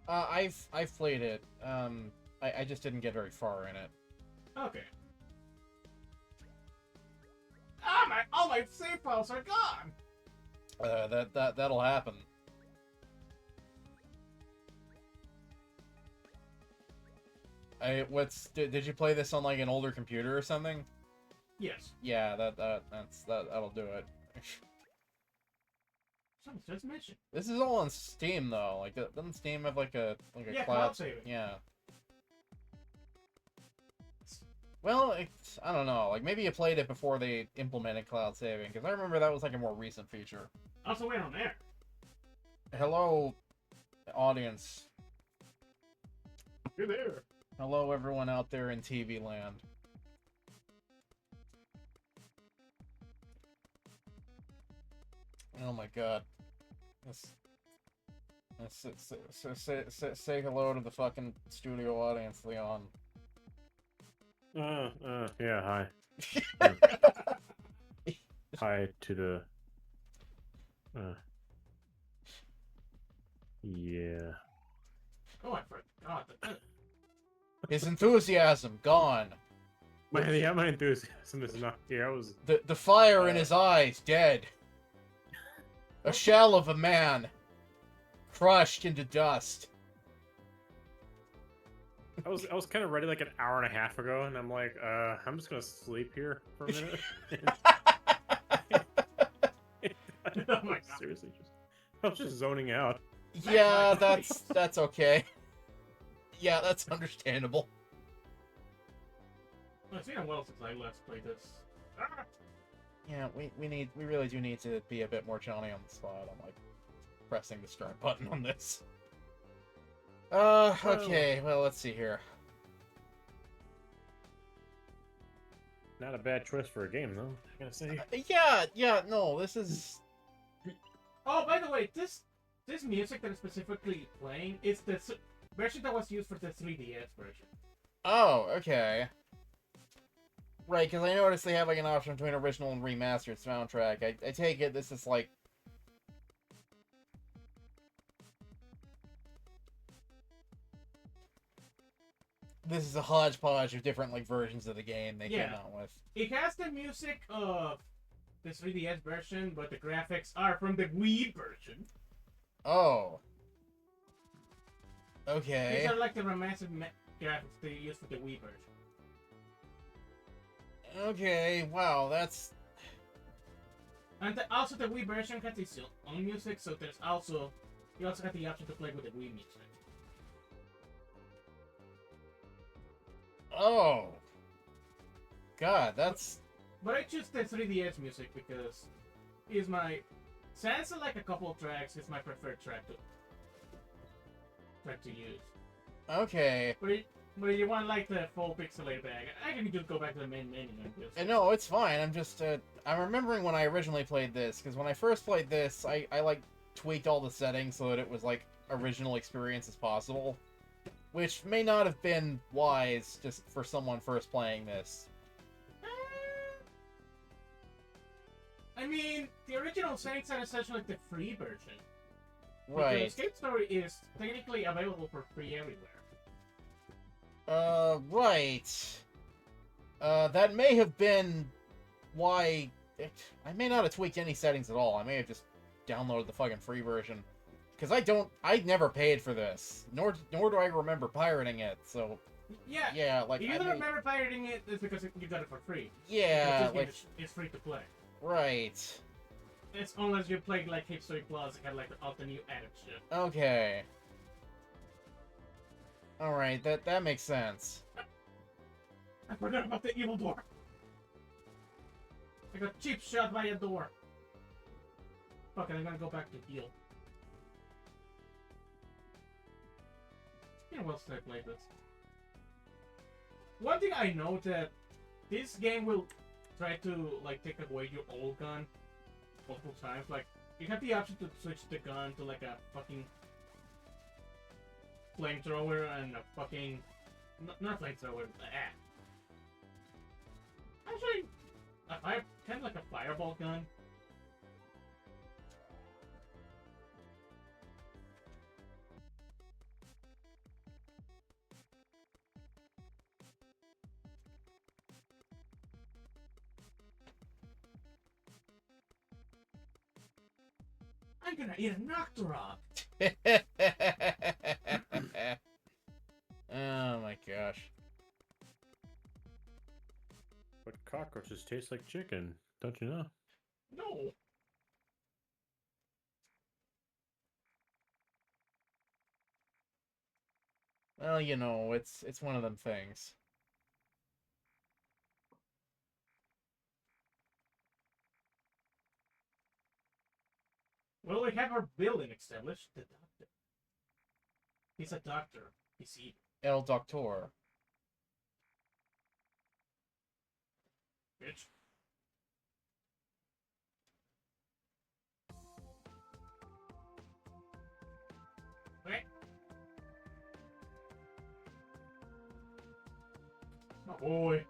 I've played it. I just didn't get very far in it. Okay. Ah, all my save files are gone. That'll happen. Did you play this on like an older computer or something? Yes. Yeah, that'll do it. Someone just mentioned. This is all on Steam though. Like, doesn't Steam have like a cloud saving? Yeah. Well, I don't know. Like, maybe you played it before they implemented cloud saving, because I remember that was like a more recent feature. Also, wait on there. Hello, audience. You're there. Hello, everyone out there in TV land. Oh my god. Say hello to the fucking studio audience, Leon. Yeah, hi. Hi to the... yeah. Oh, I forgot. His enthusiasm gone. My enthusiasm is not here. I was... The fire in his eyes dead. A shell of a man, crushed into dust. I was kind of ready like an hour and a half ago, and I'm like, I'm just gonna sleep here for a minute. Oh my god. Seriously, I was just zoning out. Yeah, that's okay. Yeah, that's understandable. Well, it's been a while since I last played this. Ah! Yeah, we really do need to be a bit more Johnny on the spot. I'm like pressing the start button on this. Okay, well, let's see here. Not a bad choice for a game, though, I gotta say. Yeah, no, this is... Oh, by the way, this music that is specifically playing is the version that was used for the 3DS version. Oh, okay. Right, because I noticed they have like an option between original and remastered soundtrack. I take it this is like... This is a hodgepodge of different like versions of the game they came out with. It has the music of the 3DS version, but the graphics are from the Wii version. Oh. Okay. These are like the remastered graphics they used for the Wii version. Okay, wow, that's... And also the Wii version has its own music, so there's also... You also have the option to play with the Wii music. Oh. God, that's... But I choose the 3DS music because it's my... Sans like a couple of tracks, it's my preferred track to use. Okay. But if you want like the full pixelated bag, I can just go back to the main menu and just... No, it's fine. I'm just, I'm remembering when I originally played this, because when I first played this, I like, tweaked all the settings so that it was, like, original experience as possible. Which may not have been wise, just for someone first playing this. I mean, the original settings are essentially like the free version. Right. Because Escape Story is technically available for free everywhere. Right. That may have been why... I may not have tweaked any settings at all. I may have just downloaded the fucking free version. Because I never paid for this. Nor do I remember pirating it, so... Yeah, like... If you don't remember pirating it, it's because you got it for free. Yeah, like... It's free to play. Right. It's unless you play like History Plus and have like all the new added shit. Okay. Alright, that makes sense. I forgot about the evil door. I got cheap shot by a door. Fuck it, I'm gonna go back to heal. Yeah, well, I played this. One thing I know that this game will try to like take away your old gun multiple times. Like you have the option to switch the gun to like a fucking flamethrower and a fucking not flamethrower. Actually, kind of like a fireball gun. I'm gonna eat a Nocturne. Oh my gosh. But cockroaches taste like chicken, don't you know? No. Well, you know, it's one of them things. Well, we have our villain established. The doctor. He's a doctor. He's evil. El Doctor. Bitch. Okay. Oh boy.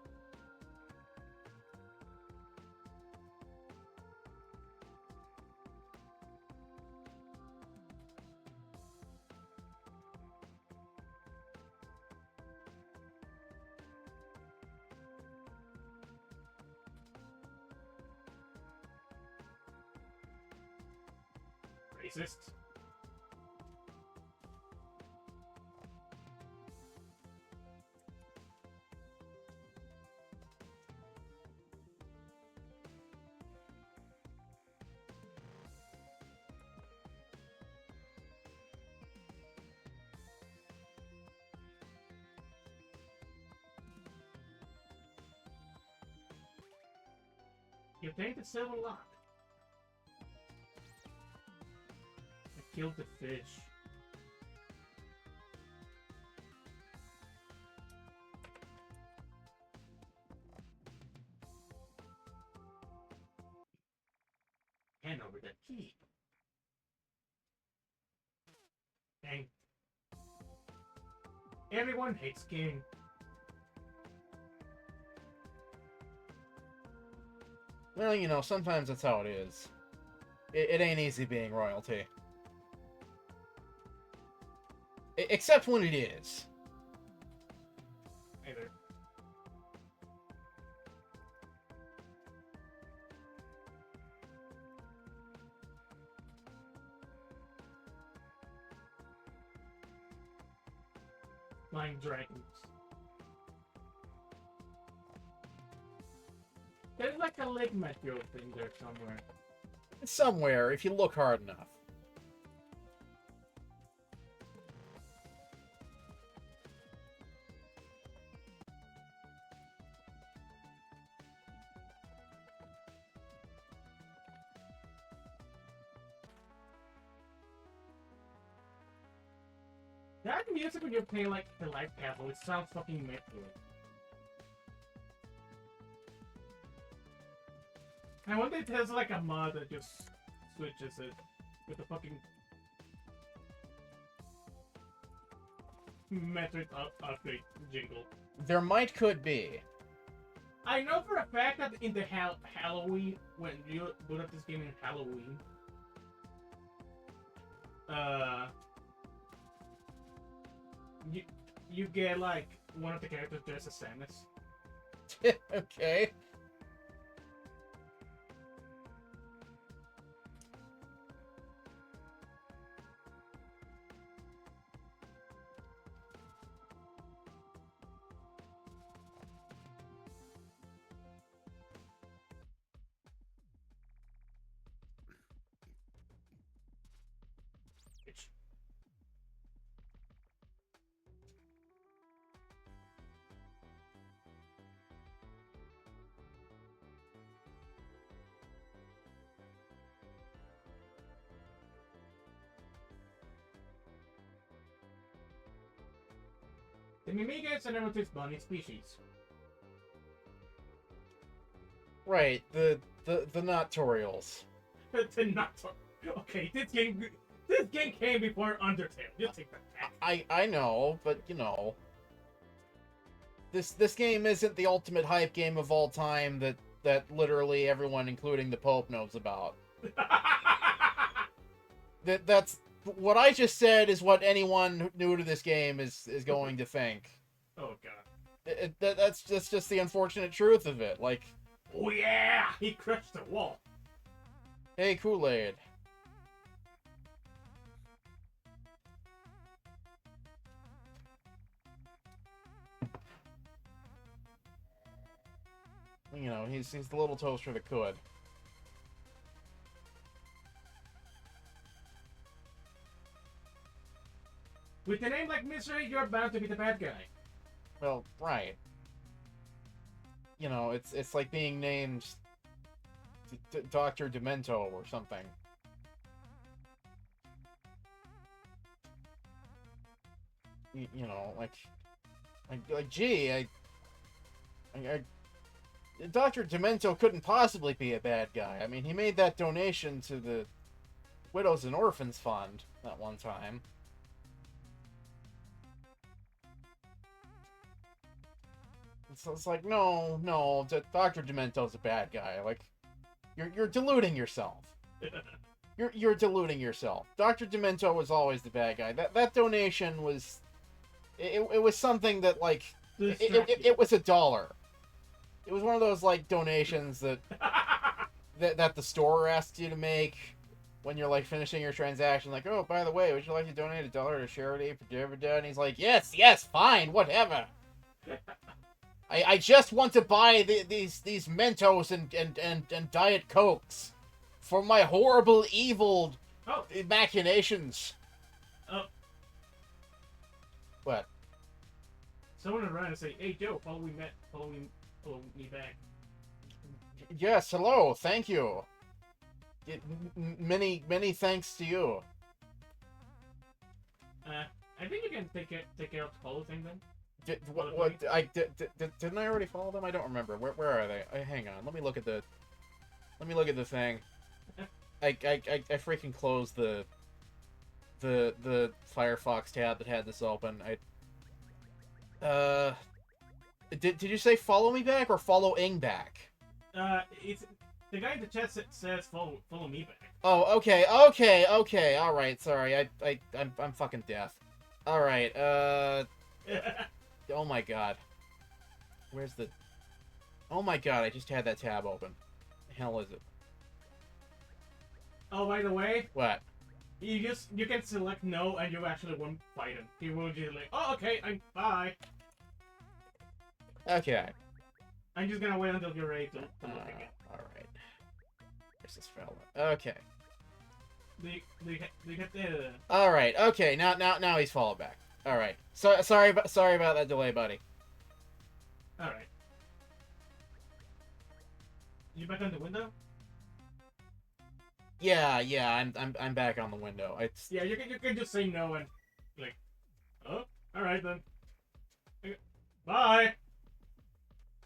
Racist. You obtained the silver lock. I killed the fish. Hand over that key. Dang. Everyone hates King. Well, you know, sometimes that's how it is. It ain't easy being royalty. Except when it is. Either. Flying dragons. There's like a Lake Metro thing there somewhere. Somewhere, if you look hard enough. That music when you play like the light capital, it sounds fucking Metro. I wonder if there's like a mod that just switches it with the fucking Metroid upgrade jingle. There could be. I know for a fact that in the Halloween, when you boot up this game in Halloween, you get like one of the characters dressed as Samus. Okay. Bitch. The Mimigas are never bunny species. Right, the Noctorials. The not okay, this game came before Undertale. You take that back. I know, but you know. This game isn't the ultimate hype game of all time that literally everyone, including the Pope, knows about. That's what I just said is what anyone new to this game is going to think. Oh god. That's just the unfortunate truth of it. Like, oh yeah, he crushed the wall. hey, Kool-Aid. You know, he's the little toaster that could. With a name like Misery, you're bound to be the bad guy. Well, right. You know, it's like being named Dr. Demento or something. You know, gee, Dr. Demento couldn't possibly be a bad guy. I mean, he made that donation to the Widows and Orphans Fund that one time. So it's like, no, Dr. Demento's a bad guy. Like, you're deluding yourself. You're deluding yourself. Dr. Demento was always the bad guy. That donation was, it was something that, like, it was $1. It was one of those, like, donations that that the store asks you to make when you're, like, finishing your transaction. Like, oh, by the way, would you like to donate $1 to charity? And he's like, yes, fine, whatever. I just want to buy these Mentos and Diet Cokes for my horrible, evil machinations. Oh. What? Someone around and say, hey, Joe, follow me back. Yes, hello, thank you. Many thanks to you. I think you can take care of the follow thing then. Didn't I already follow them? I don't remember. Where are they? Hang on. Let me look at the thing. I freaking closed the Firefox tab that had this open. Did you say follow me back or following back? It's the guy in the chat says follow me back. Oh, okay, all right. Sorry, I'm fucking deaf. All right, oh my god. Where's the... Oh my god, I just had that tab open. The hell is it? Oh, by the way... What? You can select no and you actually won't fight him. He will just like, oh, okay, bye. Okay. I'm just gonna wait until you're ready to look again. Alright. Where's this fella? Okay. They get the... Alright, okay, now he's followed back. Alright. Sorry about that delay, buddy. Alright. You back on the window? Yeah, I'm back on the window. Yeah, you can just say no and like, oh, alright then. Bye.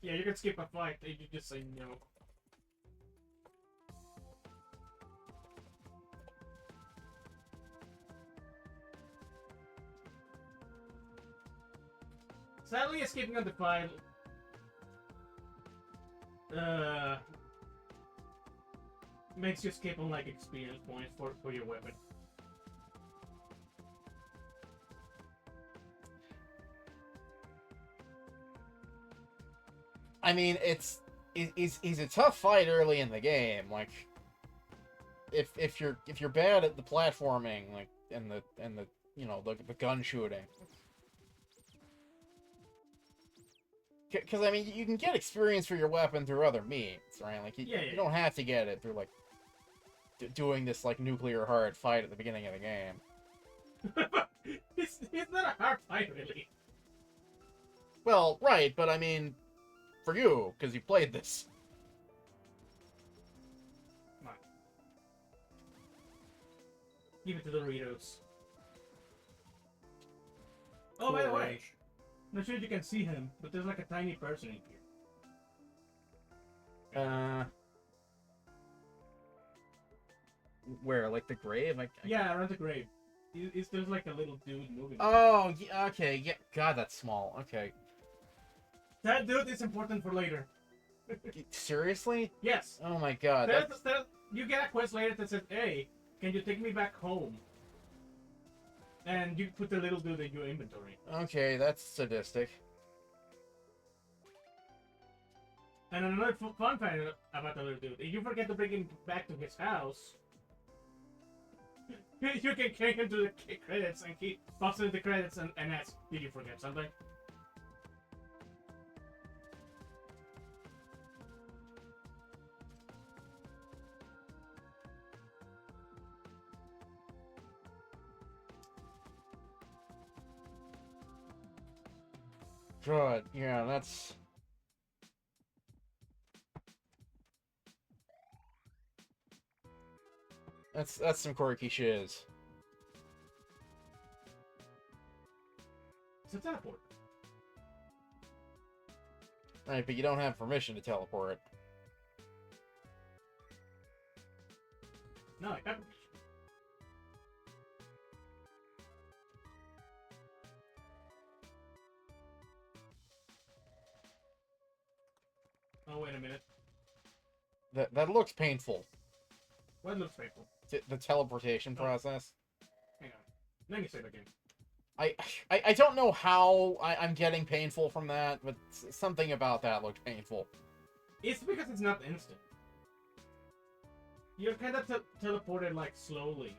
Yeah, you can skip a fight. You just say no. Sadly, escaping on the fight makes you skip on like experience points for your weapon. I mean, he's a tough fight early in the game. Like, if you're bad at the platforming, like, and the you know, the gun shooting. Because, I mean, you can get experience for your weapon through other means, right? Like, you don't have to get it through, like, doing this, like, nuclear hard fight at the beginning of the game. It's not a hard fight, really. Well, right, but, I mean, for you, because you played this. Come on. Give it to the Doritos. Oh, by the way. I'm not sure if you can see him, but there's like a tiny person in here. Where? Like the grave? Yeah, around the grave. There's like a little dude moving. Oh, yeah, okay, yeah. God, that's small. Okay. That dude is important for later. Seriously? Yes. Oh my god. You get a quest later that says, hey, can you take me back home? And you put the little dude in your inventory. Okay, that's sadistic. And another fun fact about the little dude, if you forget to bring him back to his house, you can carry him to the credits and he pops into the credits and asks, did you forget something? God, yeah, that's some quirky shiz. It's a teleport. Right, but you don't have permission to teleport. No, I have. Oh, wait a minute. That looks painful. What looks painful? The teleportation process. Hang on. Let me say it again. I don't know how I'm getting painful from that, but something about that looked painful. It's because it's not instant. You're kind of teleported like slowly.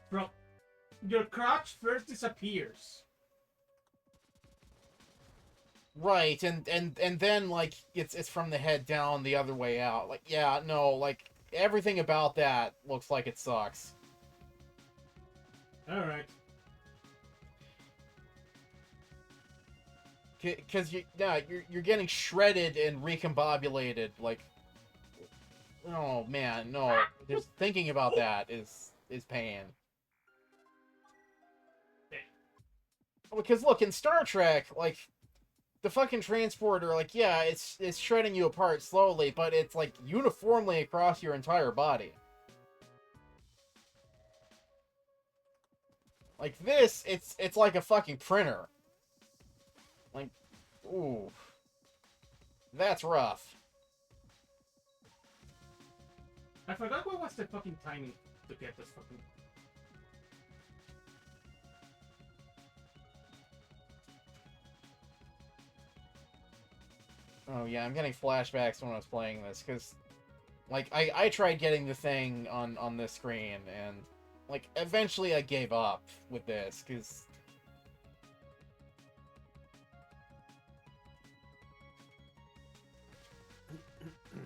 From your crotch first disappears. Right, and then like it's from the head down the other way out. Like, yeah, no, like everything about that looks like it sucks. All right. Because you're getting shredded and recombobulated. Like, oh man, no. Just thinking about that is pain. Because look, in Star Trek, like the fucking transporter, like, yeah, it's shredding you apart slowly, but it's like uniformly across your entire body. Like this, it's like a fucking printer. Like, ooh. That's rough. I forgot what was the fucking timing to get this fucking... Oh yeah, I'm getting flashbacks when I was playing this, because, like, I tried getting the thing on this screen, and, like, eventually I gave up with this, because...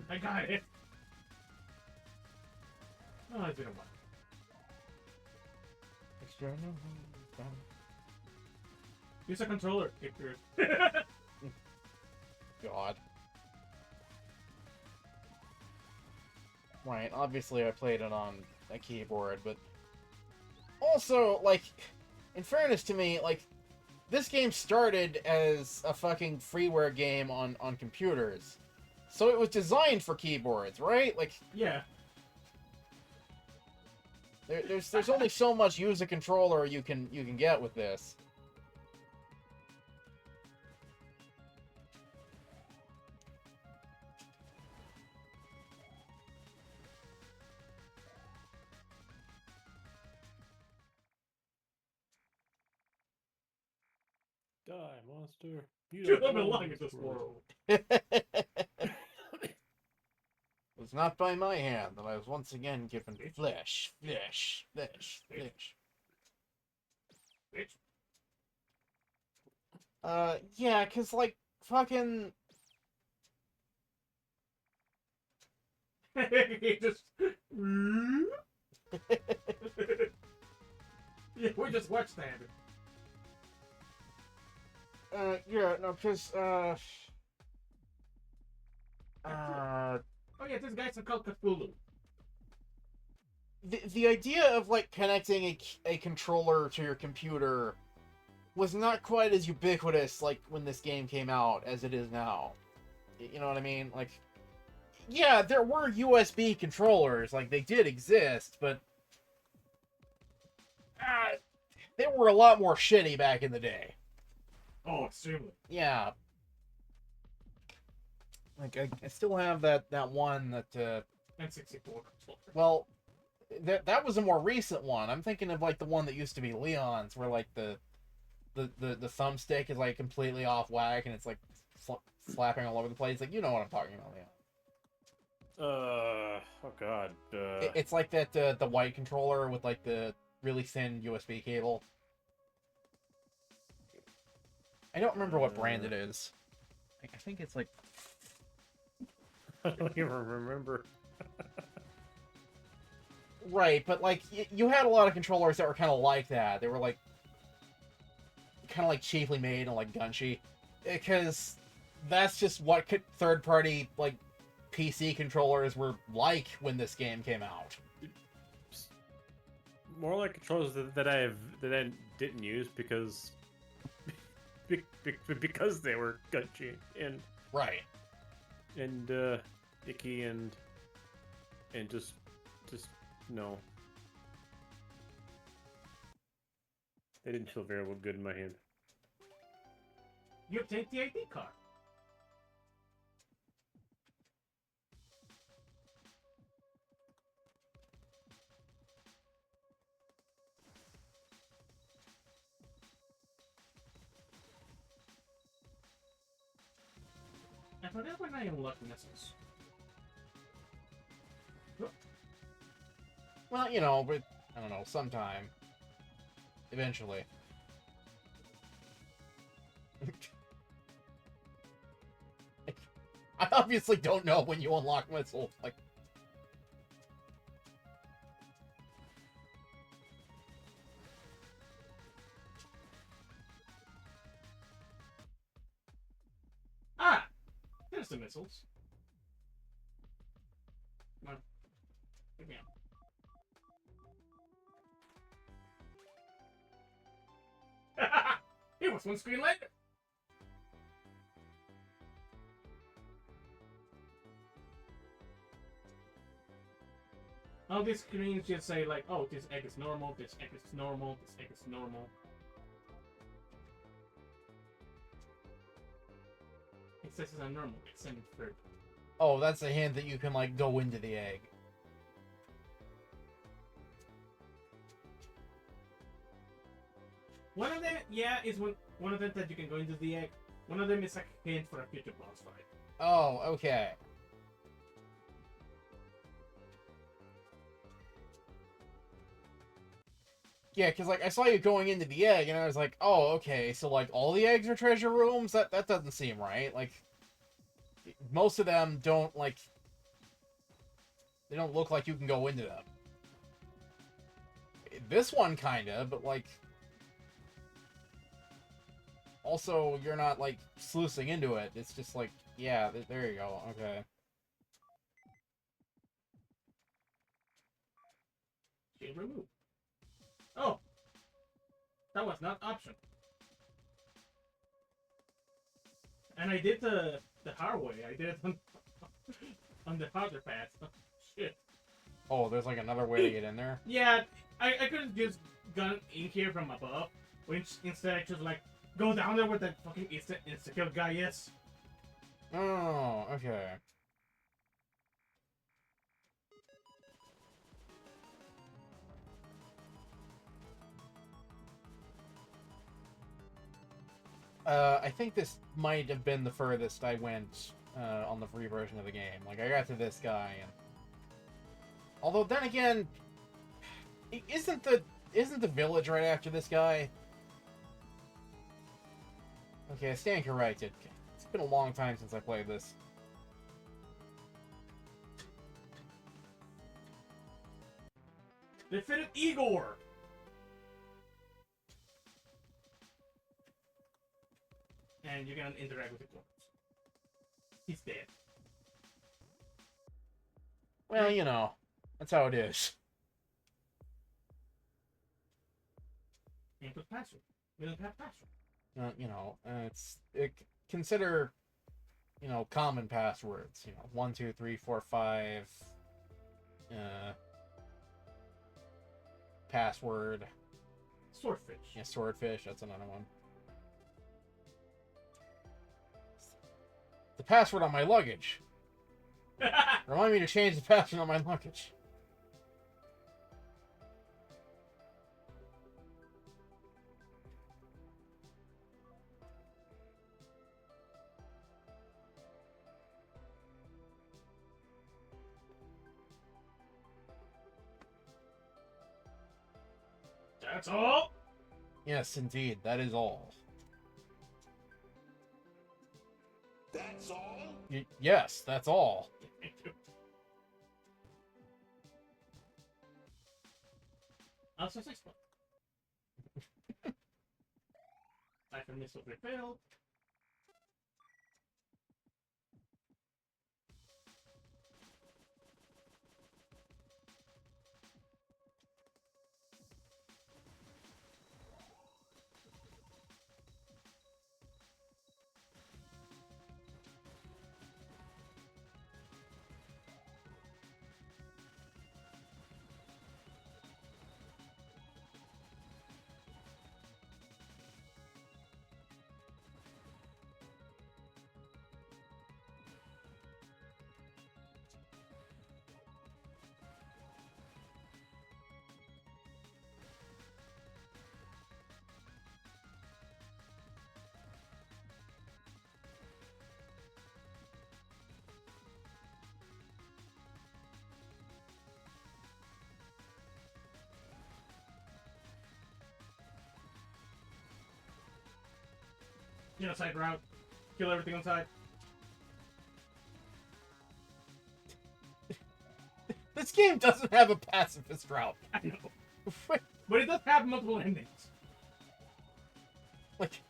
I got it! Oh, it's been a while. Use a controller, if you're... God. Right, obviously I played it on a keyboard, but... Also, like, in fairness to me, like, this game started as a fucking freeware game on computers. So it was designed for keyboards, right? Like, Yeah. there's only so much user controller you can get with this. Die, monster. You You don't belong in in this world. It was not by my hand that I was once again given flesh. Bitch. Yeah, cause like, fucking... He just... Yeah, we just watched that. Yeah, no, cause, Oh yeah, this guy's called Cthulhu. the idea of, like, connecting a controller to your computer was not quite as ubiquitous, like, when this game came out, as it is now. You know what I mean? Like, yeah, there were USB controllers, like, they did exist, but... they were a lot more shitty back in the day. Oh, extremely. Yeah. Like, I still have that one that, N64 controller. well, that was a more recent one. I'm thinking of, like, the one that used to be Leon's, where, like, the thumbstick is, like, completely off whack, and it's, like, slapping all over the place. Like, you know what I'm talking about, Leon. Oh god. It's like that, the white controller with, like, the really thin USB cable. I don't remember what brand it is. I think it's, like... I don't even remember. Right, but, like, you had a lot of controllers that were kind of like that. They were, like, kind of, like, cheaply made and, like, gunchy. because that's just what third-party like PC controllers were like when this game came out. More like controllers that I didn't use because because they were gunchy and Right. icky and just no. They didn't feel very good in my hand. You obtained the ID card. I forgot when I unlocked missiles. Well, you know, but I don't know, sometime. Eventually. I obviously don't know when you unlock missiles. Like, Ah! There's the missiles. Come on. Get me out. It was one screen later. All these screens just say like, oh, this egg is normal, this egg is normal, this egg is normal. It says it's unnormal, it's semi-third. oh, that's a hint that you can, like, go into the egg. One of them, yeah, is one of them that you can go into the egg. One of them is a hint for a future boss fight. Oh, okay. Yeah, because, like, I saw you going into the egg, and I was like, oh, okay, so, like, all the eggs are treasure rooms? That doesn't seem right. Like, most of them don't, like... They don't look like you can go into them. This one, kinda, but, like... Also, you're not, like, sluicing into it. It's just like, yeah, there you go, okay. Shield remove. Oh! That was not option. And I did the hard way. I did it on, on the harder path. Oh, shit. Oh, there's, like, another way to get in there? Yeah, I could have just gone in here from above, which instead I just, like, go down there with that fucking insta-kill guy, yes. Oh, okay. I think this might have been the furthest I went on the free version of the game. Like, I got to this guy, and... Although, then again... Isn't the village right after this guy? Okay, I stand corrected. It's been a long time since I played this. Defeated Igor! And you're gonna interact with the clones. He's dead. Well, you know, that's how it is. Input password. We don't have password. You know, consider, you know, common passwords. You know, 1, 2, 3, 4, 5. Password. Swordfish. Yeah, swordfish. That's another one. The password on my luggage. Remind me to change the password on my luggage. That's all? Yes, indeed. That is all. That's all? Yes, that's all. Also 6 point. Siphon missile repelled. Genocide route. Kill everything on sight. This game doesn't have a pacifist route. I know. But it does have multiple endings. Like,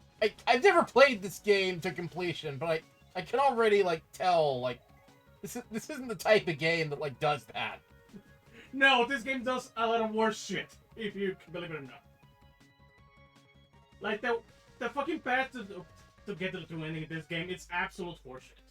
I've never played this game to completion, but I can already, like, tell, like, this isn't the type of game that, like, does that. No, this game does a lot of worse shit, if you can believe it or not. Like, the fucking path to get to the true ending in this game, it's absolute horseshit.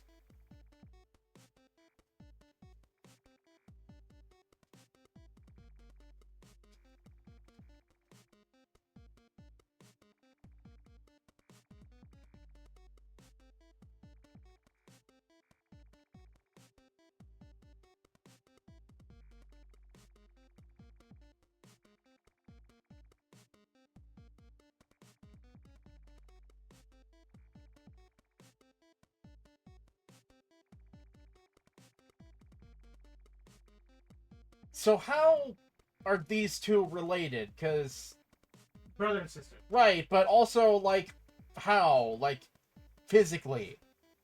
So how are these two related? Because... Brother and sister. Right, but also, like, how? Like, physically.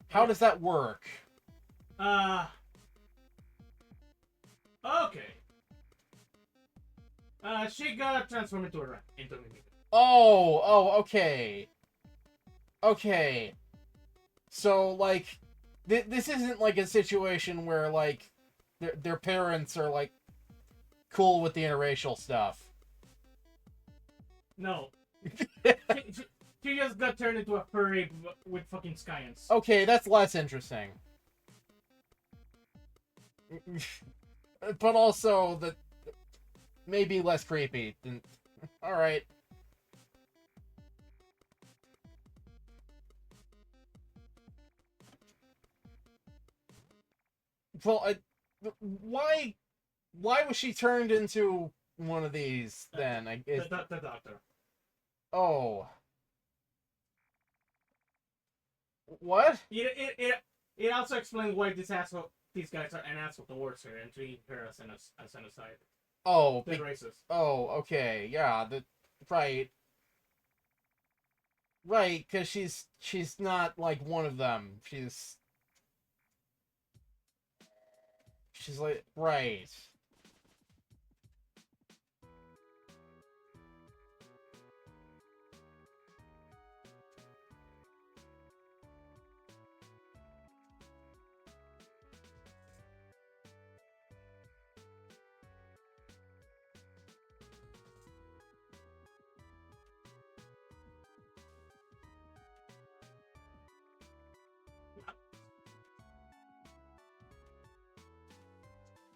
How does that work? Okay. She got transformed into a mimic. Oh, okay. Okay. So, like, this isn't, like, a situation where, like, their parents are, like, cool with the interracial stuff. No. She just got turned into a furry with fucking science. Okay, that's less interesting. But also, that maybe less creepy. Alright. Well, why was she turned into one of these then? The doctor. Oh. What? It also explains why these guys are an asshole towards her and treat her as an aside. Oh, They're racist. Oh, okay, yeah, right. Right, because she's not like one of them. She's like, right.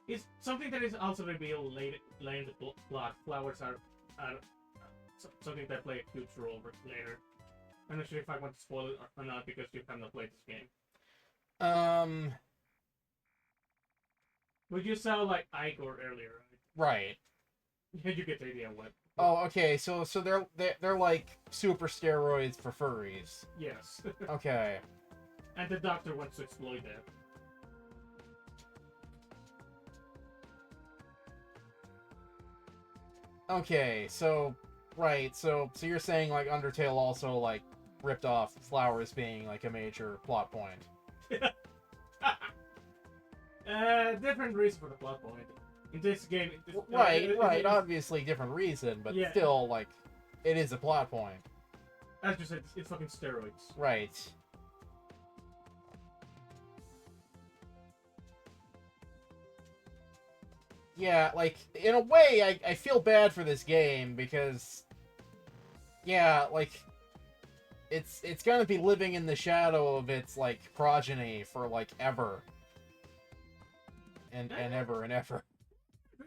It's something that is also revealed later in the plot. Flowers are something that play a huge role later. I'm not sure if I want to spoil it or not because you have not played this game. But you saw like Igor earlier, Right. right? You get the idea what. Oh, okay. So they're like super steroids for furries. Yes. Okay. And the doctor wants to exploit that. Okay. So, right. So you're saying like Undertale also like ripped off flowers being like a major plot point. Different reason for the plot point. In this game, Right. Obviously different reason, but Yeah. still like it is a plot point. As you said, it's fucking steroids. Right. Yeah, like, in a way, I feel bad for this game, because, yeah, like, it's gonna be living in the shadow of its, like, progeny for, like, ever. And ever and ever.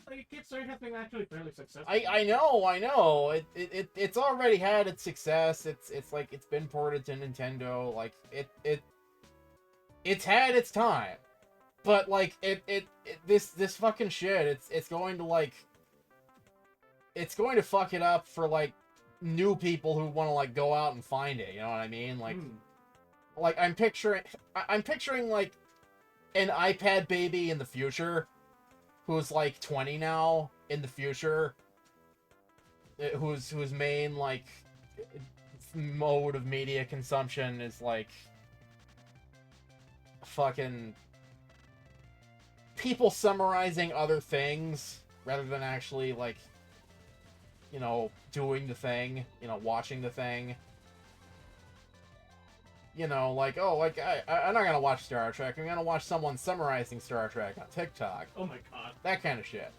Like, Kickstarter has been actually fairly successful. I know. It's already had its success. It's like, it's been ported to Nintendo. Like, it's had its time. But like this fucking shit, it's going to like it's going to fuck it up for like new people who want to like go out and find it, you know what I mean? Like I'm picturing like an iPad baby in the future who's like 20 now in the future, whose main like mode of media consumption is like fucking people summarizing other things rather than actually like, you know, doing the thing, you know, watching the thing. You know, like, oh, like, I'm not gonna watch Star Trek. I'm gonna watch someone summarizing Star Trek on TikTok. Oh my god. That kind of shit.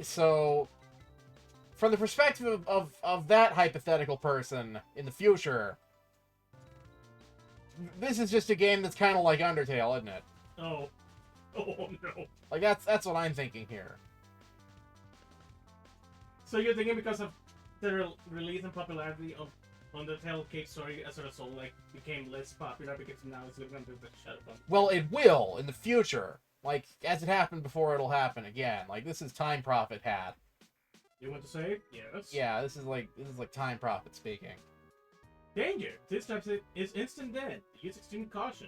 So, from the perspective of that hypothetical person in the future, this is just a game that's kind of like Undertale, isn't it? Oh. Oh no. Like, that's what I'm thinking here. So you're thinking because of the release and popularity of Undertale, Cave Story as a result, like, became less popular because now it's going to the shut down. Well, it will in the future. Like, as it happened before, it'll happen again. Like, this is Time Prophet hat. You want to say it? Yes. Yeah, this is like Time Prophet speaking. Danger! This type is instant dead. Use extreme caution.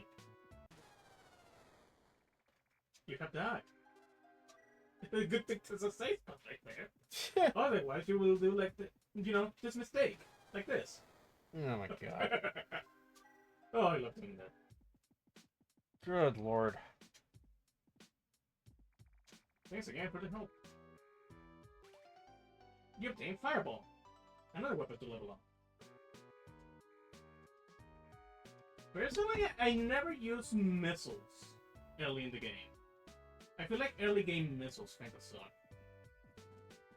You have died. Good thing there's a safe spot right there. Otherwise, you will do like the, you know, this mistake. Like this. Oh my god. Oh, I love doing that. Good lord. Thanks again for the help. You obtained Fireball. Another weapon to level up. Personally, I never use missiles early in the game. I feel like early game missiles kind of suck.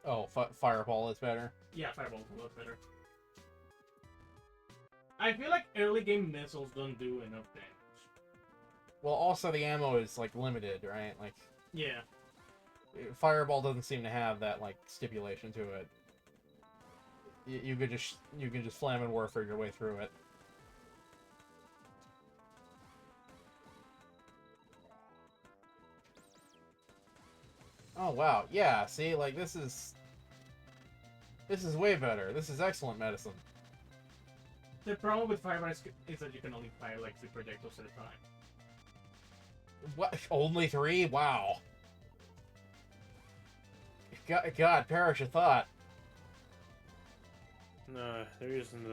Oh, Fireball is better. Yeah, Fireball's a lot better. I feel like early game missiles don't do enough damage. Well, also the ammo is like limited, right? Like, Yeah. Fireball doesn't seem to have that like stipulation to it. You can just Flam and Warfare your way through it. Oh wow, yeah. See, like this is way better. This is excellent medicine. The problem with Fireball is that you can only fire like 3 projectiles at a time. What? Only 3? Wow. God, perish a thought. No, they're using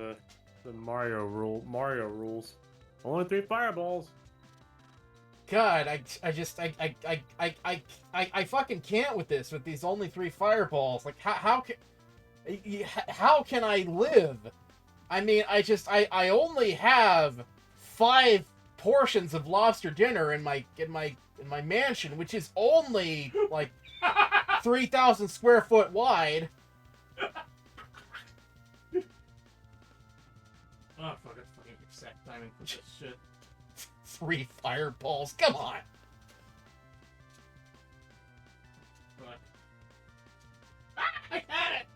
the Mario rules. Only 3 fireballs. God, I fucking can't with this, with these only 3 fireballs. Like, how can I live? I mean, I only have 5 portions of lobster dinner in my mansion, which is only like 3,000 square foot wide. Oh fuck, that's fucking exact timing for this shit. 3 fireballs, come on. Fuck. Ah, I had it!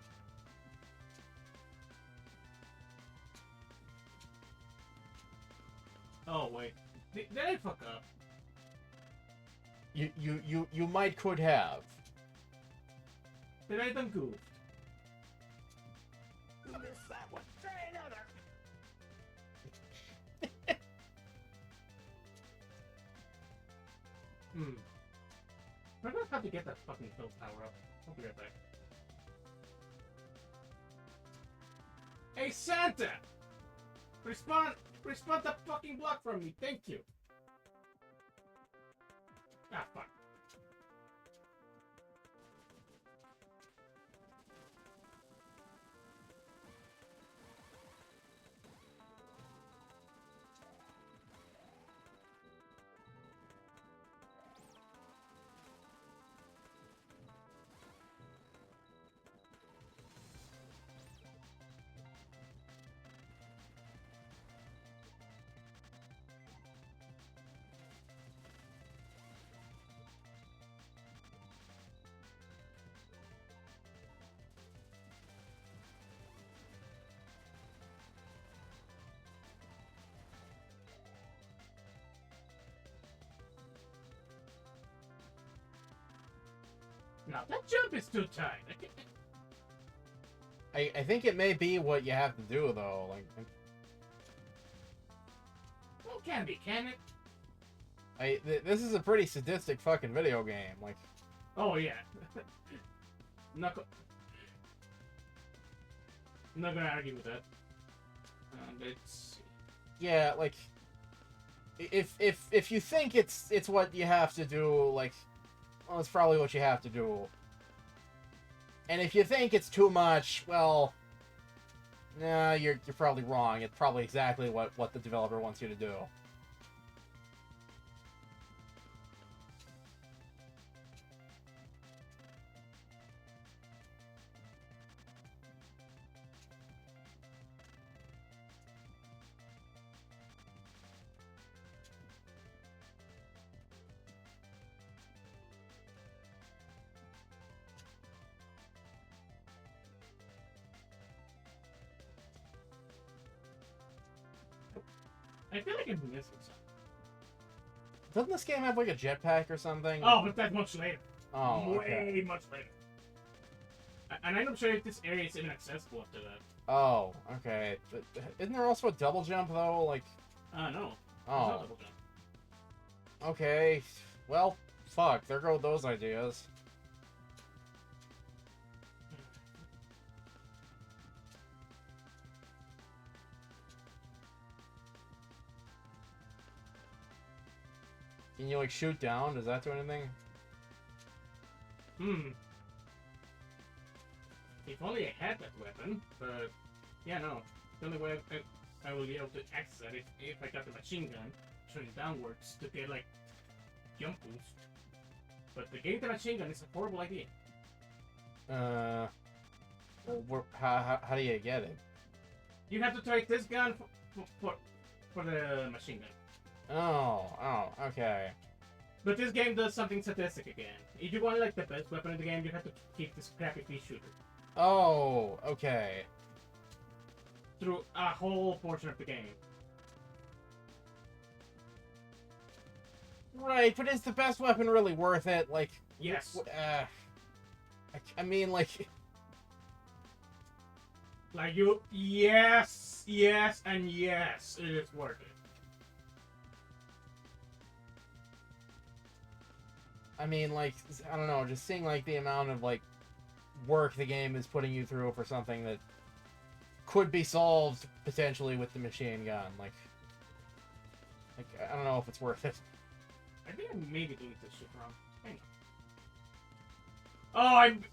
Oh wait, did I fuck up? You might could have. Did I done goofed? You missed that one. Try another. I don't know how to get that fucking fill power up. I'll be right back. Hey Santa! Respond the fucking block from me, thank you! Ah, fuck. Now that jump is too tight. I think it may be what you have to do though. Like, Well, can be, can it? this is a pretty sadistic fucking video game. Like, Oh yeah. Knuckle. I'm not gonna argue with that. It's Yeah, like if you think it's what you have to do, like, well, it's probably what you have to do. And if you think it's too much, well, nah, you're probably wrong. It's probably exactly what the developer wants you to do. I feel like I'm missing something. Doesn't this game have like a jetpack or something? Oh, but that's much later. Oh, Way okay. much later. And I'm not sure if this area is even accessible after that. Oh, okay. Isn't there also a double jump though? Like, No. There's no oh, double jump. okay. Well, fuck. There go those ideas. Can you like shoot down? Does that do anything? If only I had that weapon, but yeah, no. The only way I will be able to access that is if I got the machine gun, shooting downwards to get like jump boost. But the getting the machine gun is a horrible idea. Well, how do you get it? You have to trade this gun for the machine gun. Oh, okay. But this game does something sadistic again. If you want like the best weapon in the game, you have to keep this crappy pea shooter Oh, okay. through a whole portion of the game. Right, but is the best weapon really worth it? Like, Yes. I mean, like, Like you, yes, and yes, it is worth it. I mean, like, I don't know, just seeing like the amount of like work the game is putting you through for something that could be solved potentially with the machine gun. Like I don't know if it's worth it. I think I may be doing this shit wrong. Hang on.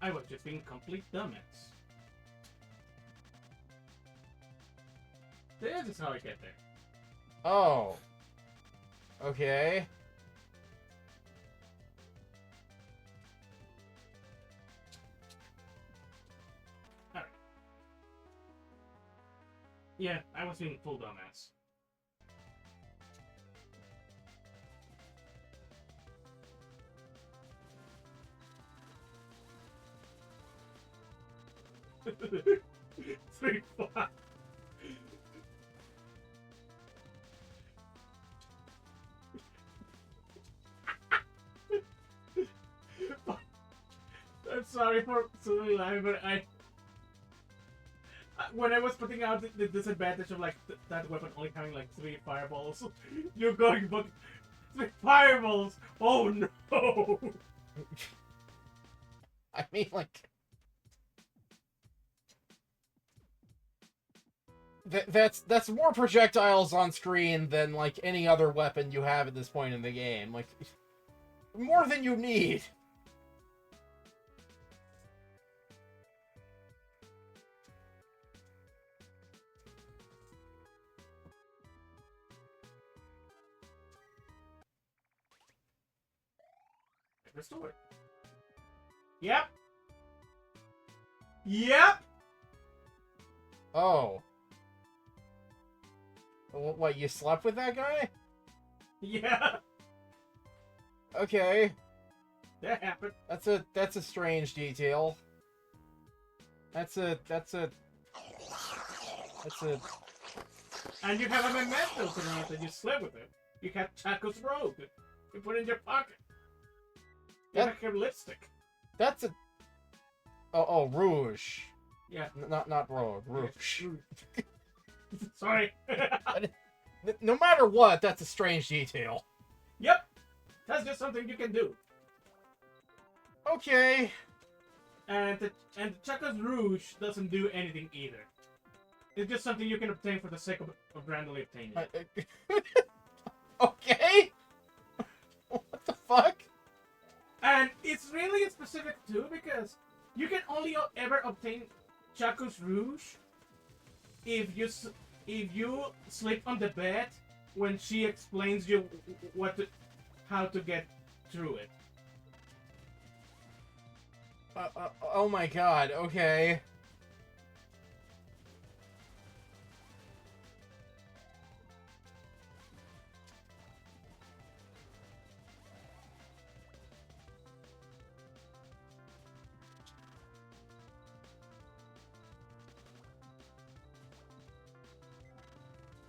I was just being complete dumbass. This is how I get there. Oh. Okay. Alright. Yeah, I was being full dumbass. Three, five. I'm sorry for silly line, but when I was putting out the disadvantage of like that weapon only having like 3 fireballs, you're going but 3 fireballs. Oh no! I mean, like, that's more projectiles on screen than like any other weapon you have at this point in the game. Like, more than you need. Restore. Yep. Yep. Oh. What, you slept with that guy? Yeah. Okay. That happened. That's a strange detail. That's a And you have a memento tonight that you slept with it. You have Chaco's robe. You put it in your pocket. You have her lipstick. that's a oh rouge. Yeah. Not rogue, rouge. Sorry. No matter what, that's a strange detail. Yep. That's just something you can do. Okay. And the Chaco's Rouge doesn't do anything either. It's just something you can obtain for the sake of randomly obtaining it. Okay? What the fuck? And it's really specific too, because you can only ever obtain Chaco's Rouge if you sleep on the bed when she explains you how to get through it. Oh my god, okay.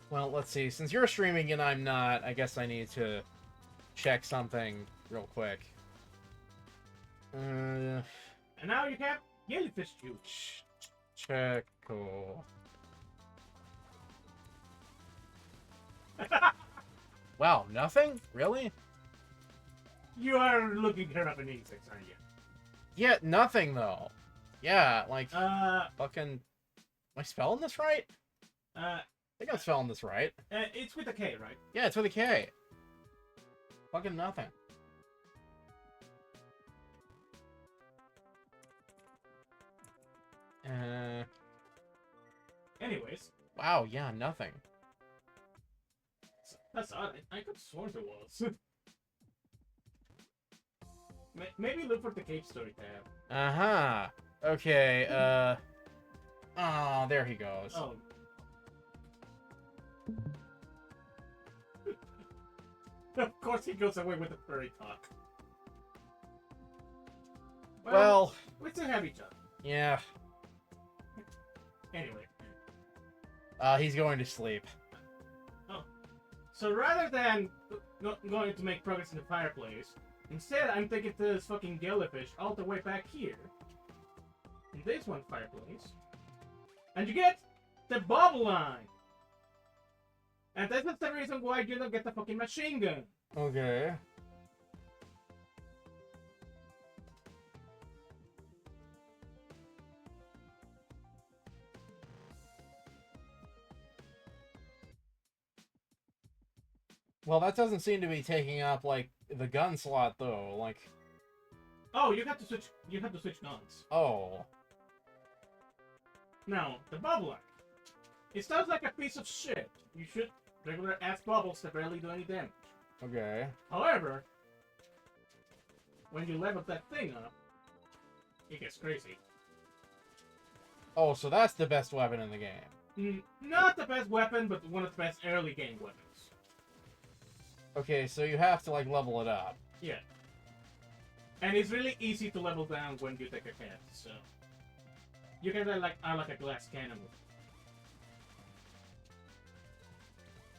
Well, let's see. Since you're streaming and I'm not, I guess I need to check something real quick. And now you have jellyfish juice. Check. Cool. Wow, nothing? Really? You are looking her up in insects, aren't you? Yeah, nothing though. Yeah, like fucking. Am I spelling this right? I think I'm spelling this right. It's with a K, right? Yeah, it's with a K. Fucking nothing. Anyways. Wow, yeah, nothing. That's odd. I could swear there was. Maybe look for the cave story tab. Uh-huh. Okay, oh, there he goes. Oh. Of course he goes away with the furry talk. Well, we still have each other. Yeah. Anyway. He's going to sleep. Oh. So rather than going to make progress in the fireplace, instead I'm taking this fucking jellyfish all the way back here. In this one fireplace. And you get the bubble line. And that's the reason why you don't get the fucking machine gun. Okay. Well, that doesn't seem to be taking up, like, the gun slot, though. Like... Oh, you have to switch guns. Oh. Now, the bubble line. It sounds like a piece of shit. You shoot regular ass bubbles that barely do any damage. Okay. However, when you level that thing up, it gets crazy. Oh, so that's the best weapon in the game. Not the best weapon, but one of the best early game weapons. Okay, so you have to, like, level it up. Yeah. And it's really easy to level down when you take a hit, so... You can like a glass cannon with it.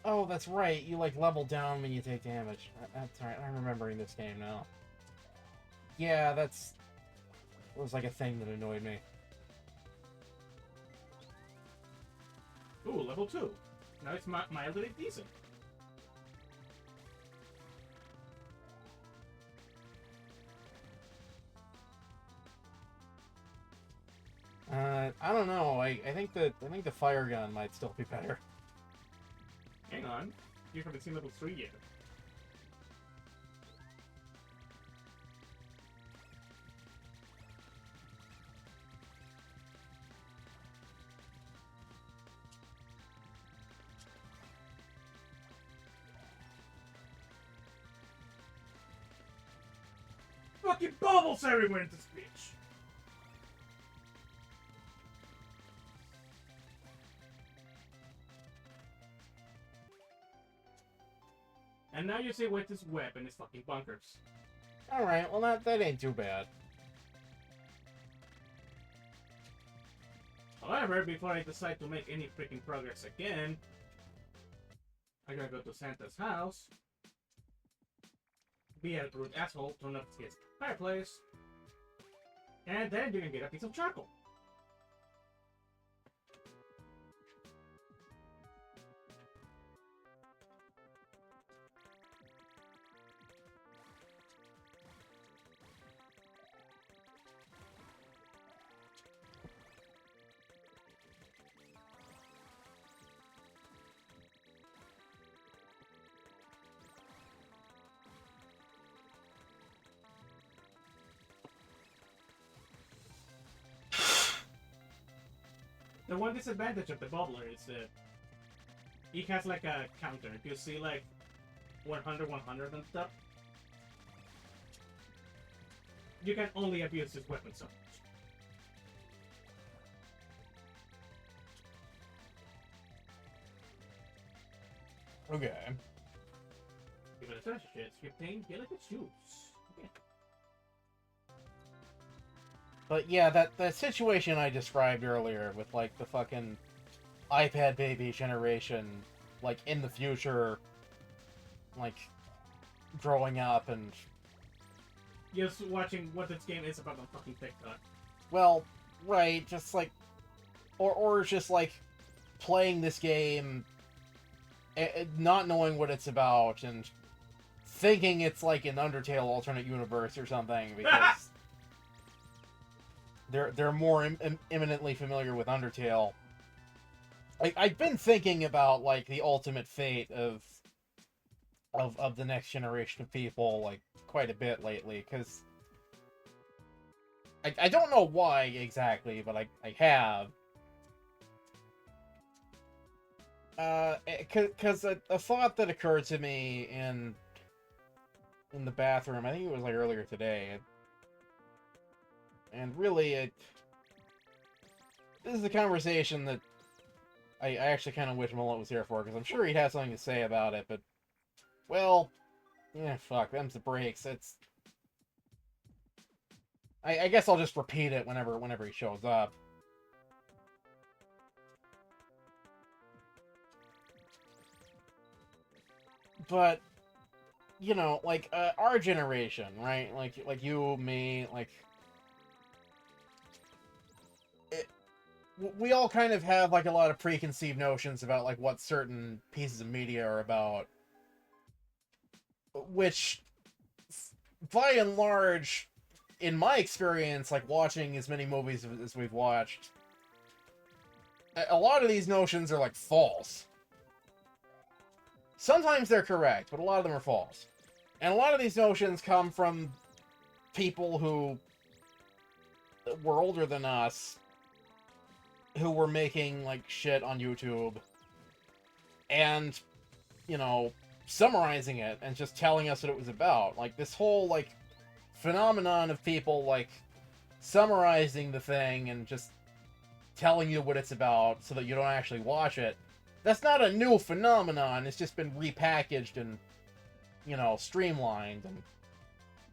Oh, that's right. You, like, level down when you take damage. That's right. I'm remembering this game now. Yeah, that's... It was, like, a thing that annoyed me. Ooh, level 2. Now it's mildly decent. I don't know. I think the fire gun might still be better. Hang on. You haven't seen level 3 yet. Fucking bubbles everywhere in this bitch! And now you see what this weapon is fucking bunkers. Alright, well that ain't too bad. However, before I decide to make any freaking progress again, I gotta go to Santa's house, be a rude asshole, turn up his fireplace, and then you can get a piece of charcoal. The one disadvantage of the bubbler is that it has like a counter. If you see like 100, 100 and stuff, you can only abuse this weapon so much. Okay. Give it a treasure chest. You obtain delicate shoes. Okay. But yeah, that situation I described earlier with like the fucking iPad baby generation, like in the future, like growing up and Just watching what this game is about on fucking TikTok. well, right, just like or just like playing this game not knowing what it's about and thinking it's like an Undertale alternate universe or something because they're more imminently familiar with Undertale. I've been thinking about like the ultimate fate of the next generation of people like quite a bit lately because I don't know why exactly, but I have. Because a thought that occurred to me in the bathroom, I think it was like earlier today, and really this is a conversation that I actually kind of wish Mullet was here for, because I'm sure he'd have something to say about it, but, well, yeah, fuck, them's the breaks. It's I guess I'll just repeat it whenever he shows up. But, you know, like, our generation, right? Like you, me, like... we all kind of have, like, a lot of preconceived notions about, like, what certain pieces of media are about. Which, by and large, in my experience, like, watching as many movies as we've watched, a lot of these notions are, like, false. Sometimes they're correct, but a lot of them are false. And a lot of these notions come from people who were older than us, who were making, like, shit on YouTube, and, you know, summarizing it, and just telling us what it was about. Like, this whole, like, phenomenon of people, like, summarizing the thing, and just telling you what it's about, so that you don't actually watch it. That's not a new phenomenon, it's just been repackaged and, you know, streamlined,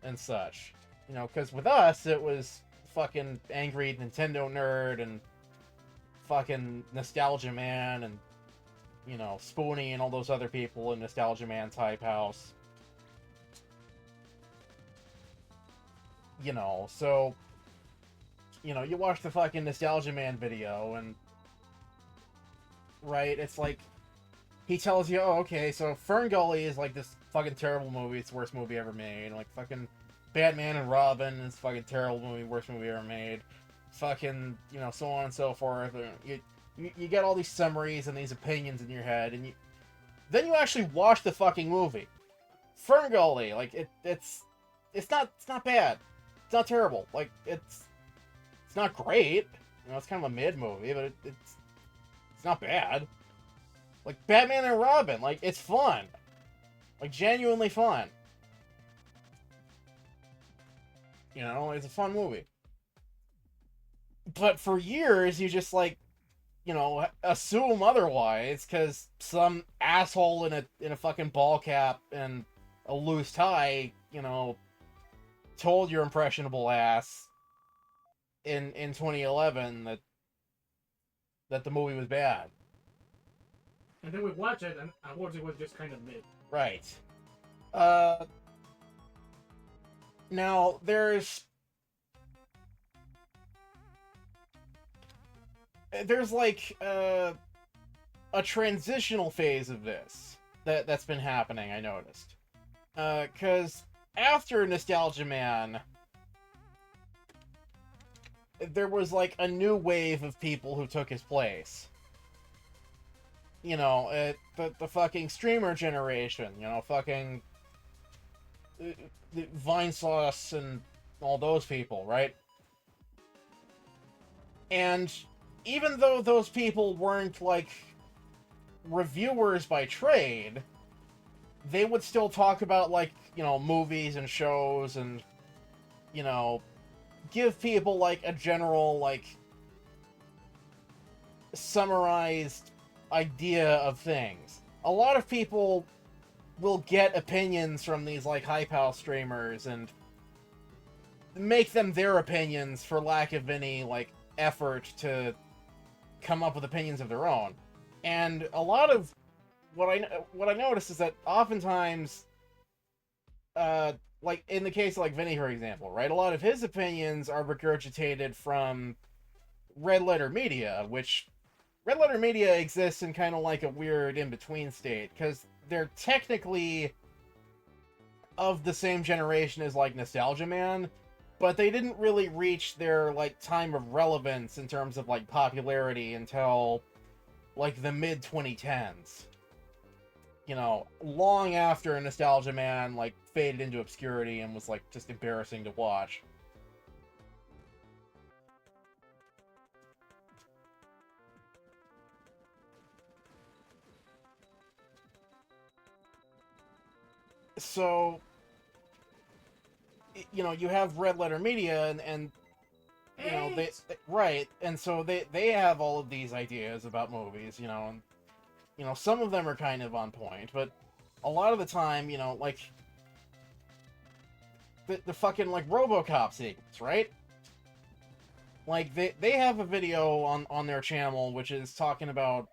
and such. You know, because with us, it was fucking angry Nintendo nerd, and fucking Nostalgia Man, and, you know, Spoonie and all those other people in Nostalgia Man type house. You know, so, you know, you watch the fucking Nostalgia Man video, and, right, it's like, he tells you, oh, okay, so Fern Gully is, like, this fucking terrible movie, it's the worst movie ever made, like, fucking Batman and Robin is fucking terrible movie, worst movie ever made, fucking, you know, so on and so forth. You get all these summaries and these opinions in your head, and then you actually watch the fucking movie. Fern Gully, like, it's not bad. It's not terrible. Like, it's not great. You know, it's kind of a mid movie, but it's not bad. Like, Batman and Robin, like, it's fun. Like, genuinely fun. You know, it's a fun movie. But for years, you just, like, you know, assume otherwise, because some asshole in a fucking ball cap and a loose tie, you know, told your impressionable ass in 2011 that the movie was bad. And then we watch it, and afterwards it was just kind of mid. Right. Now, there's like a transitional phase of this that's been happening, I noticed. Because after Nostalgia Man, there was like a new wave of people who took his place. You know, the fucking streamer generation, you know, fucking Vinesauce and all those people, right? And even though those people weren't, like, reviewers by trade, they would still talk about, like, you know, movies and shows and, you know, give people, like, a general, like, summarized idea of things. A lot of people will get opinions from these, like, Hype House streamers and make them their opinions for lack of any, like, effort to come up with opinions of their own. And a lot of what I noticed is that oftentimes, like in the case of like Vinny, for example, right, a lot of his opinions are regurgitated from Red Letter Media, which Red Letter Media exists in kind of like a weird in-between state, because they're technically of the same generation as like Nostalgia Man, but they didn't really reach their like time of relevance in terms of like popularity until like the mid 2010s. You know, long after Nostalgia Man like faded into obscurity and was like just embarrassing to watch. So, you know, you have Red Letter Media and you know, they right, and so they have all of these ideas about movies, you know, and you know, some of them are kind of on point, but a lot of the time, you know, like the fucking like RoboCop sequels, right? Like they have a video on their channel which is talking about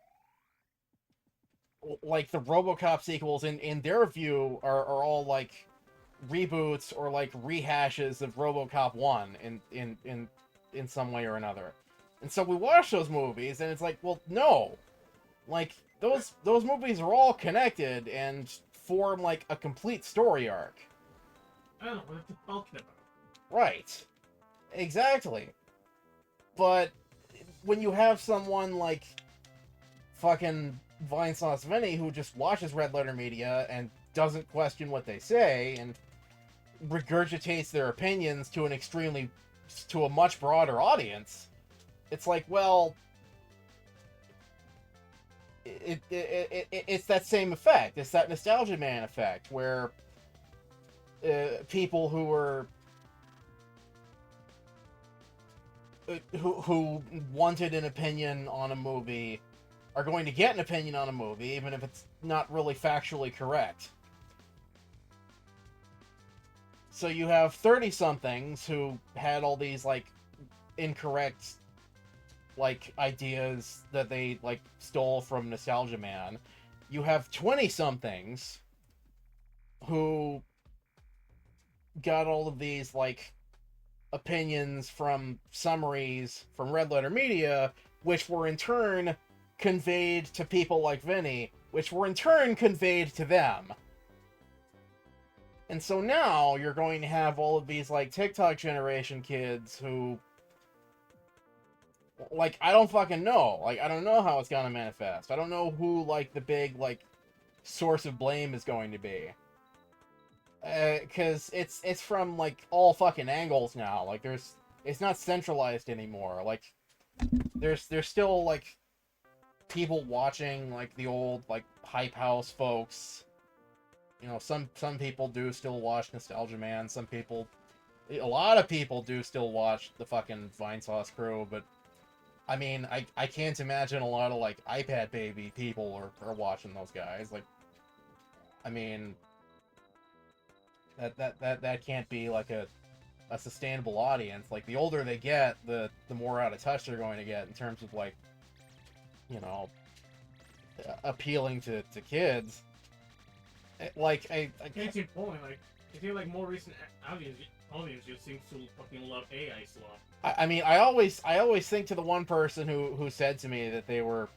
like the RoboCop sequels in their view are all like reboots or like rehashes of RoboCop 1 in some way or another. And so we watch those movies and it's like, well, no. Like those movies are all connected and form like a complete story arc. I don't know what you're talking about. Right. Exactly. But when you have someone like fucking Vinesauce Vinny who just watches Red Letter Media and doesn't question what they say and regurgitates their opinions to a much broader audience, it's like, well, it's that same effect. It's that Nostalgia Man effect where people who were who wanted an opinion on a movie are going to get an opinion on a movie, even if it's not really factually correct. So you have 30-somethings who had all these, like, incorrect, like, ideas that they, like, stole from Nostalgia Man. You have 20-somethings who got all of these, like, opinions from summaries from Red Letter Media, which were in turn conveyed to people like Vinny, which were in turn conveyed to them. And so now you're going to have all of these, like, TikTok generation kids who, like, I don't fucking know. Like, I don't know how it's gonna manifest. I don't know who, like, the big, like, source of blame is going to be. Because it's from, like, all fucking angles now. Like, it's not centralized anymore. Like, there's still, like, people watching, like, the old, like, Hype House folks. You know, some people do still watch Nostalgia Man. A lot of people do still watch the fucking Vinesauce crew, but I mean, I can't imagine a lot of, like, iPad baby people are watching those guys. Like, I mean, that can't be, like, a sustainable audience. Like, the older they get, the more out of touch they're going to get in terms of, like, you know, appealing to kids. Like, I Case in point, like, if you're like more recent audience just seems to fucking love AI slop. I mean, I always think to the one person who said to me that they were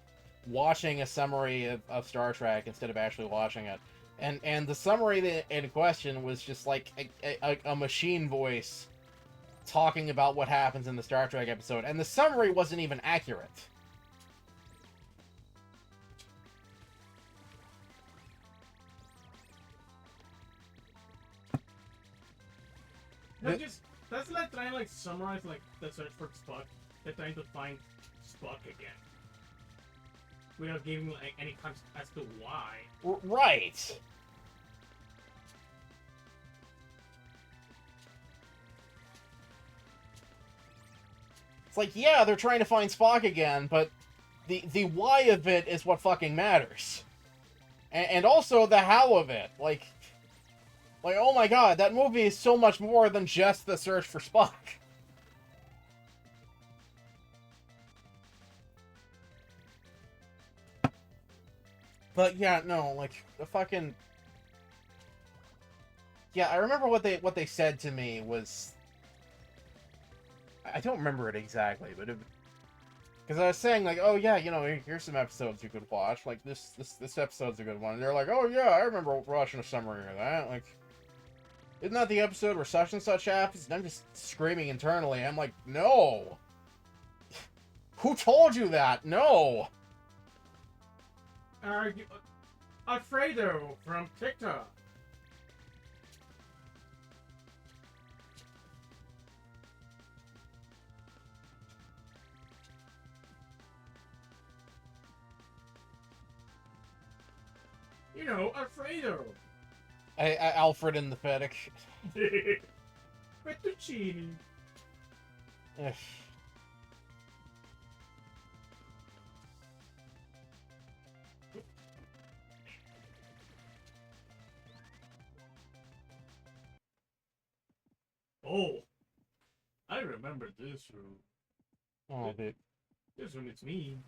watching a summary of Star Trek instead of actually watching it, and the summary in question was just like a machine voice talking about what happens in the Star Trek episode, and the summary wasn't even accurate. No, just that's like trying to like summarize like the search for Spock. They're trying to find Spock again. Without giving like, any context as to why. Right. It's like, yeah, they're trying to find Spock again, but the why of it is what fucking matters. And also the how of it. Like, oh my god, that movie is so much more than just the search for Spock. But yeah, no, like, the fucking... Yeah, I remember what they said to me was... I don't remember it exactly, but because I was saying, like, oh yeah, you know, here's some episodes you could watch. Like, this episode's a good one. And they're like, oh yeah, I remember watching a summary of that. Like, isn't that the episode where such and such happens? And I'm just screaming internally. I'm like, no! Who told you that? No! Are you... Alfredo from TikTok. You know, Alfredo. Alfred in the Fetish. Fettuccine. Ugh. Oh, I remember this room. Oh, dude. This room is me.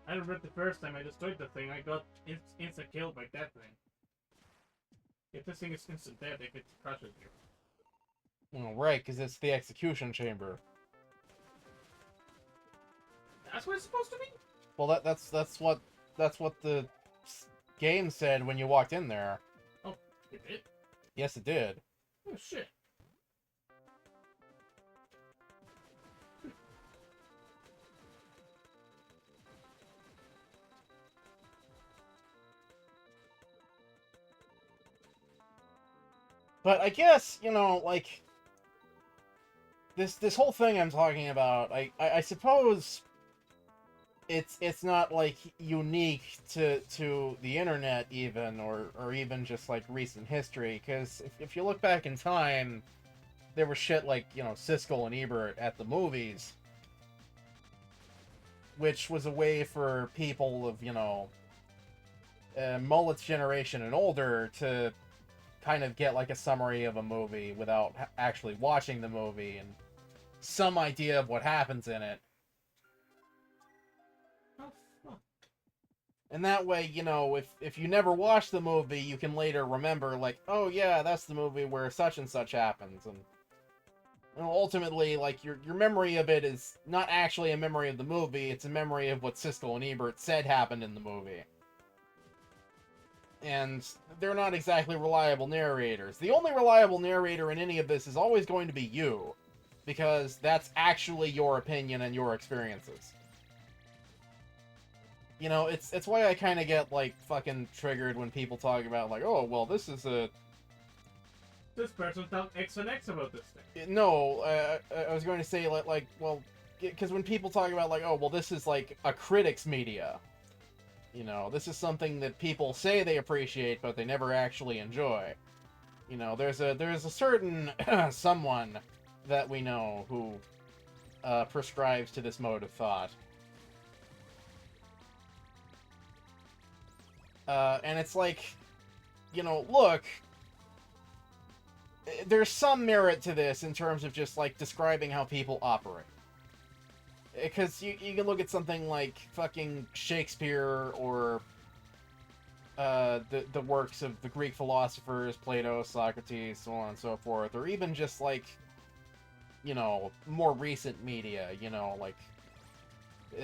I remember the first time I destroyed the thing, I got instant killed by that thing. If this thing is instant death, if it crushes you. Oh, right, because it's the execution chamber. That's what it's supposed to be? Well, that's what the game said when you walked in there. Oh, it did? Yes, it did. Oh, shit. But I guess, you know, like, this whole thing I'm talking about, I suppose it's not, like, unique to the internet even, or even just, like, recent history, because if you look back in time, there was shit like, you know, Siskel and Ebert at the movies, which was a way for people of, you know, Mullet's generation and older to kind of get like a summary of a movie without actually watching the movie and some idea of what happens in it. Oh, fuck. And that way, you know, if you never watch the movie, you can later remember, like, oh yeah, that's the movie where such and such happens. And you know, ultimately, like, your memory of it is not actually a memory of the movie, it's a memory of what Siskel and Ebert said happened in the movie. And they're not exactly reliable narrators. The only reliable narrator in any of this is always going to be you, because that's actually your opinion and your experiences. You know, it's why I kind of get, like, fucking triggered when people talk about, like, oh, well, this is a... This person told X and X about this thing. No, I was going to say, like, well, because when people talk about, like, oh, well, this is, like, a critic's media. You know, this is something that people say they appreciate, but they never actually enjoy. You know, there's a certain someone that we know who prescribes to this mode of thought. And it's like, you know, look, there's some merit to this in terms of just, like, describing how people operate. Because you can look at something like fucking Shakespeare or the works of the Greek philosophers, Plato, Socrates, so on and so forth, or even just, like, you know, more recent media, you know, like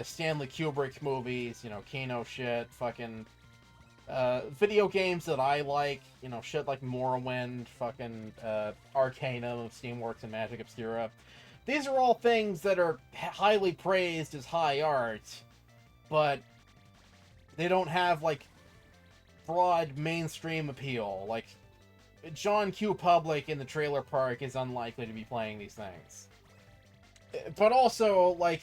Stanley Kubrick movies, you know, Kino shit, fucking video games that I like, you know, shit like Morrowind, fucking Arcanum of Steamworks and Magic Obscura. These are all things that are highly praised as high art, but they don't have, like, broad mainstream appeal. Like, John Q. Public in the trailer park is unlikely to be playing these things. But also, like,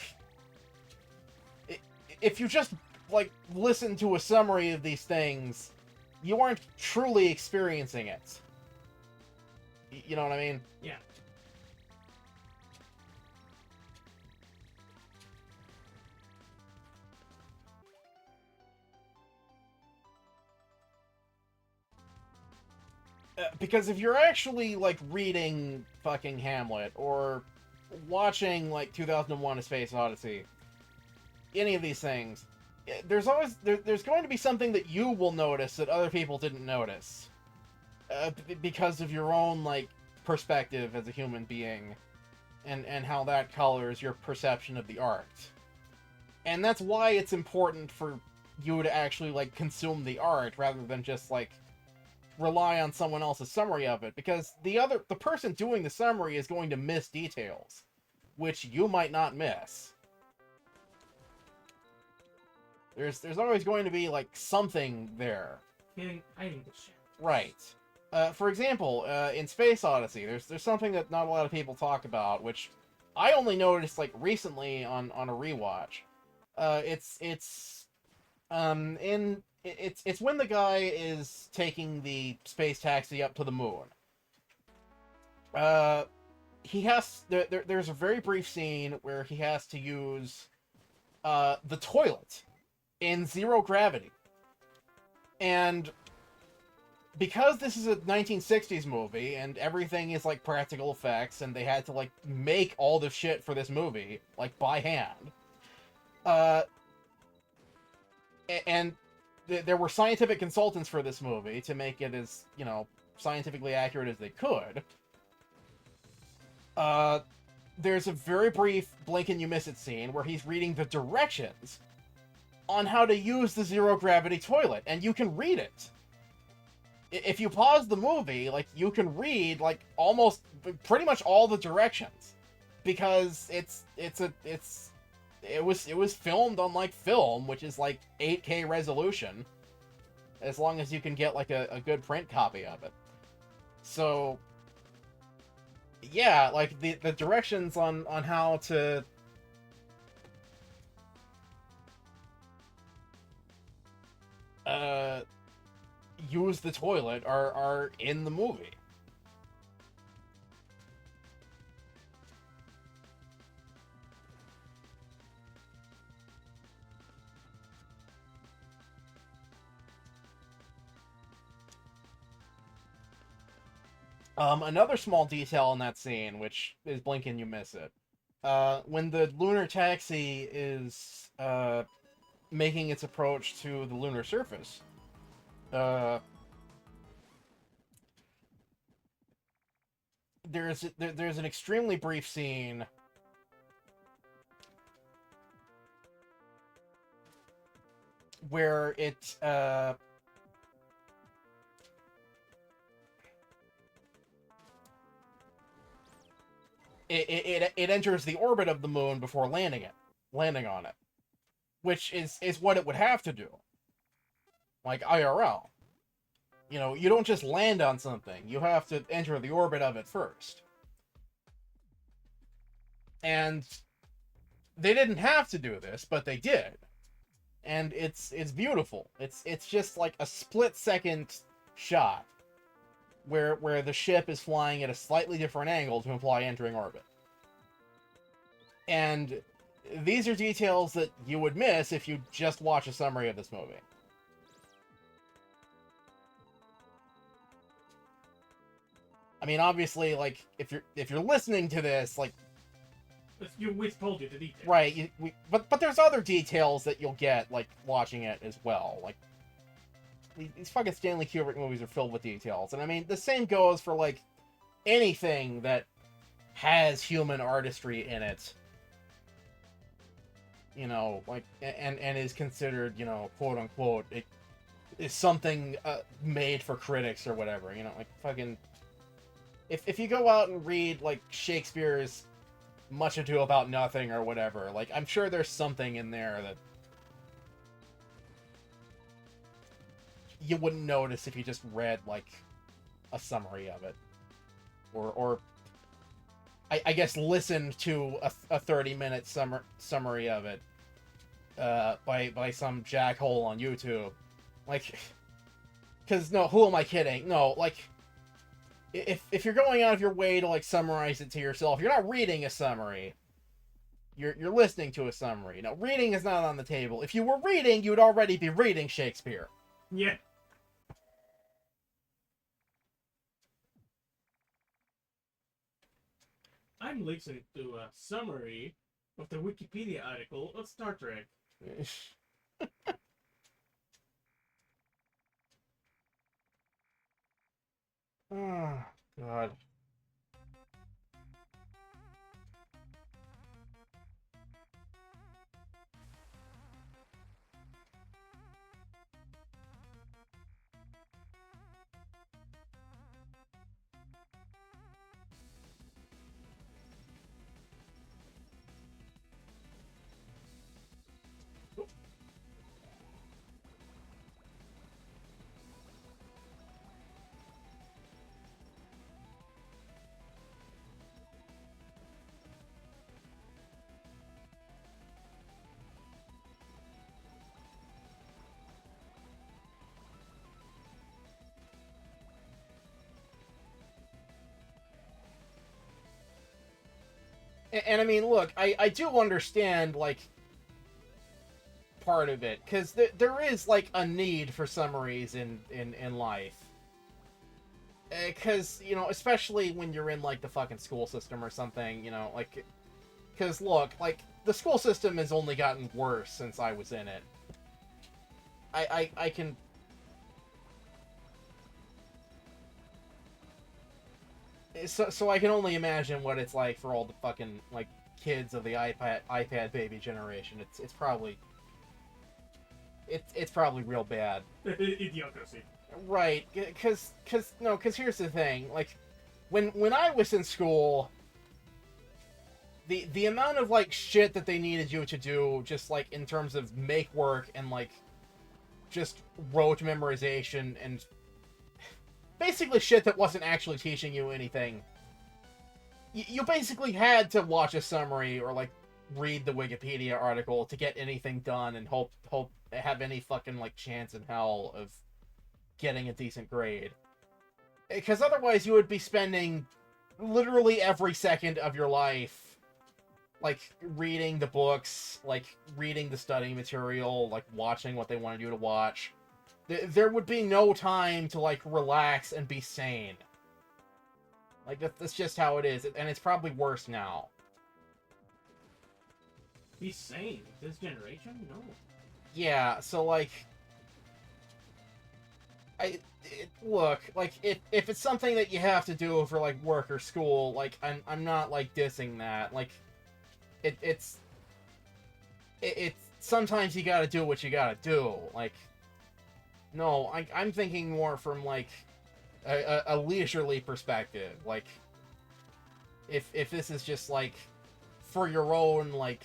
if you just, like, listen to a summary of these things, you aren't truly experiencing it. You know what I mean? Yeah. Because if you're actually, like, reading fucking Hamlet, or watching, like, 2001: A Space Odyssey, any of these things, there's going to be something that you will notice that other people didn't notice. Because of your own, like, perspective as a human being, and how that colors your perception of the art. And that's why it's important for you to actually, like, consume the art, rather than just, like, rely on someone else's summary of it, because the person doing the summary is going to miss details, which you might not miss. There's always going to be, like, something there. I think the shit. Right. For example, in Space Odyssey, there's something that not a lot of people talk about, which I only noticed, like, recently on a rewatch. It's when the guy is taking the space taxi up to the moon. There's a very brief scene where he has to use the toilet in zero gravity. And because this is a 1960s movie and everything is, like, practical effects, and they had to, like, make all the shit for this movie, like, by hand, and there were scientific consultants for this movie to make it as, you know, scientifically accurate as they could. There's a very brief blink and you miss it scene where he's reading the directions on how to use the zero gravity toilet, and you can read it. If you pause the movie, like, you can read, like, almost pretty much all the directions, because it was filmed on, like, film, which is, like, 8K resolution, as long as you can get, like, a good print copy of it. So, yeah, like, the directions on how to use the toilet are in the movie. Another small detail in that scene, which is blink and you miss it. When the lunar taxi is making its approach to the lunar surface, there's an extremely brief scene where it enters the orbit of the moon before landing on it, which is what it would have to do, like IRL. You know, you don't just land on something, you have to enter the orbit of it first. And they didn't have to do this, but they did. And it's beautiful. It's just like a split-second shot where the ship is flying at a slightly different angle to imply entering orbit. And these are details that you would miss if you just watch a summary of this movie. I mean, obviously, like, if you're listening to this, like, We told you the details. right? But there's other details that you'll get, like, watching it as well. Like, these fucking Stanley Kubrick movies are filled with details, and I mean, the same goes for, like, anything that has human artistry in it. You know, like, and is considered, you know, quote unquote, it is something made for critics or whatever. You know, like, fucking. If you go out and read, like, Shakespeare's Much Ado About Nothing or whatever, like, I'm sure there's something in there that... you wouldn't notice if you just read, like, a summary of it. Or I guess listened to a 30-minute summary of it by some jackhole on YouTube. Like, because, no, who am I kidding? No, like, if you're going out of your way to, like, summarize it to yourself, you're not reading a summary. You're listening to a summary. Now, reading is not on the table. If you were reading, you would already be reading Shakespeare. Yeah. I'm listening to a summary of the Wikipedia article of Star Trek. Oh, God. And I mean, look, I do understand, like, part of it, because there is, like, a need for summaries in life. Because, you know, especially when you're in, like, the fucking school system or something, you know, like, because, look, like, the school system has only gotten worse since I was in it. I can... So I can only imagine what it's like for all the fucking, like, kids of the iPad baby generation. It's probably... It's probably real bad. Idiocracy. Right, because here's the thing, like, when I was in school, the amount of, like, shit that they needed you to do, just, like, in terms of make work and, like, just rote memorization and basically shit that wasn't actually teaching you anything, you basically had to watch a summary or, like, read the Wikipedia article to get anything done and hope have any fucking, like, chance in hell of getting a decent grade. Because otherwise you would be spending literally every second of your life, like, reading the books, like, reading the study material, like, watching what they wanted you to watch. There would be no time to, like, relax and be sane. Like, that's just how it is, and it's probably worse now. Be sane. This generation? No. Yeah, so, like... look, like, if it's something that you have to do for, like, work or school, like, I'm not, like, dissing that. Like, it's sometimes you gotta do what you gotta do. Like, no, I'm thinking more from, like, a leisurely perspective. Like, if this is just, like, for your own, like,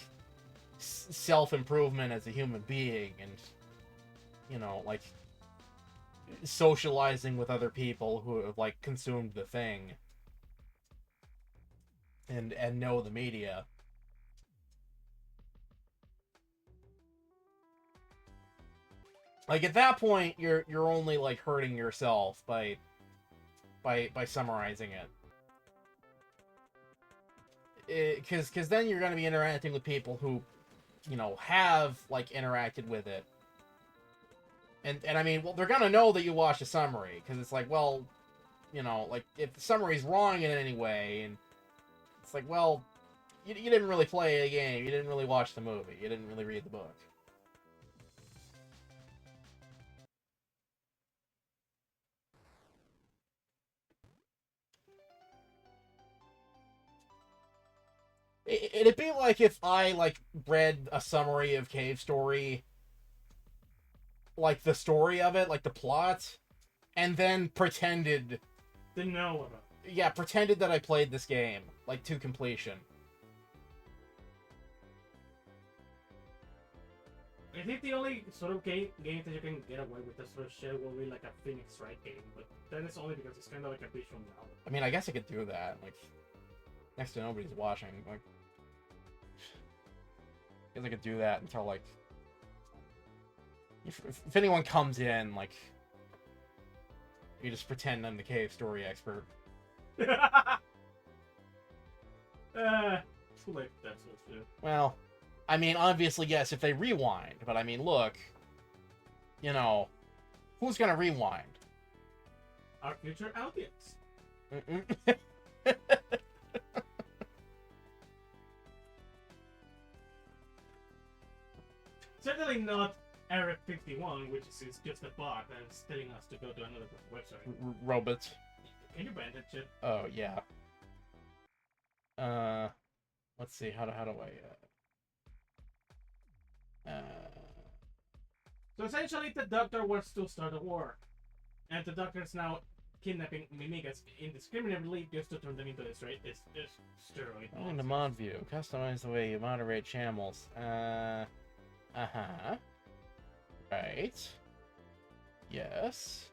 self-improvement as a human being, and, you know, like, socializing with other people who have, like, consumed the thing and know the media. Like, at that point, you're only, like, hurting yourself by summarizing it. Because then you're going to be interacting with people who, you know, have, like, interacted with it. And I mean, well, they're going to know that you watched a summary, because it's like, well, you know, like, if the summary's wrong in any way, and it's like, well, you didn't really play the game, you didn't really watch the movie, you didn't really read the book. It'd be like if I, like, read a summary of Cave Story, like, the story of it, like, the plot, and then pretended... Didn't know about it. Yeah, pretended that I played this game, like, to completion. I think the only sort of game that you can get away with this sort of shit will be like a Phoenix Wright game, but that is only because it's kind of like a visual novel. I mean, I guess I could do that. Like, next to nobody's watching. Like, I guess I could do that until like, if anyone comes in, like, you just pretend I'm the cave story expert. Too late for that sort of shit. Well, I mean, obviously, yes, if they rewind, but I mean, look, you know, who's gonna rewind? Our future audience. Certainly not Eric 51, which is just a bot and is telling us to go to another website. Robots. Can you ban that shit? Oh, yeah. Let's see, how do I, So essentially, the Doctor wants to start a war, and the Doctor is now kidnapping Mimigas indiscriminately just to turn them into this steroid. Going to mod view. Customize the way you moderate channels. Uh-huh. Right. Yes.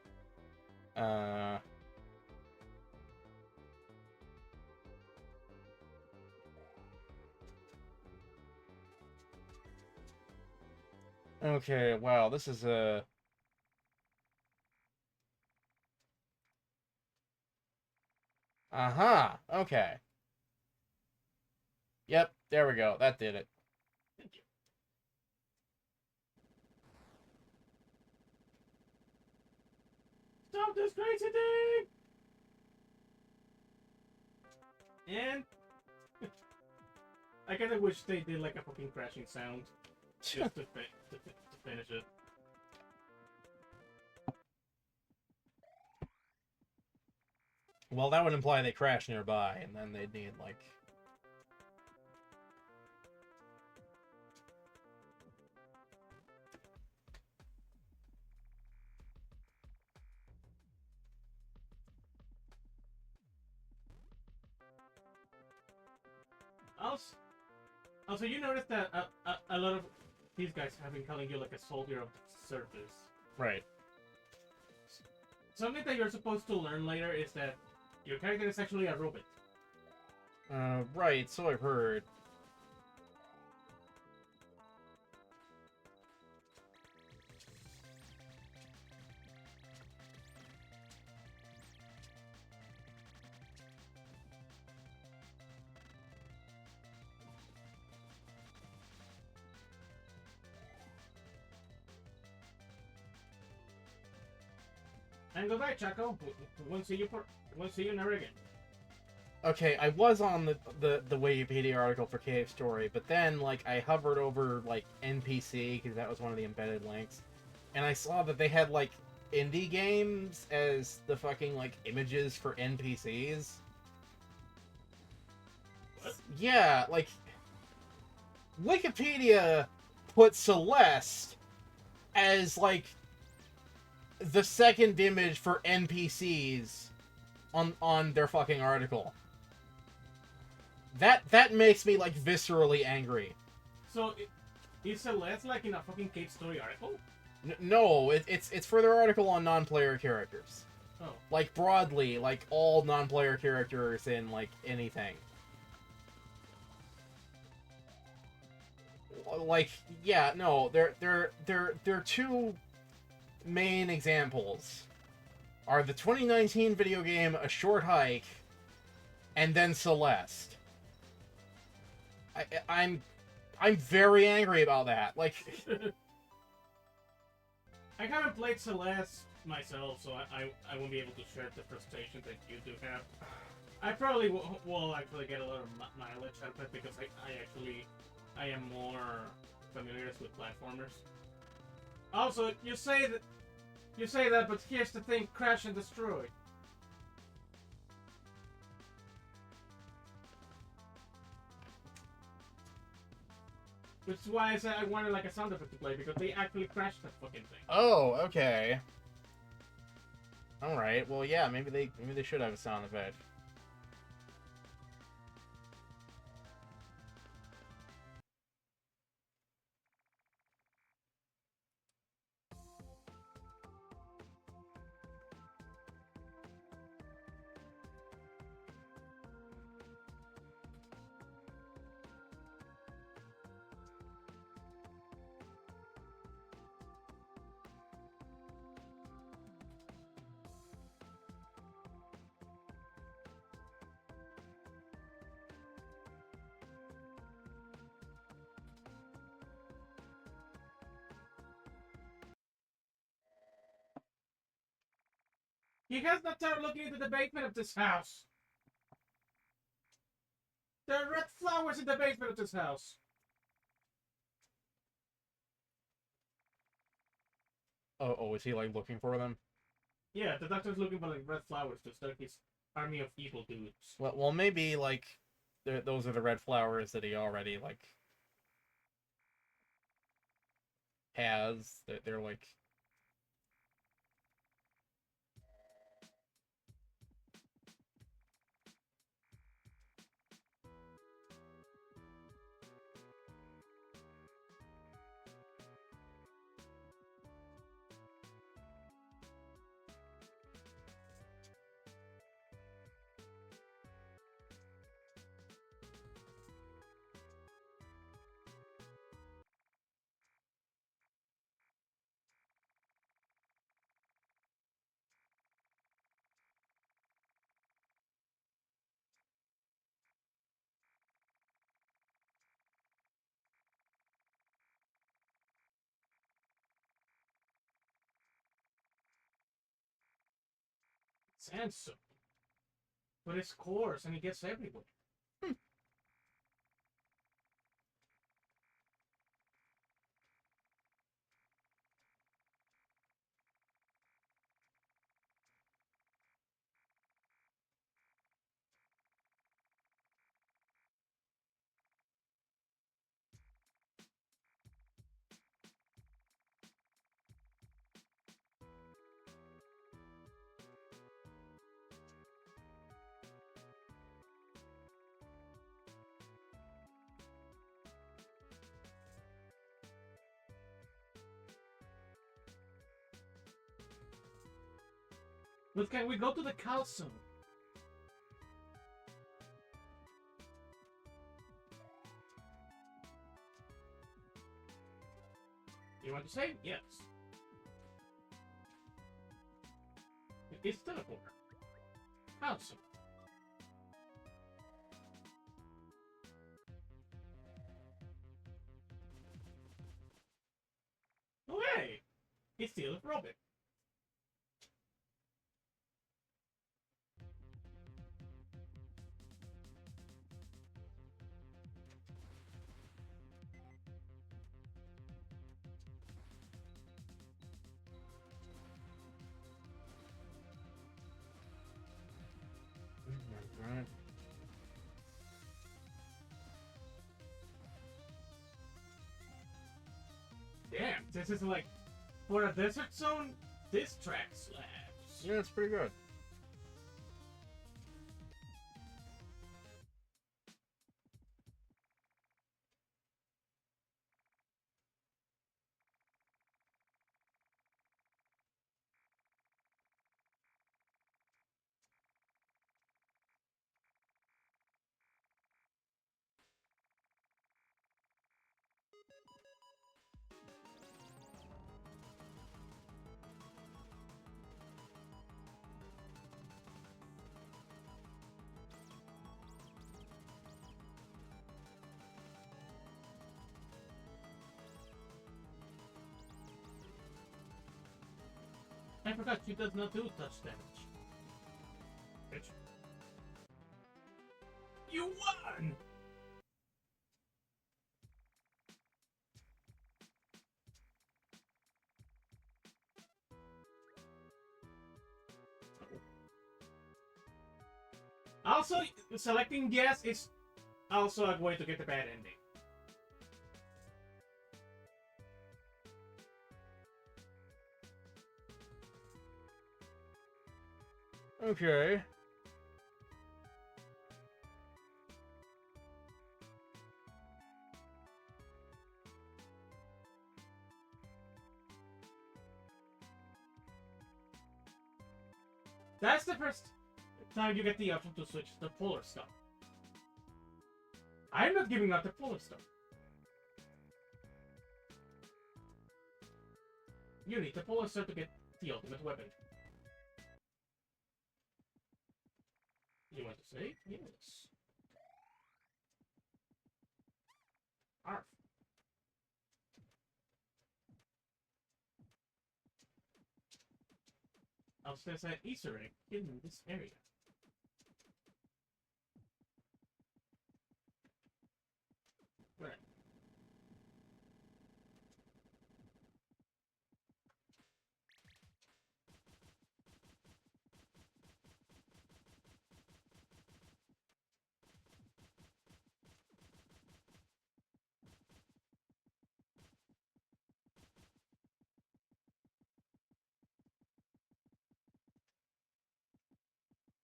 Okay, wow, this is a... Uh-huh, okay. Yep, there we go, that did it. Thank you. Stop this crazy thing! And... I kinda wish they did like a fucking crashing sound. Just to finish it. Well, that would imply they crash nearby, and then they'd need, like... Also, you noticed that a lot of these guys have been calling you like a soldier of the surface. Right. Something that you're supposed to learn later is that your character is actually a robot. Right, so I've heard. And goodbye, Chaco. Won't see you never again. Okay, I was on the Wikipedia article for Cave Story, but then, like, I hovered over, like, NPC, because that was one of the embedded links, and I saw that they had, like, indie games as the fucking, like, images for NPCs. What? Yeah, like, Wikipedia put Celeste as, like, the second image for NPCs on their fucking article. That makes me, like, viscerally angry. So, is Celeste like in a fucking Cave Story article? No, it's for their article on non-player characters. Oh. Like, broadly, like, all non-player characters in, like, anything. Like, yeah, no, they're two main examples are the 2019 video game A Short Hike and then Celeste. I'm very angry about that. Like, I haven't played Celeste myself, so I won't be able to share the frustration that you do have. I probably will actually get a lot of mileage out of it because I am more familiar with platformers. Also, you say that, but here's the thing: crash and destroy. Which is why I said I wanted like a sound effect to play because they actually crashed that fucking thing. oh, okay. All right. Well, yeah, maybe they should have a sound effect. He has not started looking into the basement of this house. There are red flowers in the basement of this house. Oh, is he like looking for them? Yeah, the doctor's looking for like red flowers to start his army of evil dudes. Well, maybe like those are the red flowers that he already like has. They're like. Sandstone. But it's coarse and it gets everywhere. But can we go to the calcium? You want to say? Yes. It's teleporter. Calcium. Oh hey! It's still a Robin. Right. Damn, this is like, for a desert zone, this track slaps. Yeah, it's pretty good. I forgot she does not do touch damage. Bitch. You won! Also, selecting yes is also a way to get the bad ending. Okay. That's the first time you get the option to switch the polar star. I'm not giving out the polar star. You need the polar star to get the ultimate weapon. You want to say? Yes. Arf. Upstairs an Easter egg hidden in this area. Where?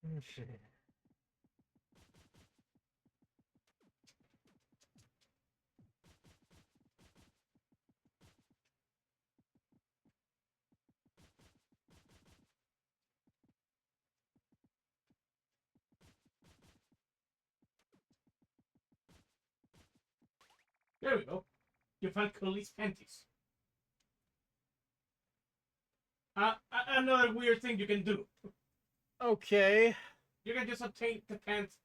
Oh, shit. There we go. You found Curly's panties. Another weird thing you can do. Okay. You can just obtain the panties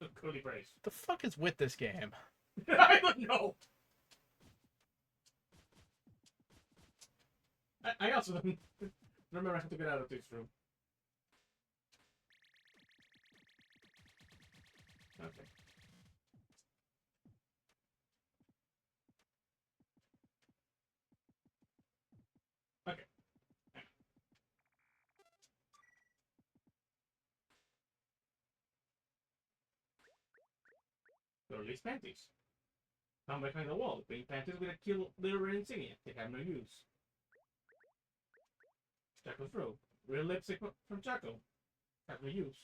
of Curly Brace. The fuck is with this game? I don't know. I also don't remember how to get out of this room. Okay. Okay. Curly's panties. Found behind the wall. Green panties with a kill litter insignia. They have no use. Jacko's robe. Real lipstick from Jacko. Have no use.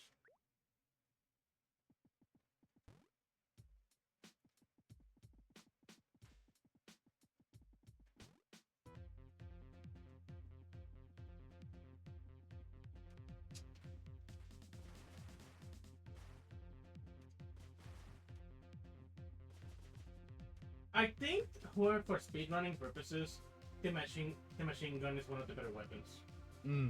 I think, however, for speedrunning purposes, the machine gun is one of the better weapons. Hmm.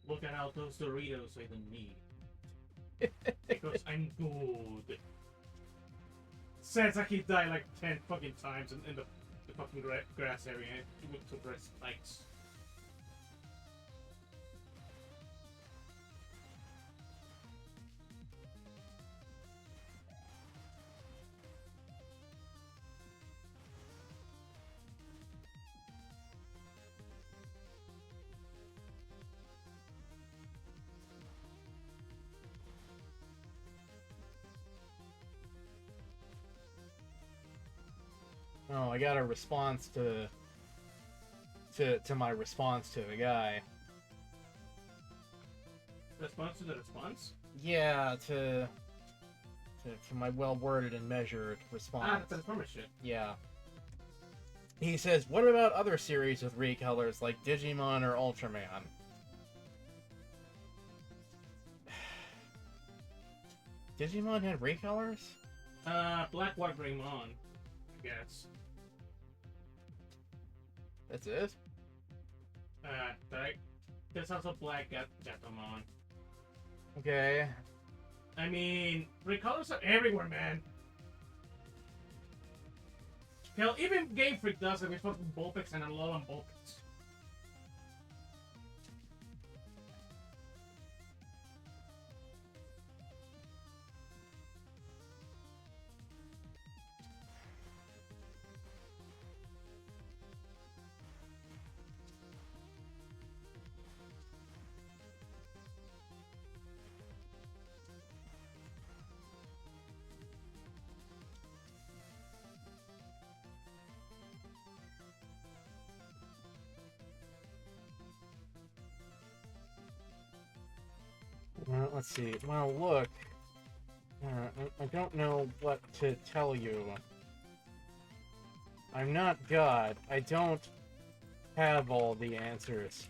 Look at all those Doritos I don't need. Because I'm good. Sounds like he died like 10 fucking times in the fucking grass area with two red spikes. Oh, I got a response to my response to the guy. Response to the response? Yeah, to my well-worded and measured response. Ah, the Transformer shit. Yeah. He says, what about other series with recolors like Digimon or Ultraman? Digimon had recolors? Black, White, Greymon, I guess. That's it? Right. There's also Black Gatomon. Okay. I mean, recolors are everywhere, man. Hell, even Game Freak does it with fucking Vulpix and Alolan Vulpix. let's see. Well, look. I don't know what to tell you. I'm not God. I don't have all the answers.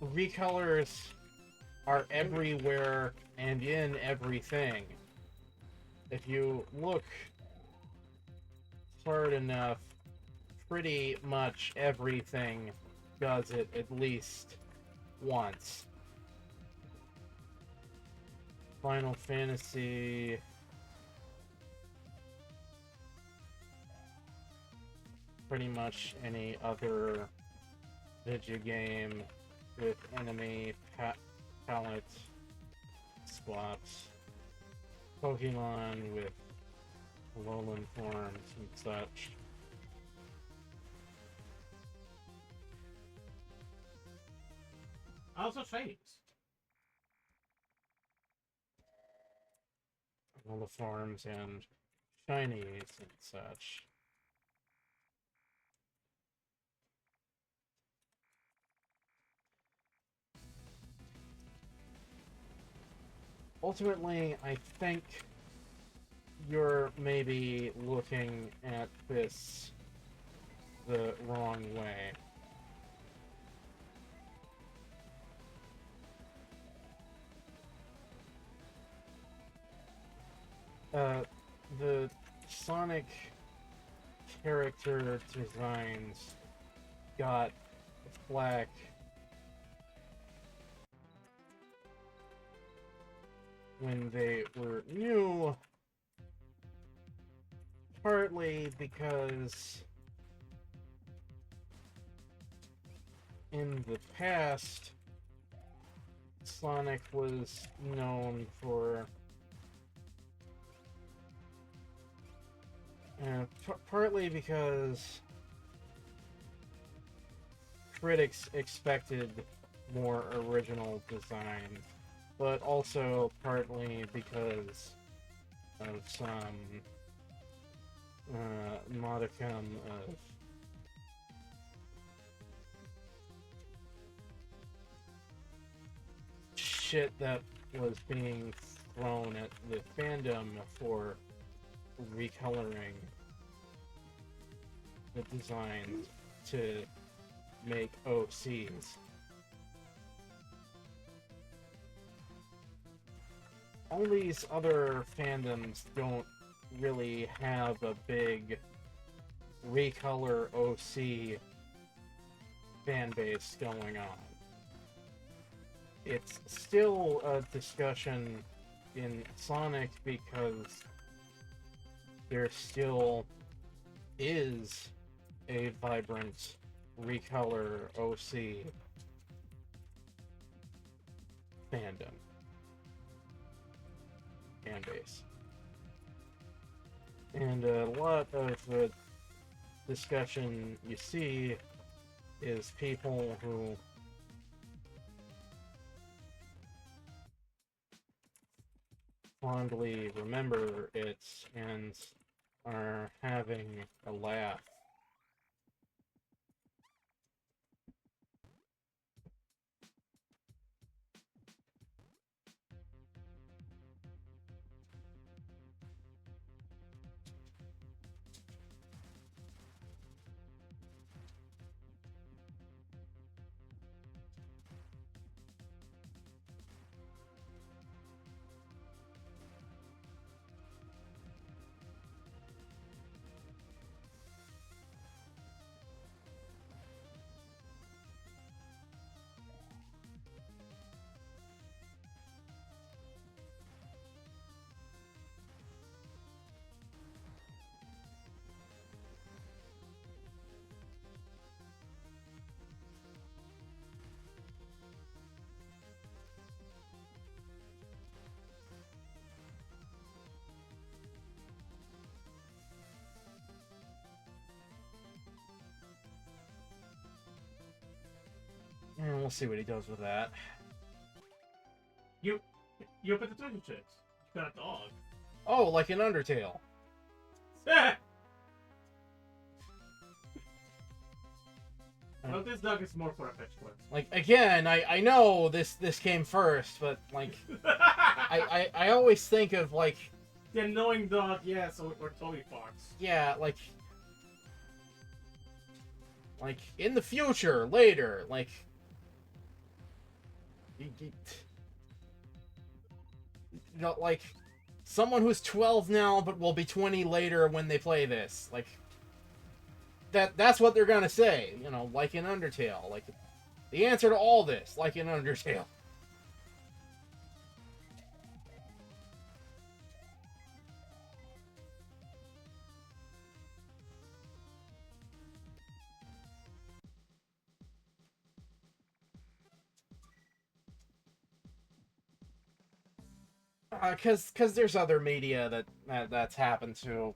Recolors are everywhere and in everything. If you look hard enough, pretty much everything does it at least once. Final Fantasy... pretty much any other video game with enemy palette swaps. Pokemon with Alolan forms and such. Also shinies. All the forms and shinies and such. Ultimately, I think you're maybe looking at this the wrong way. The Sonic character designs got flack when they were new, partly because in the past, Sonic was known for partly because critics expected more original designs, but also partly because of some modicum of shit that was being thrown at the fandom for recoloring the designs to make OCs. All these other fandoms don't really have a big recolor OC fan base going on. It's still a discussion in Sonic because there still is a vibrant recolor OC fandom. Fan base. And a lot of the discussion you see is people who fondly remember it and are having a laugh. And we'll see what he does with that. You open the treasure chest. You got a dog. Oh, like in Undertale. No, this dog is more for a fetch quest. Like, again, I know this came first, but, like, I always think of, like... The annoying dog, yes, or Toby Fox. Yeah, like, in the future, later, like... You know, like, someone who's 12 now, but will be 20 later when they play this. Like, that's what they're gonna say, you know, like in Undertale. Like, the answer to all this, like in Undertale. Cause there's other media that's happened to.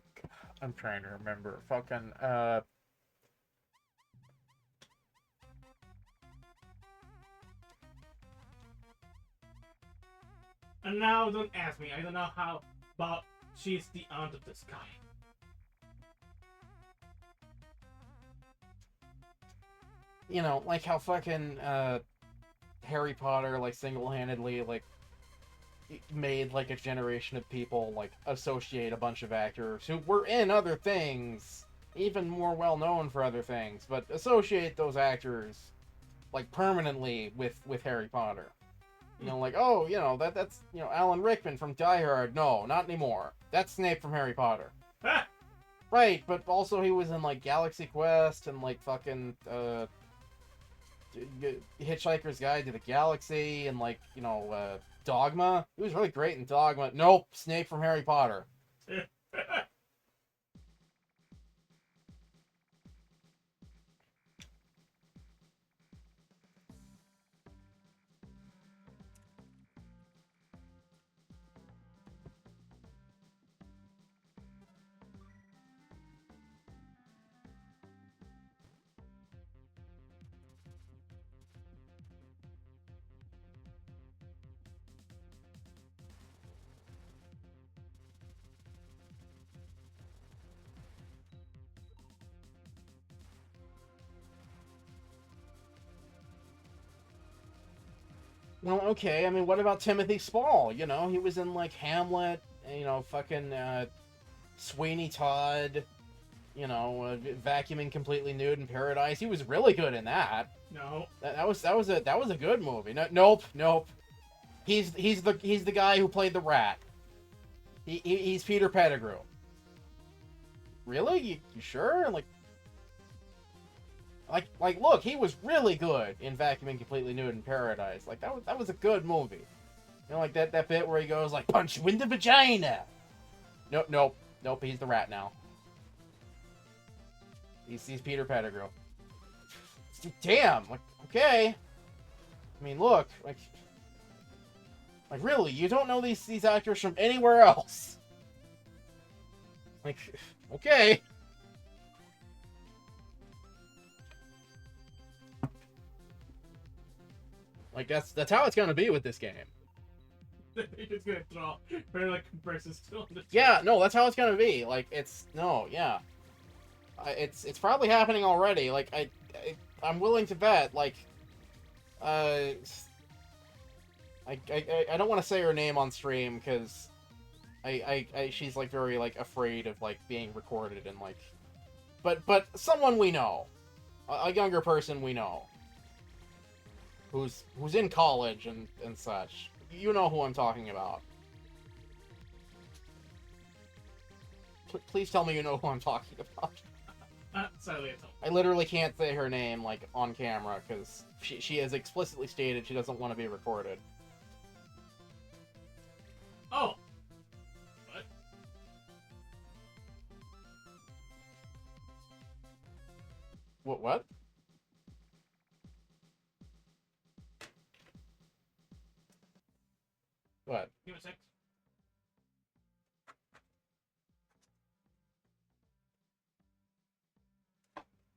I'm trying to remember. Fucking And now, don't ask me. I don't know how about she's the aunt of this guy. you know, like how fucking Harry Potter like single-handedly like made like a generation of people like associate a bunch of actors who were in other things, even more well known for other things, but associate those actors like permanently with Harry Potter. You know, like, oh, you know, that's you know, Alan Rickman from Die Hard. No, not anymore. That's Snape from Harry Potter. Right, but also he was in like Galaxy Quest and like fucking Hitchhiker's Guide to the Galaxy and like, you know, Dogma. He was really great in Dogma. Nope, Snape from Harry Potter. Well, okay, I mean, what about Timothy Spall? You know, he was in, like, Hamlet, you know, fucking, Sweeney Todd, you know, Vacuuming Completely Nude in Paradise. He was really good in that. No. That was a good movie. No, nope. He's the guy who played the rat. He's Peter Pettigrew. Really? You sure? Like, look, he was really good in Vacuuming Completely Nude in Paradise. Like, that was a good movie. You know, like that bit where he goes, like, punch you in the vagina! Nope, he's the rat now. He's Peter Pettigrew. Damn, like, okay. I mean, look, like, really, you don't know these actors from anywhere else. Like, okay. Like, that's how it's gonna be with this game. He's gonna draw very like compresses still. Yeah, no, that's how it's gonna be. Like, it's probably happening already. Like, I'm willing to bet. Like, I don't want to say her name on stream because she's like very like afraid of like being recorded and like, but someone we know, a younger person we know. Who's in college and such. You know who I'm talking about. Please tell me you know who I'm talking about. Sadly, I don't. I literally can't say her name, like, on camera, because she has explicitly stated she doesn't want to be recorded. Oh! What? What? What? Give me a sec.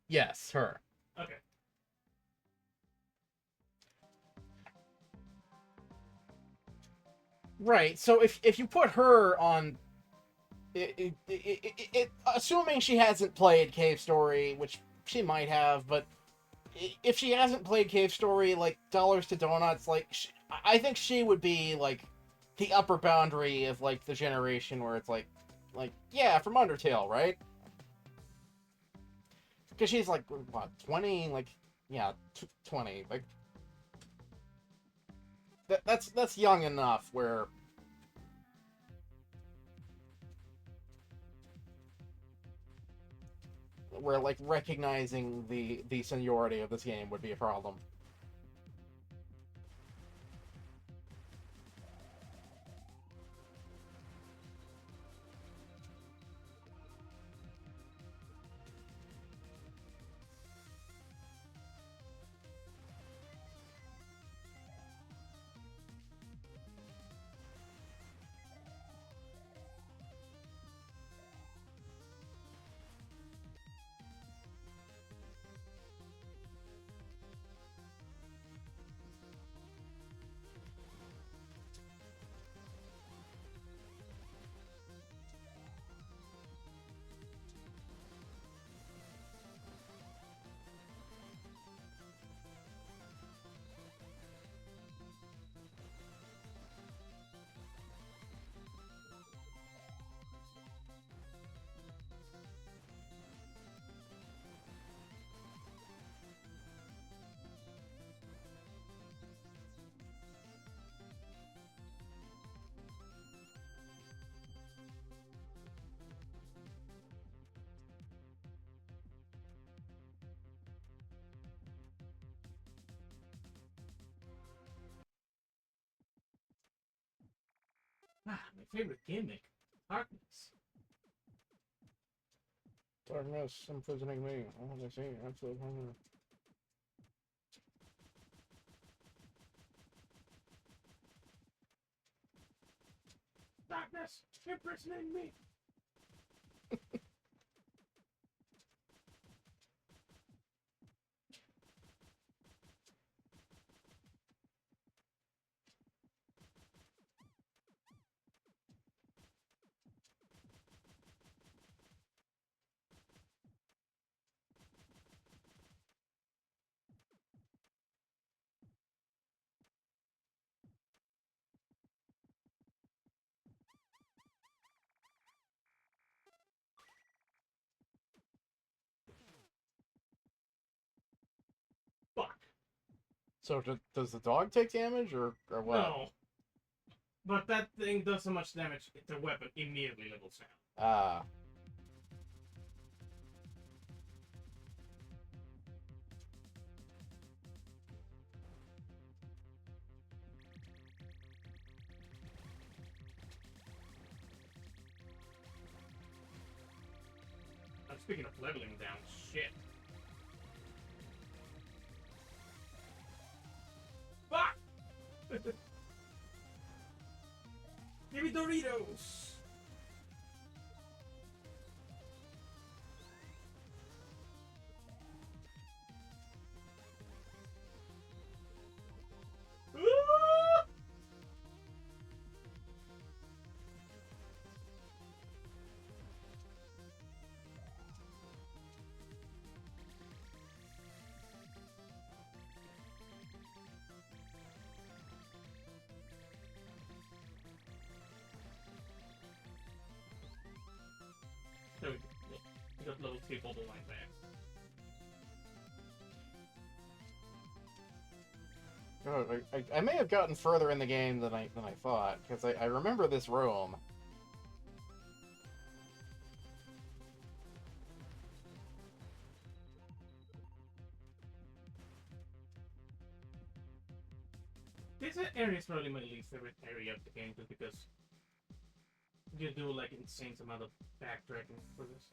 Yes, her. Okay. Right, so if you put her on... assuming she hasn't played Cave Story, which she might have, but if she hasn't played Cave Story, like Dollars to Donuts, like I think she would be like the upper boundary of like the generation where it's like yeah, from Undertale, right? Because she's like what 20, like yeah, 20, like that's young enough where. Where like recognizing the seniority of this game would be a problem. Ah, my favorite gimmick. Darkness. Darkness, imprisoning me. I want to see absolute hunger. Darkness, imprisoning me. Fuck. So does the dog take damage or what? No. But that thing does so much damage, the weapon immediately levels down. Ah. I'm speaking of leveling down, shit. Fuck! Give me Doritos! Ah! There we go. We got level 3 bubble line back. God, I may have gotten further in the game than I thought, because I remember this room. This area is probably my least favorite area of the game, just because you do like insane amount of backtracking for this.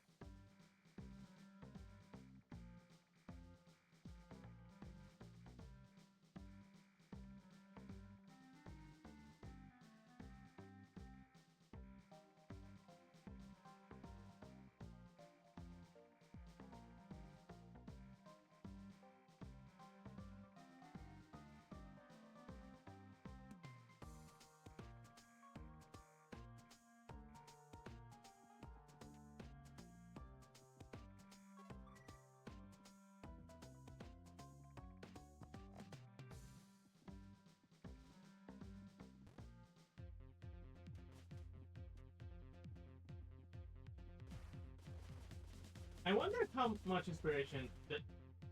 I wonder how much inspiration that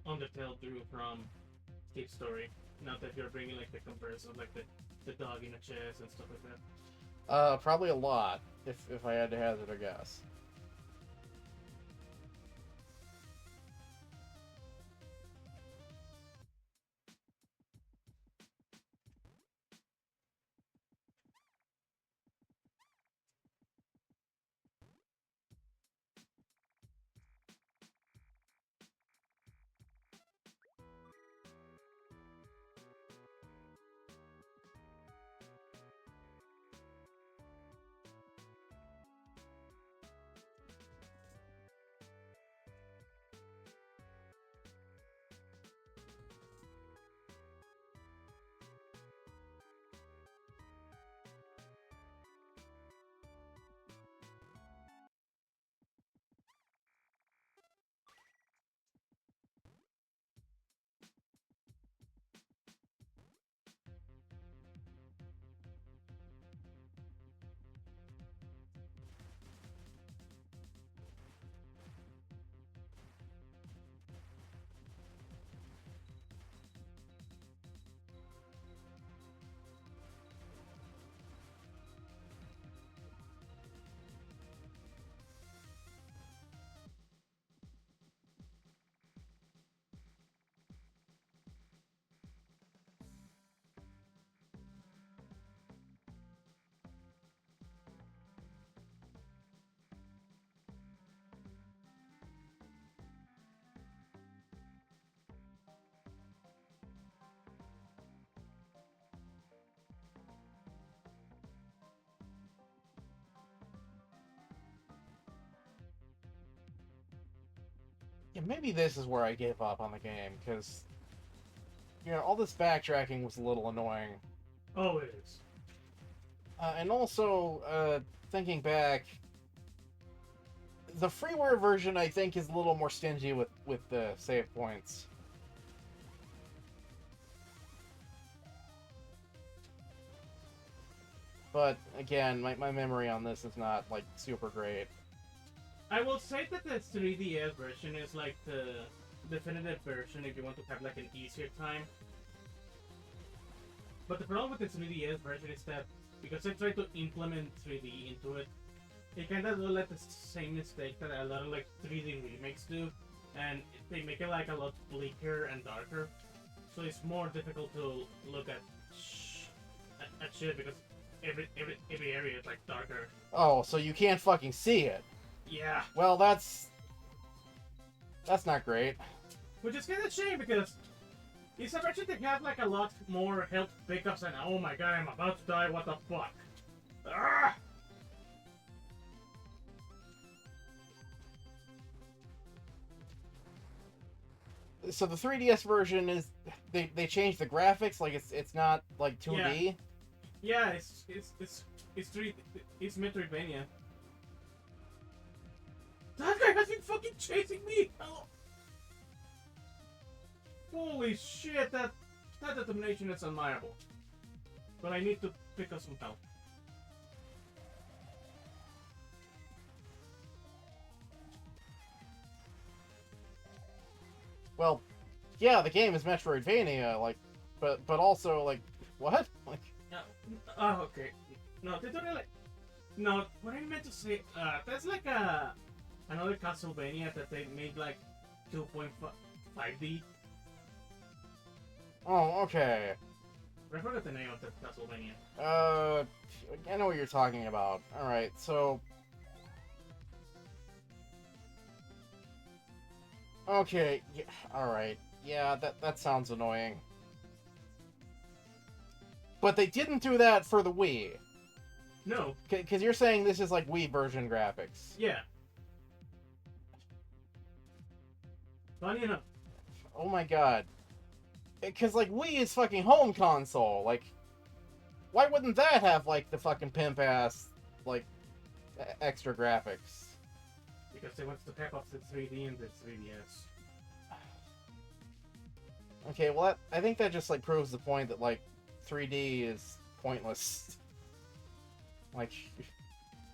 Undertale drew from Steve's story. Now that you're bringing like the comparison, like the dog in a chest and stuff like that. Probably a lot, if I had to hazard a guess. Yeah, maybe this is where I gave up on the game, because, you know, all this backtracking was a little annoying. Oh, it is. And also, thinking back, the freeware version, I think, is a little more stingy with the save points. But, again, my memory on this is not, like, super great. I will say that the 3DS version is like the definitive version if you want to have like an easier time. But the problem with the 3DS version is that because I tried to implement 3D into it, it kind of do like the same mistake that a lot of like 3D remakes do, and they make it like a lot bleaker and darker. So it's more difficult to look at shit because every area is like darker. Oh, so you can't fucking see it. Yeah. Well, that's not great. Which is kind of shame because it's a version that has like a lot more health pickups and oh my god, I'm about to die, what the fuck. Ah! So the 3DS version is they changed the graphics, like it's not like 2D. Yeah, it's 3D, it's Metroidvania. That guy has been fucking chasing me! Oh. Holy shit, that determination is admirable. But I need to pick up some health. Well, yeah, the game is Metroidvania, like, but also like what? Like, Oh, okay. No, they don't really. No, what I meant to say, that's like another Castlevania that they made like 2.5D. oh, okay. I forgot the name of the Castlevania. I know what you're talking about. All right, so. Okay, yeah, alright. Yeah, that sounds annoying. But they didn't do that for the Wii. No. Because you're saying this is like Wii version graphics. Yeah. Funny enough. Oh my god. Because, like, Wii is fucking home console. Like, why wouldn't that have, like, the fucking pimp-ass, like, extra graphics? Because they want to pack off the 3D and the 3DS. Okay, well, I think that just, like, proves the point that, like, 3D is pointless. Like,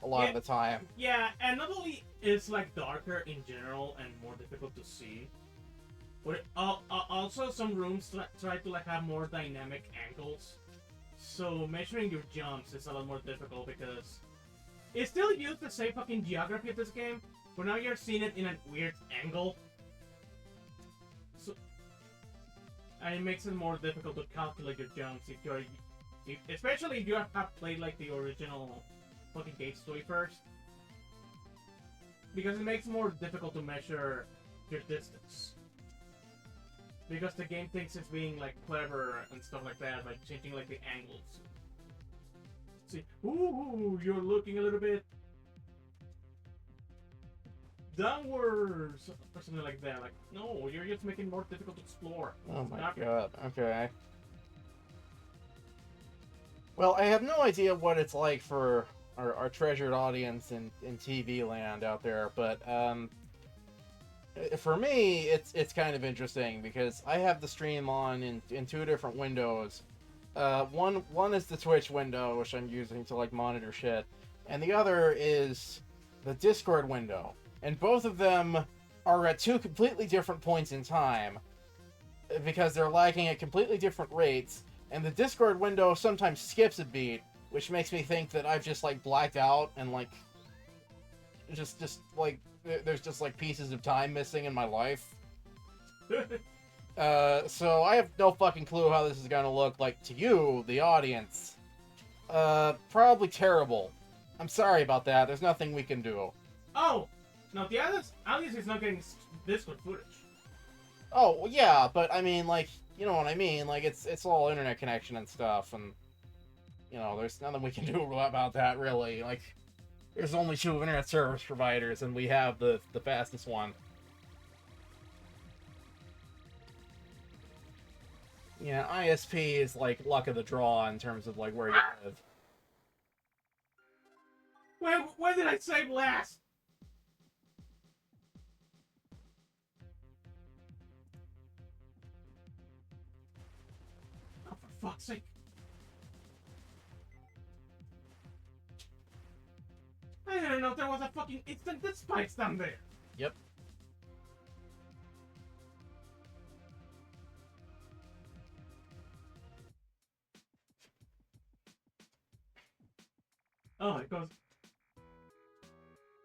a lot of the time. Yeah, and not only is like darker in general and more difficult to see, but also some rooms try to like have more dynamic angles. So measuring your jumps is a lot more difficult because it still used the same fucking geography of this game, but now you're seeing it in a weird angle. So, and it makes it more difficult to calculate your jumps especially if you have played like the original fucking Gate story first, because it makes it more difficult to measure your distance. Because the game thinks it's being like clever and stuff like that by changing like the angles. See, ooh, you're looking a little bit downwards or something like that. Like, no, you're just making it more difficult to explore. Oh my god. Okay. Well, I have no idea what it's like for our treasured audience in TV land out there, but for me, it's kind of interesting because I have the stream on in two different windows. One is the Twitch window, which I'm using to like monitor shit, and the other is the Discord window. And both of them are at two completely different points in time because they're lagging at completely different rates. And the Discord window sometimes skips a beat, which makes me think that I've just like blacked out and like just like there's just like pieces of time missing in my life. So I have no fucking clue how this is gonna look like to you, the audience. Probably terrible. I'm sorry about that. There's nothing we can do. Oh, no, the audience is not getting Discord footage. Oh, well, yeah, but I mean, like, you know what I mean? Like, it's all internet connection and stuff, and, you know, there's nothing we can do about that, really. Like, there's only two internet service providers, and we have the fastest one. Yeah, ISP is, like, luck of the draw in terms of, like, where you live. When did I save last? Oh, for fuck's sake. I didn't know there was a fucking instant death spikes down there. Yep. Oh, it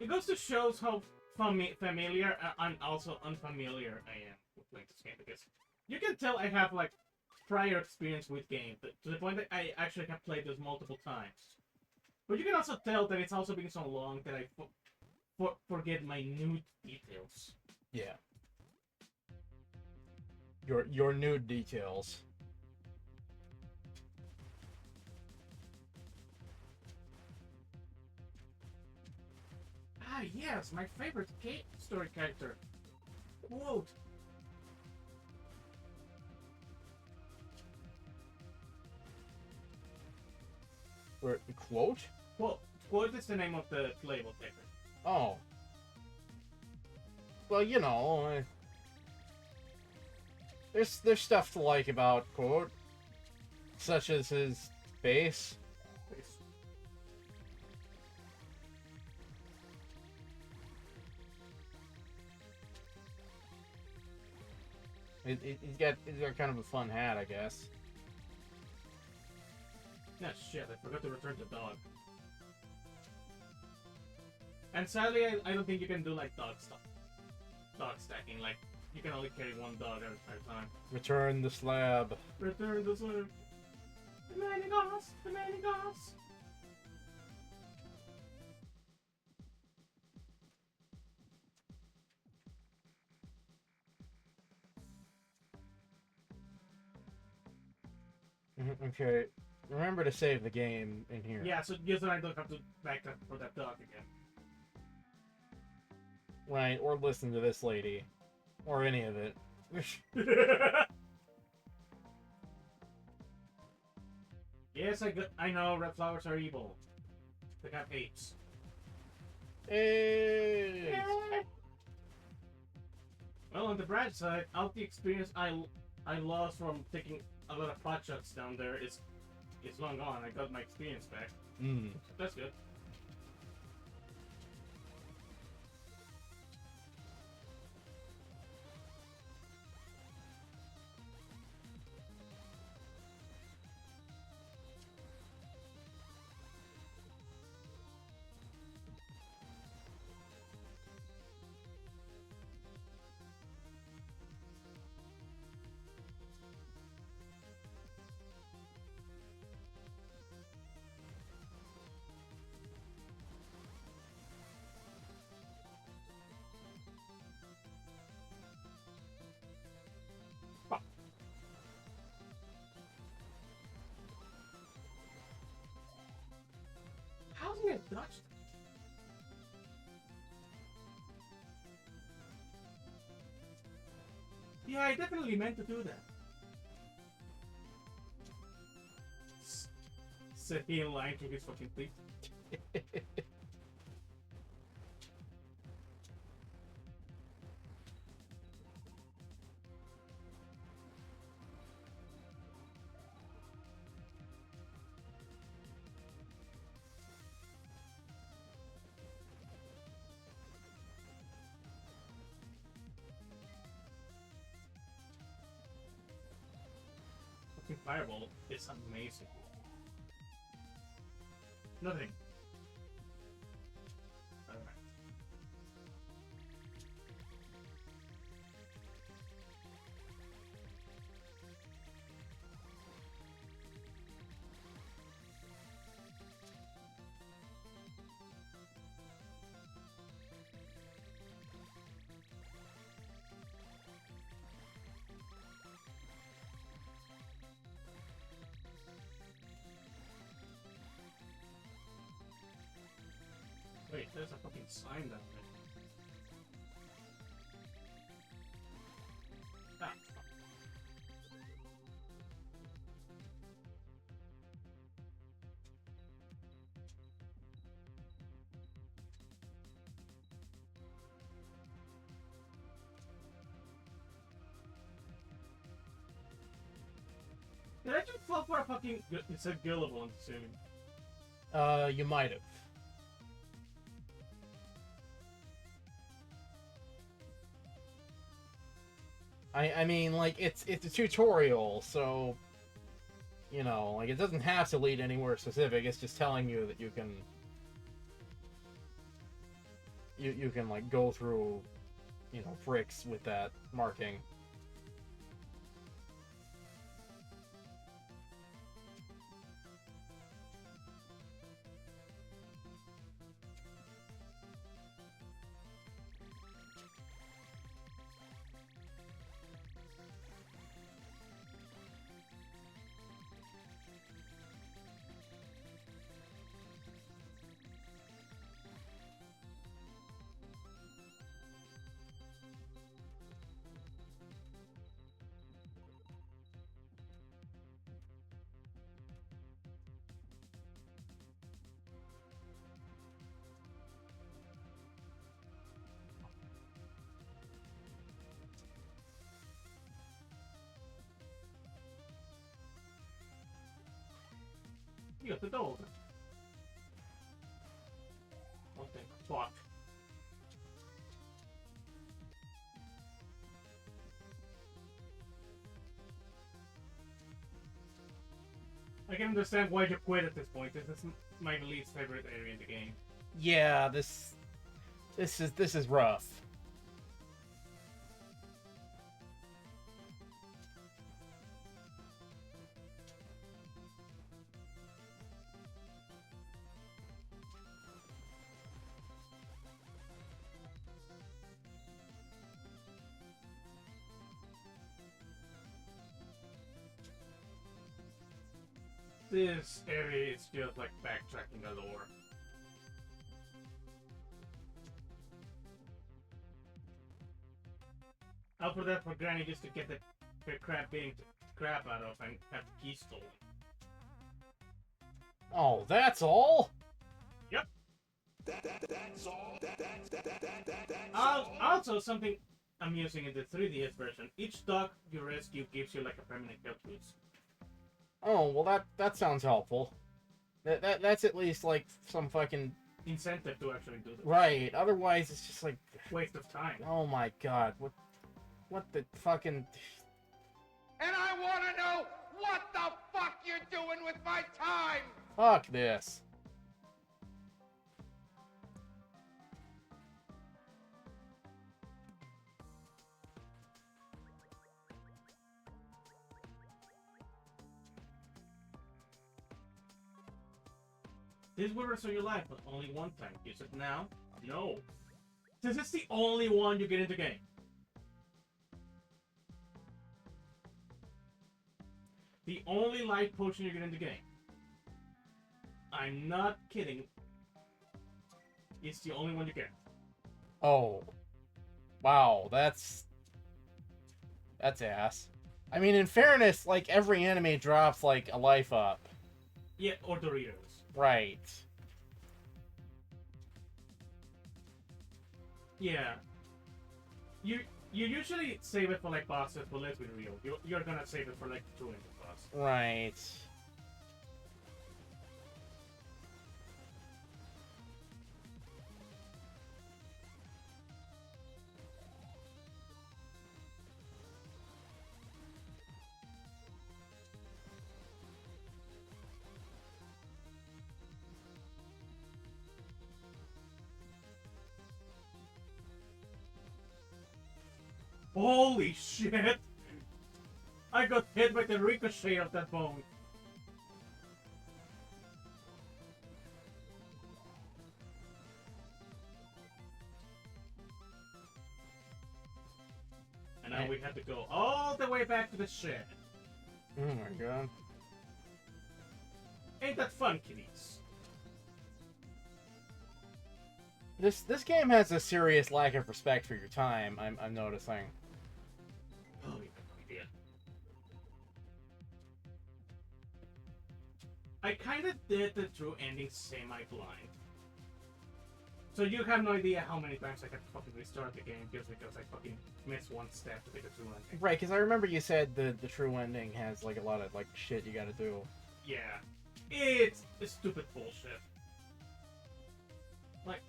goes to shows how familiar and also unfamiliar I am with playing this game, because you can tell I have like prior experience with games to the point that I actually have played this multiple times. But you can also tell that it's also been so long that I forget minute details. Yeah. Your nude details. Ah, yes, my favorite story character. Quote. Where, quote? Quote is the name of the playable paper. Oh. Well, you know, there's stuff to like about quote, such as his bass. He's got kind of a fun hat, I guess. Ah, shit, I forgot to return the dog. And sadly, I don't think you can do like dog stacking. Like, you can only carry one dog at a time. Return the slab. Return the slab. The manigas! The manigas! Okay. Remember to save the game in here. Yeah, so just so I don't have to back up for that dog again. Right, or listen to this lady. Or any of it. Yes, I know red flowers are evil. They have apes. Hey! Well, on the bright side, out the experience I lost from taking a lot of pot shots down there is long gone. I got my experience back. Mm. That's good. dodged. Yeah, I definitely meant to do that. Said he in line to his fucking feet. Fucking fireball is amazing. Nothing. Alright. Wait, there's a fucking sign down there. Ah, fuck. Did I just fall for a fucking... It's a gullible, I'm assuming. You might have. I mean, like, it's a tutorial, so, you know, like, it doesn't have to lead anywhere specific, it's just telling you that you can, you can, like, go through, you know, bricks with that marking. You got the door open. Okay, fuck. I can understand why you quit at this point. This is my least favorite area in the game. Yeah, this is rough. This area is just like backtracking the lore. I'll put that for Granny just to get the crap beating the crap out of and have the key stolen. Oh, that's all? Yep. That's all. That's Also, something I'm using in the 3DS version. Each dog you rescue gives you like a permanent health boost. Oh, well that sounds helpful. That's at least like some fucking Incentive to actually do this. right. Otherwise, it's just like, Waste of time. oh my god, what the fucking. And I want to know what the fuck you're doing with my time. Fuck this. This will restore your life, but only one time. Use it now? No. This is the only one you get in the game. The only life potion you get in the game. I'm not kidding. It's the only one you get. Oh. Wow, that's ass. I mean, in fairness, like, every enemy drops, like, a life up. Yeah, or Doritos. Right. Yeah. You usually save it for, like, bosses, but let's be real. You're gonna save it for, like, the 2-ended boss. Right. Holy shit! I got hit by the ricochet of that bone. And now we have to go all the way back to the shed. Oh my god. Ain't that fun, kiddies? This game has a serious lack of respect for your time, I'm noticing. Oh, you have no idea. I kinda did the true ending semi-blind. So you have no idea how many times I had to fucking restart the game just because I fucking missed one step to get the true ending. Right, because I remember you said the true ending has, like, a lot of, like, shit you gotta do. Yeah. It's a stupid bullshit. Like,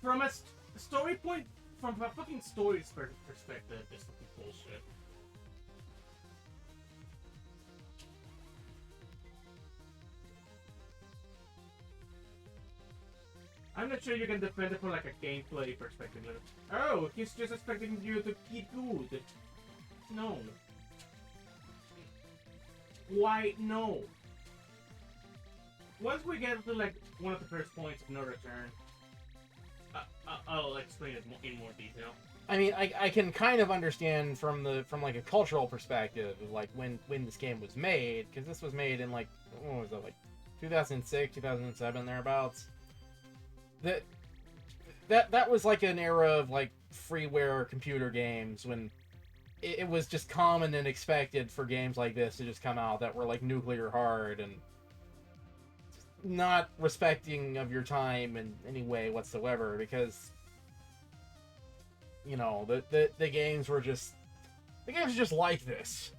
from a story point, from a fucking story perspective, it's fucking bullshit. I'm not sure you can defend it from like a gameplay perspective. Like, oh, he's just expecting you to keep good. No. Why no? Once we get to like one of the first points of no return, I'll explain it in more detail. I mean, I can kind of understand from like a cultural perspective, like when this game was made, because this was made in like, what was it, like 2006, 2007, thereabouts. That was like an era of like freeware computer games when it was just common and expected for games like this to just come out that were like nuclear hard and not respecting of your time in any way whatsoever, because you know the games were just like this,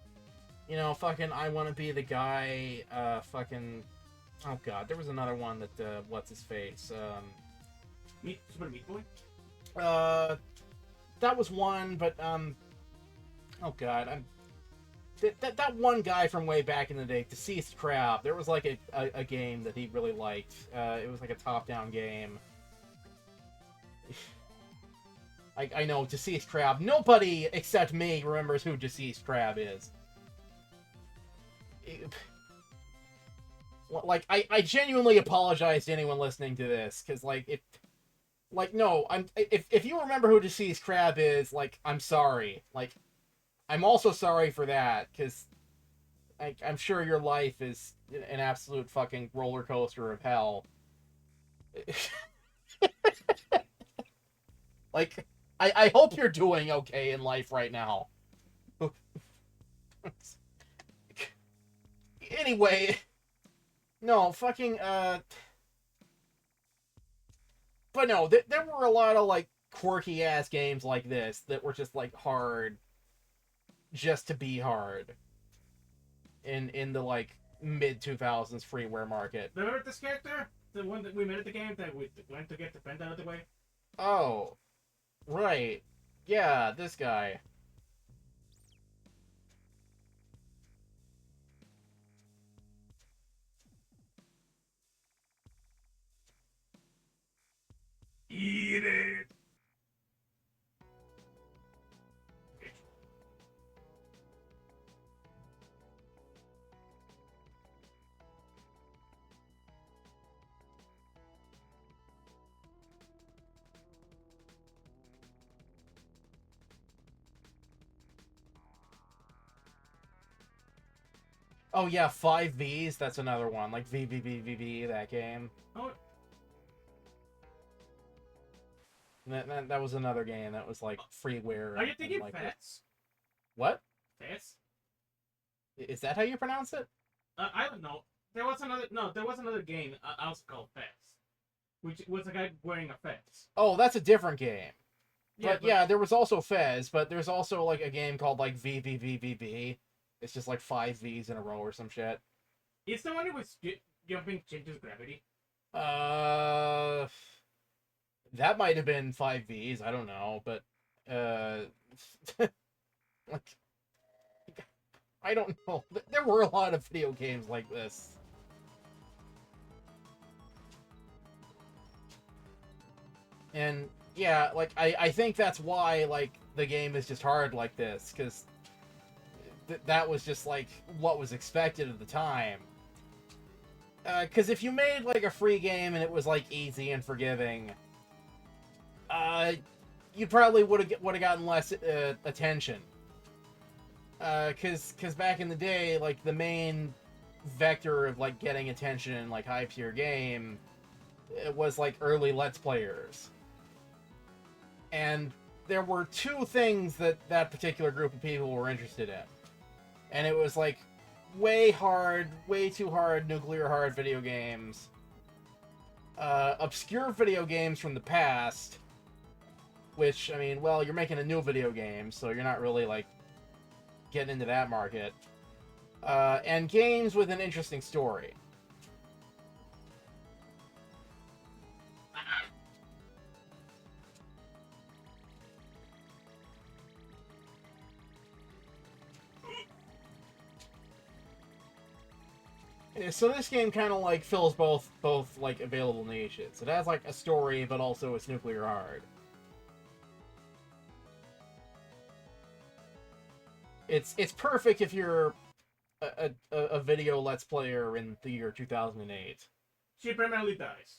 you know. Fucking I want to be the guy. Fucking oh god, there was another one that what's his face. Super Meat Boy? That was one, but oh god, that one guy from way back in the day, Deceased Crab. There was like a game that he really liked. It was like a top-down game. I know Deceased Crab. Nobody except me remembers who Deceased Crab is. Like I genuinely apologize to anyone listening to this, because like no, if you remember who Deceased Crab is, like, I'm sorry. Like, I'm also sorry for that, because I'm sure your life is an absolute fucking roller coaster of hell. Like, I hope you're doing okay in life right now. Anyway, no, fucking, but no, there were a lot of, like, quirky-ass games like this that were just, like, hard just to be hard in the, like, mid-2000s freeware market. Remember this character? The one that we met at the game that we went to get the vent out of the way? Oh, right. Yeah, this guy. Eat it! Oh yeah, 5Vs, that's another one. Like VVVVV, that game. Oh. That was another game that was like freeware. Are you thinking like Fats? what? Fats? Is that how you pronounce it? I don't know. There was another game also called Fats, which was a guy wearing a Fats. Oh, that's a different game. Yeah, But yeah, there was also Fez, but there's also like a game called like VVVVV. It's just like 5 V's in a row or some shit. It's the one that was jumping changes gravity. That might have been 5 V's. I don't know, but like I don't know. There were a lot of video games like this. And yeah, like I think that's why like the game is just hard like this, because that was just like what was expected at the time. Because if you made like a free game and it was like easy and forgiving, you probably would have gotten less attention. Because back in the day, like the main vector of like getting attention in like hype to your game, it was like early Let's Players. And there were 2 things that particular group of people were interested in. And it was like way too hard, nuclear hard video games. Obscure video games from the past. Which, I mean, well, you're making a new video game, so you're not really like getting into that market. And games with an interesting story. So this game kind of like fills both like available niches. It has like a story, but also it's nuclear hard. It's perfect if you're a video Let's Player in the year 2008. She primarily dies.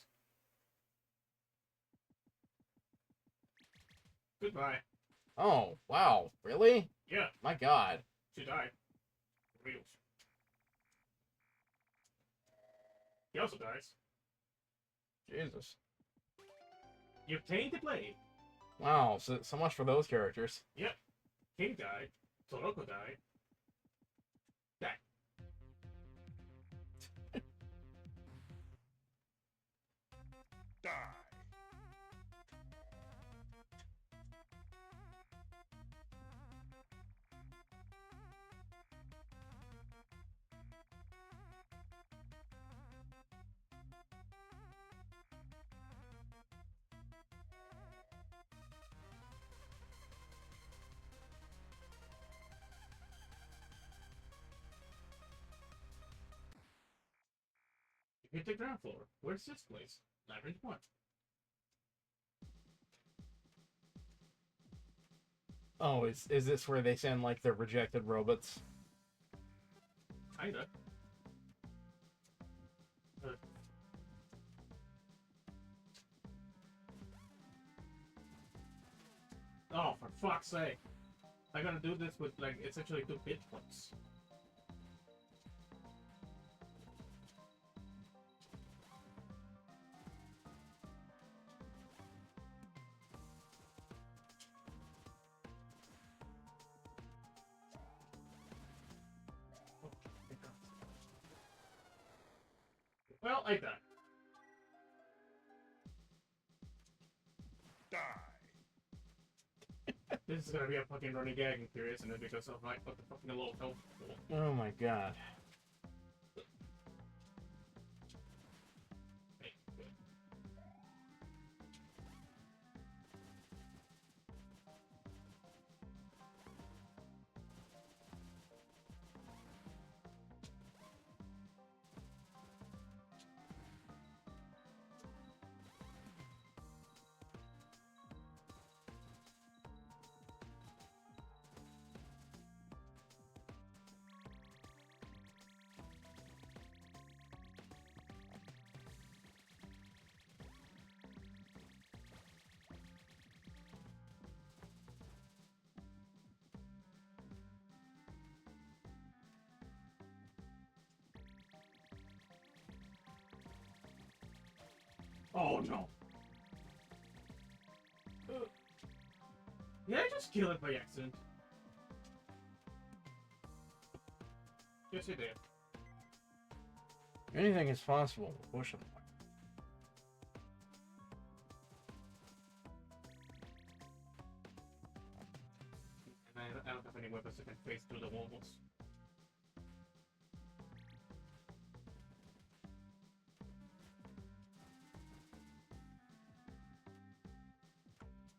Goodbye. Oh wow, really? Yeah, My God. she died. Reals. He also dies. Jesus. You obtained the blade. Wow, so much for those characters. Yep. King died. Soroko died. Die. Die. You hit the ground floor. Where's this place? Labyrinth 1. Oh, is this where they send like the rejected robots? Kinda. Oh, for fuck's sake. I'm gonna do this with, like, essentially 2 hit points. Well, I died. Die. This is gonna be a fucking running gag in theory, isn't it? Because of, like, what the fucking low health pool. Oh my God. Hey, good. Oh no. just kill it by accident. Yes, you did. Anything is possible with push 'em. And I don't have any weapons that can face through the walls.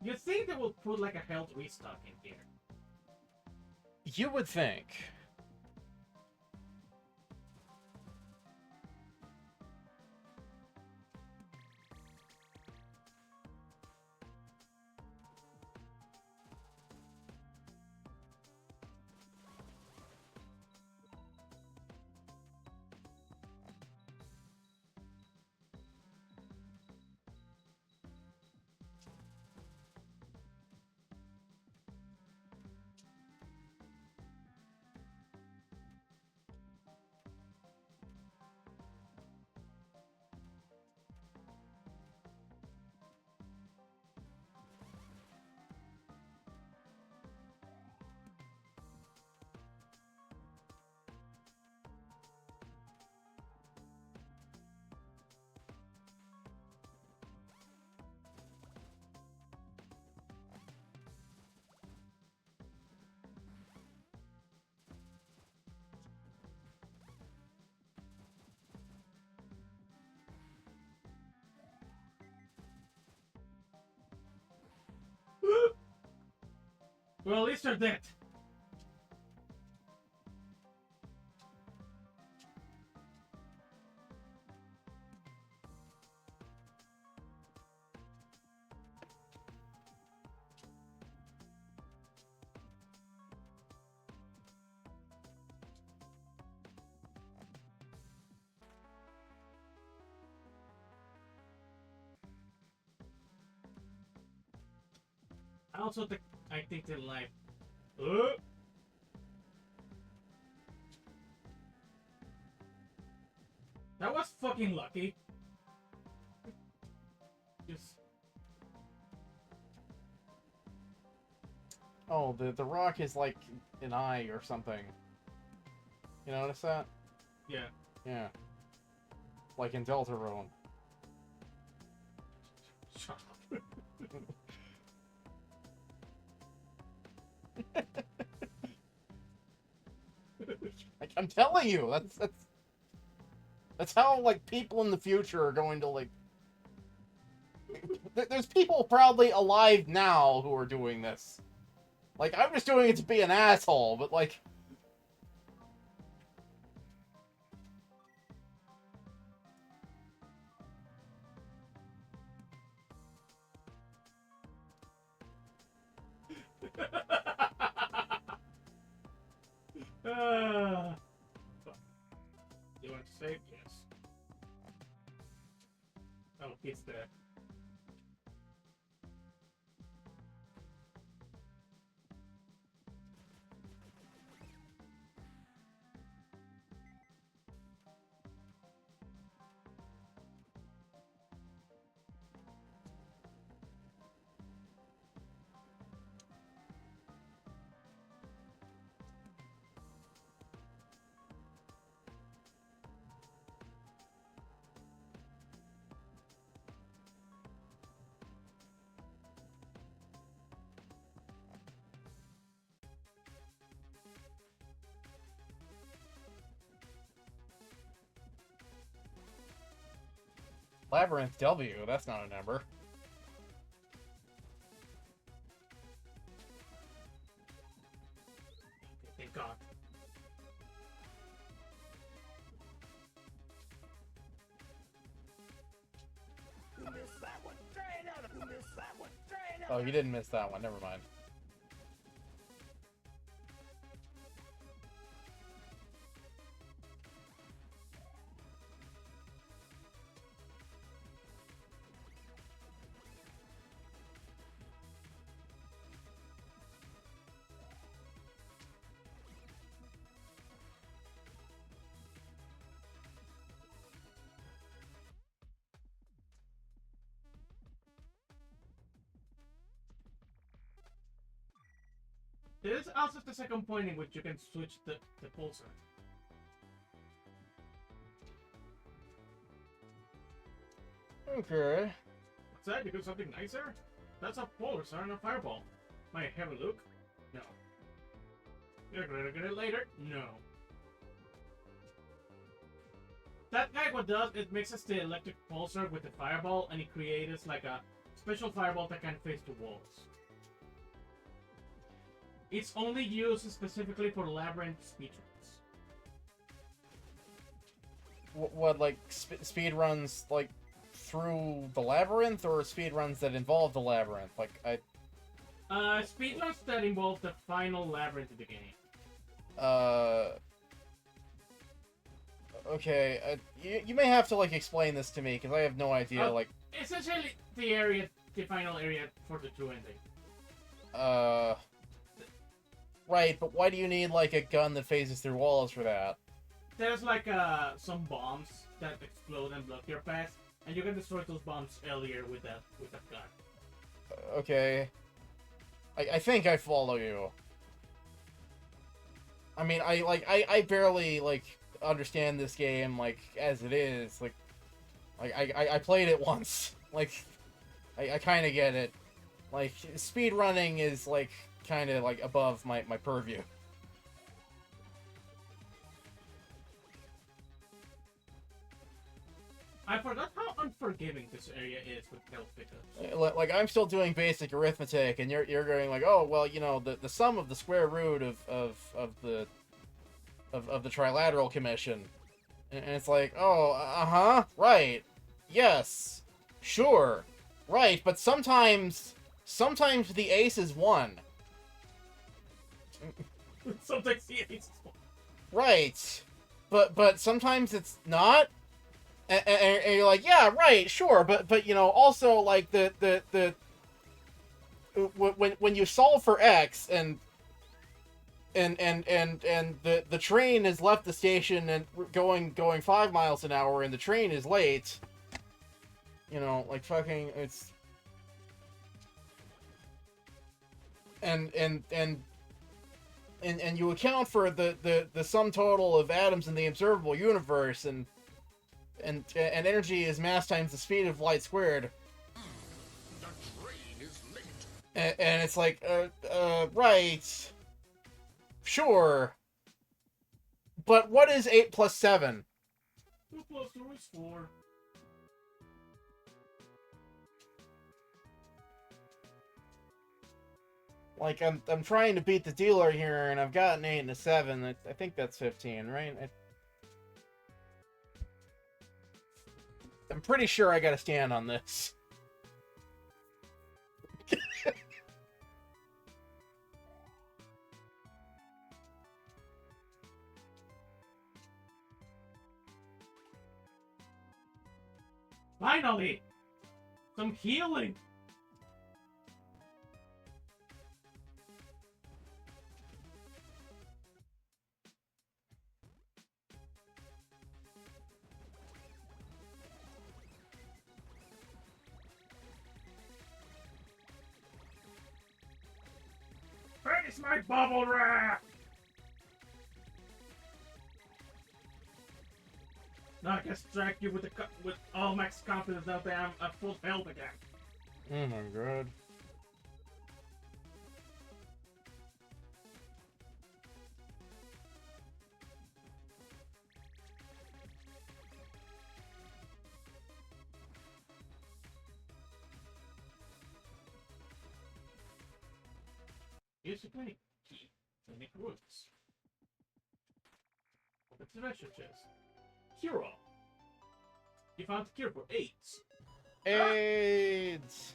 You'd think they would put like a health restock in here. You would think. Well, at least they're dead. I think they're like, that was fucking lucky. Just Oh, the rock is like an eye or something. You notice that? yeah. Yeah. Like in Deltarune. Shut up. Like, I'm telling you, that's how like people in the future are going to like. There's people probably alive now who are doing this. Like, I'm just doing it to be an asshole, but like. You want to save? Yes. Oh, it's there. Labyrinth W, that's not a number. Thank God. You missed that one. Try another. You missed that one. Try another. Oh, you didn't miss that one. Never mind. There is also the second point in which you can switch the pulsar. Okay. What's that? You got something nicer? That's a pulsar and a fireball. Might I have a look? No. You're gonna get it later? No. That guy what does, it mixes the electric pulsar with the fireball and it creates like a special fireball that can face the walls. It's only used specifically for labyrinth speedruns. What like speed runs like through the labyrinth, or speed runs that involve the labyrinth? Like Speedruns that involve the final labyrinth of the game. Okay, you may have to like explain this to me because I have no idea. Like, Essentially, the final area for the true ending. Right, but why do you need like a gun that phases through walls for that? There's like some bombs that explode and block your path, and you can destroy those bombs earlier with that gun. Okay. I think I follow you. I mean, I barely like understand this game like as it is. Like I played it once. Like I kind of get it. Like speed running is like kind of like above my purview. I forgot how unforgiving this area is with health pickups. Like I'm still doing basic arithmetic, and you're going like, oh well, you know, the sum of the square root of the trilateral commission, and it's like, oh, right, yes, sure, right, but sometimes the ace is 1. Sometimes the ace is 1. Right, but sometimes it's not. And you're like, yeah, right, sure, but you know, also like when you solve for X and the train has left the station and going 5 miles an hour and the train is late, you know, like fucking it's and you account for the sum total of atoms in the observable universe, and energy is mass times the speed of light squared. The train is late. And it's like, right. Sure. But what is 8 plus 7? 2 plus 2 is 4. Like, I'm trying to beat the dealer here, and I've got an 8 and a 7. I think that's 15, right? I'm pretty sure I gotta stand on this. Finally! Some healing! Face my bubble wrap! Now I can strike you with all max confidence now that I'm at full health again. Oh my god. Basically, key clinic roots. Open the treasure chest. Hero. You found the cure for AIDS. AIDS!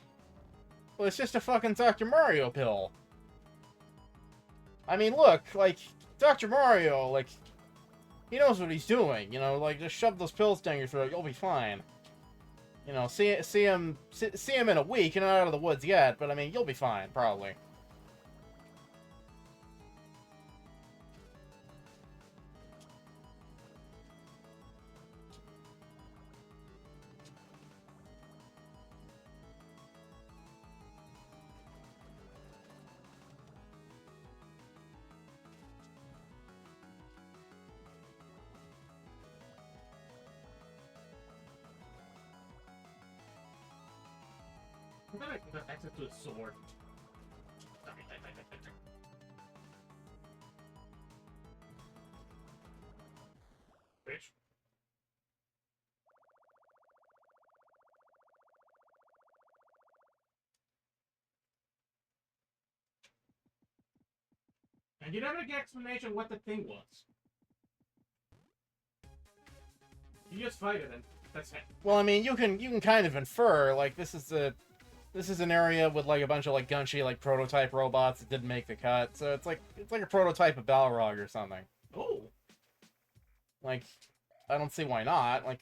Well, it's just a fucking Dr. Mario pill. I mean, look, like, Dr. Mario, like, he knows what he's doing, you know, like, just shove those pills down your throat, you'll be fine. You know, see him in a week, you're not out of the woods yet, but I mean, you'll be fine, probably. access to a sword. Bitch. And you never get explanation what the thing was. You just fight it and that's it. Well, I mean, you can kind of infer, like, this is an area with, like, a bunch of, like, gunchy, like, prototype robots that didn't make the cut, so it's like a prototype of Balrog or something. Oh. Like, I don't see why not, like...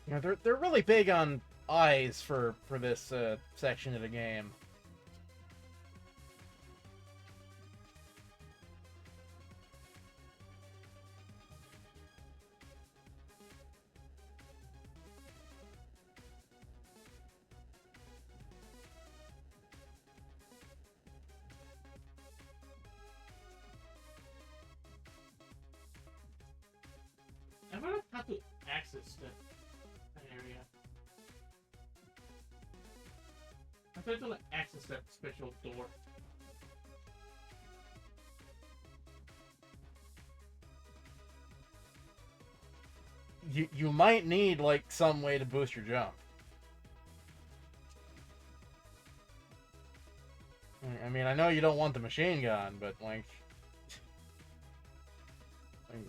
You know, they're really big on eyes for this section of the game. I wonder how to access that area. I tried to like access that special door. You might need, like, some way to boost your jump. I mean, I know you don't want the machine gun, but, like...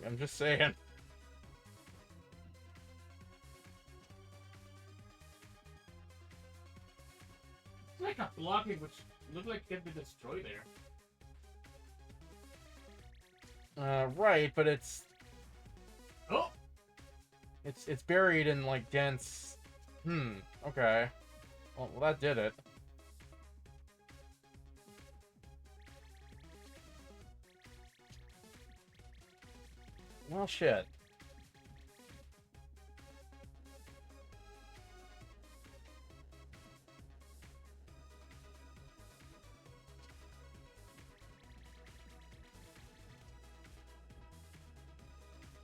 I'm just saying. It's like a blocking which looked like it could be destroyed there. Right, but it's... Oh! It's buried in, like, dense... okay. Well, that did it. Well, shit.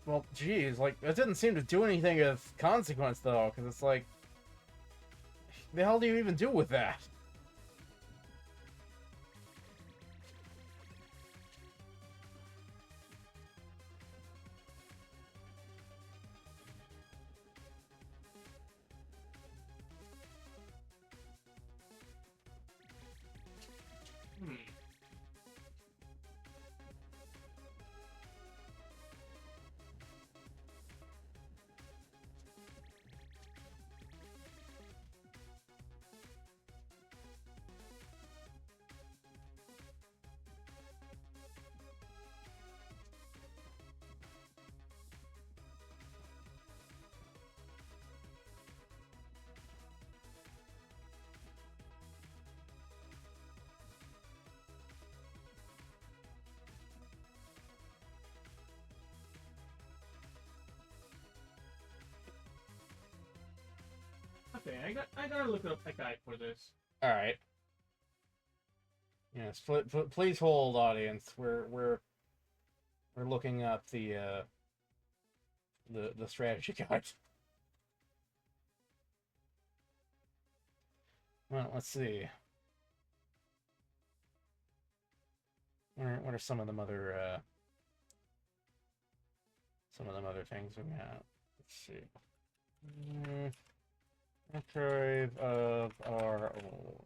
Well, geez, like, that didn't seem to do anything of consequence, though, because it's like... The hell do you even do with that? Hmm. Okay, I gotta look up a guide for this. Alright. Yes, please hold, audience. We're looking up the strategy guide. Well, let's see. What are some of them other things we got? Let's see. Archive of our old.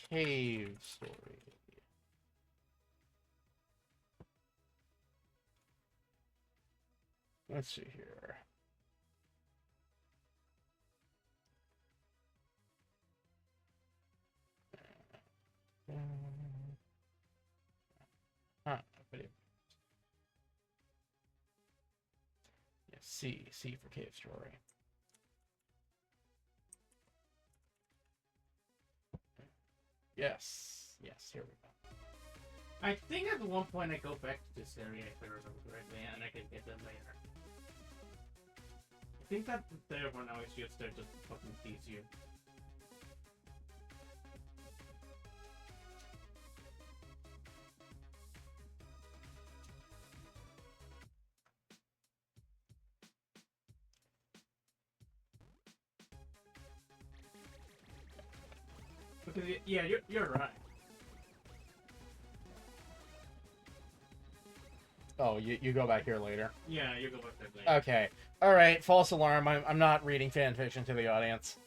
Cave story. Let's see here. Video. Yeah, C for cave story. Yes, here we go. I think at one point I go back to this area if I remember correctly, and I can get them later. I think that there for now is just there to fucking tease you. Because, yeah, you're right. Oh, you go back here later. Yeah, you go back there later. Okay. All right. False alarm. I'm not reading fan fiction to the audience.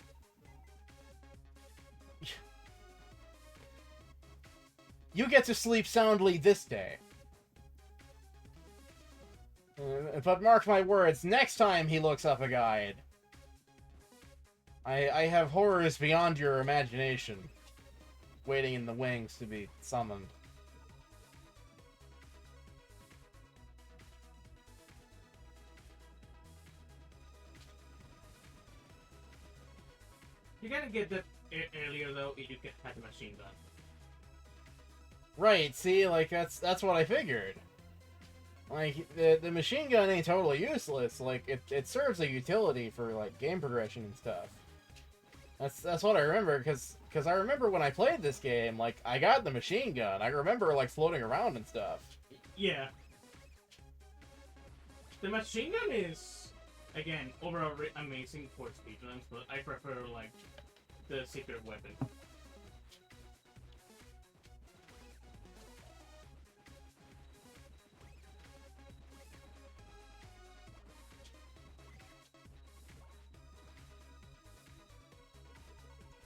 You get to sleep soundly this day. But mark my words, next time he looks up a guide, I have horrors beyond your imagination waiting in the wings to be summoned. You gotta get that earlier though if you can have the machine gun. Right, see, like that's what I figured. Like the machine gun ain't totally useless. Like it serves a utility for like game progression and stuff. That's what I remember because I remember when I played this game, like I got the machine gun. I remember like floating around and stuff. Yeah. The machine gun is again overall amazing for speedruns, but I prefer like the secret weapon.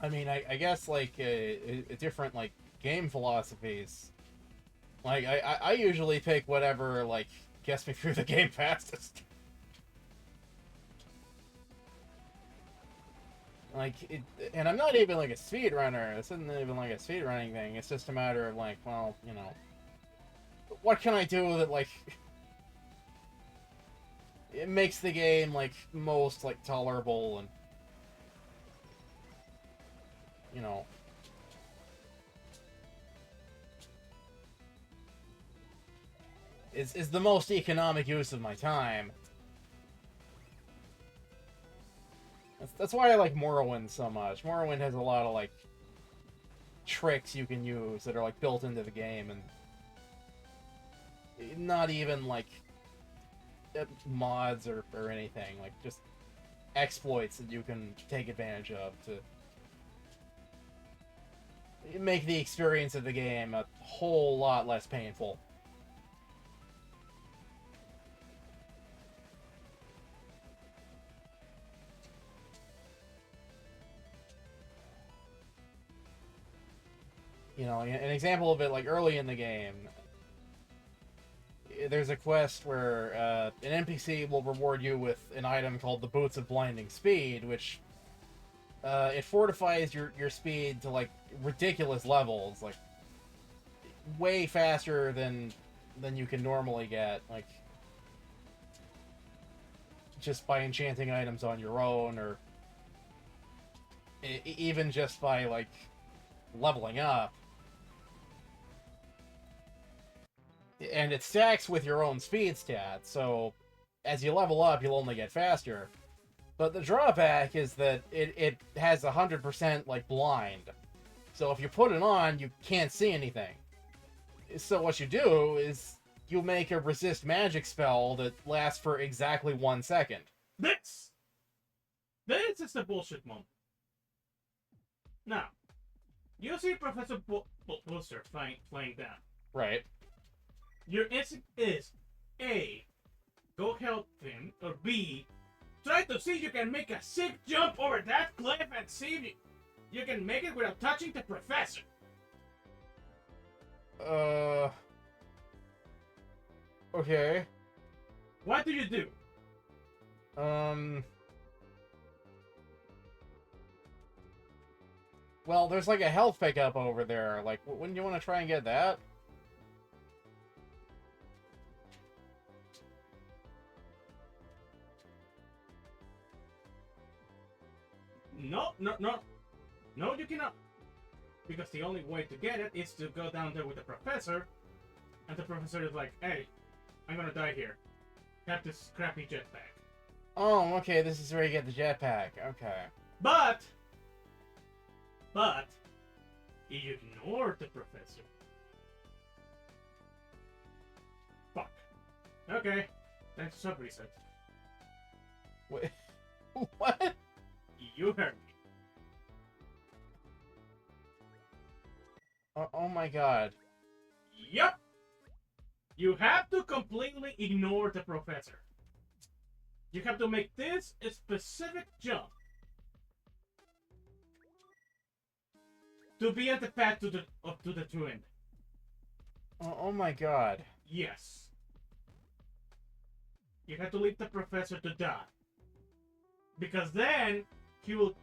I mean, I guess like a different like game philosophies. Like I usually pick whatever like gets me through the game fastest. Like and I'm not even like a speedrunner. This isn't even like a speedrunning thing. It's just a matter of like, well, you know, what can I do that like it makes the game like most like tolerable and, you know, is the most economic use of my time. That's why I like Morrowind so much. Morrowind has a lot of like tricks you can use that are like built into the game, and not even like mods or anything, like just exploits that you can take advantage of to make the experience of the game a whole lot less painful. You know, an example of it, like early in the game, there's a quest where an NPC will reward you with an item called the Boots of Blinding Speed, which it fortifies your speed to like ridiculous levels, like way faster than you can normally get, like just by enchanting items on your own, or even just by like leveling up. And it stacks with your own speed stat, so as you level up, you'll only get faster. But the drawback is that it has 100% like blind. So if you put it on, you can't see anything. So what you do is you make a resist magic spell that lasts for exactly 1 second. This is the bullshit moment. Now, you see Professor Booster flying down. Right. Your instinct is A, go help him, or B, try to see if you can make a sick jump over that cliff and see if you can make it without touching the professor. Okay. What do you do? Well, there's like a health pickup over there. Like, wouldn't you want to try and get that? No, you cannot. Because the only way to get it is to go down there with the professor, and the professor is like, hey, I'm gonna die here. Have this crappy jetpack. Oh, okay, this is where you get the jetpack. Okay. But, you ignore the professor. Fuck. Okay, thanks for sub reset. Wait, what? You heard me. Oh my god. Yup! You have to completely ignore the professor. You have to make this a specific jump to be at the path to the twin. Oh my god. Yes. You have to leave the professor to die. Because then he will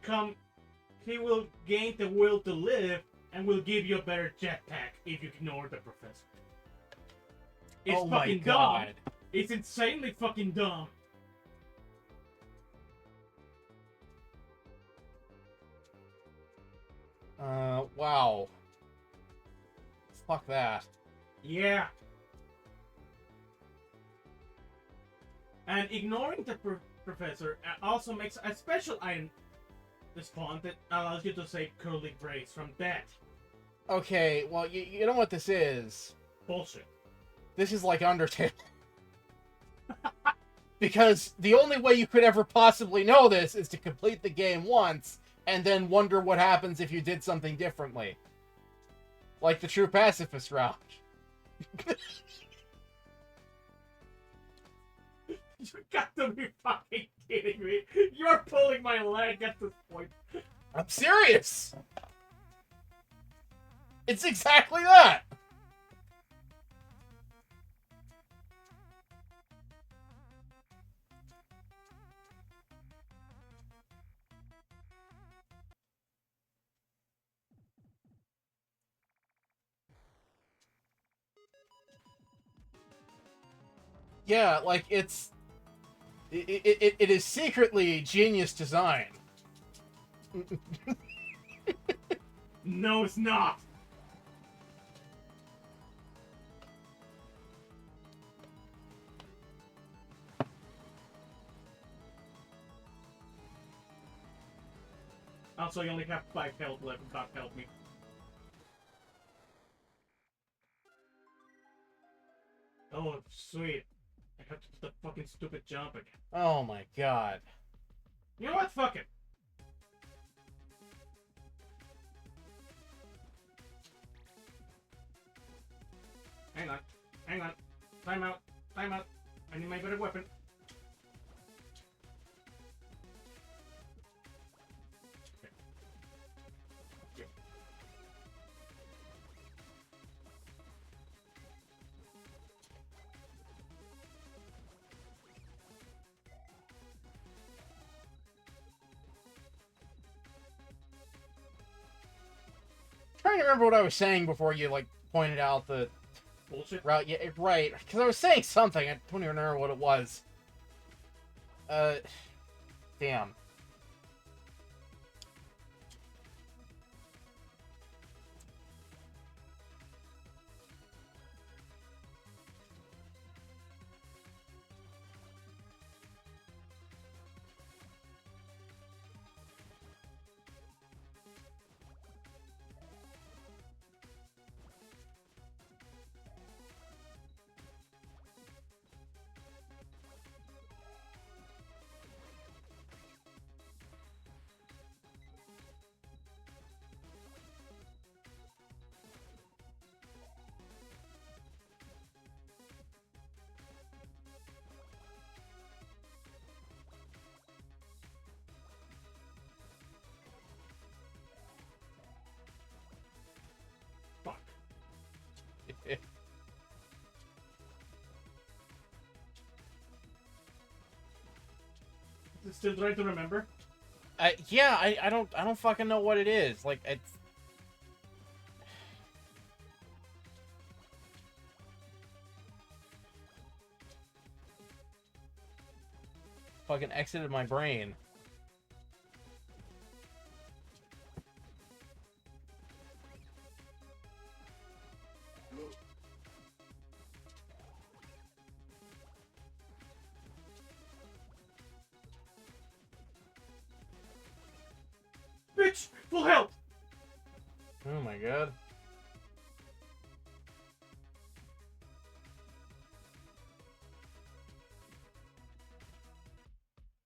gain the will to live and will give you a better jetpack if you ignore the professor. It's Oh my fucking god. dumb. It's insanely fucking dumb. Wow. Fuck that. Yeah. And ignoring the professor also makes a special item spawn that allows you to save Curly Grace from death. Okay, well, you know what this is? Bullshit. This is like Undertale. Because the only way you could ever possibly know this is to complete the game once, and then wonder what happens if you did something differently. Like the true pacifist route. You got to be fucking kidding me. You're pulling my leg at this point. I'm serious! It's exactly that! Yeah, like, it is secretly genius design. No, it's not. Also, you only have 5 health left. God help me. Oh, sweet. I have to do the fucking stupid jump again. Oh my god. You know what? Fuck it. Hang on. Hang on. Time out. Time out. I need my better weapon. Okay. Trying to remember what I was saying before you, like, pointed out the Bullshit. route. Yeah, right. Because I was saying something. I don't even remember what it was. Damn. still trying to remember? Yeah, I don't fucking know what it is. Like, it's... Fucking exited my brain. Bitch! Full health! Oh my god.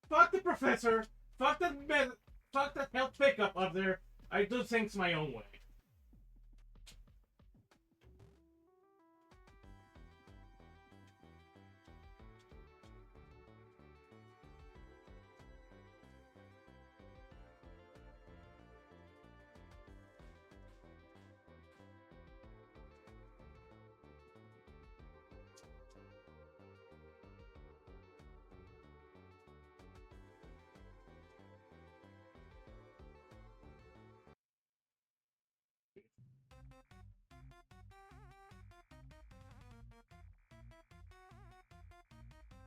Fuck the professor! Fuck that health pickup up there! I do things my own way.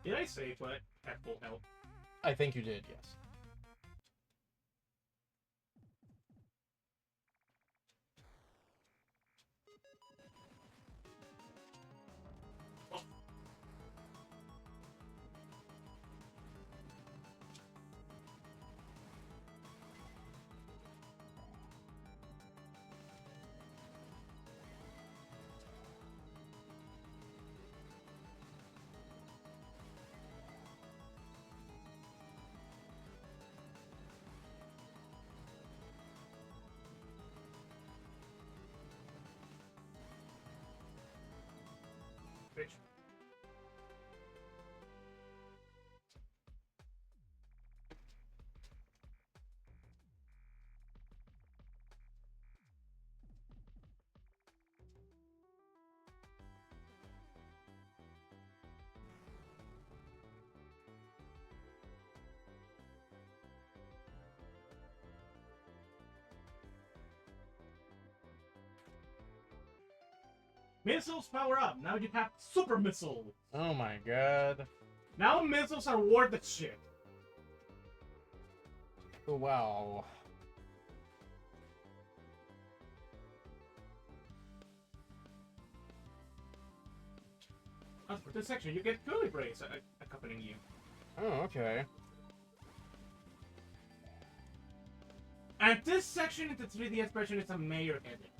Did I say what at full health? I think you did, yes. Bitch. Missiles power up. Now you have super missile. Oh my god. Now missiles are worth the shit. Oh, wow. As for this section, you get curly braids accompanying you. Oh, okay. And this section in the 3DS version is a mayor edit.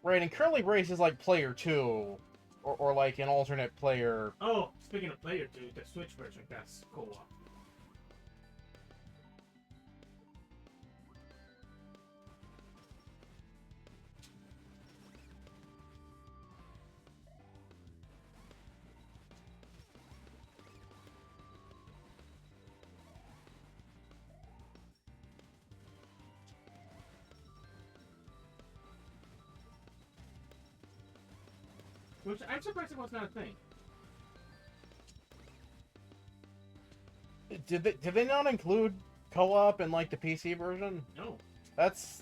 Right, and Curly Brace is like player 2. Or like an alternate player. Oh, speaking of player 2, the Switch version that's co-op. Which I'm surprised it was not a thing. Did they not include co-op in like the PC version? No. That's...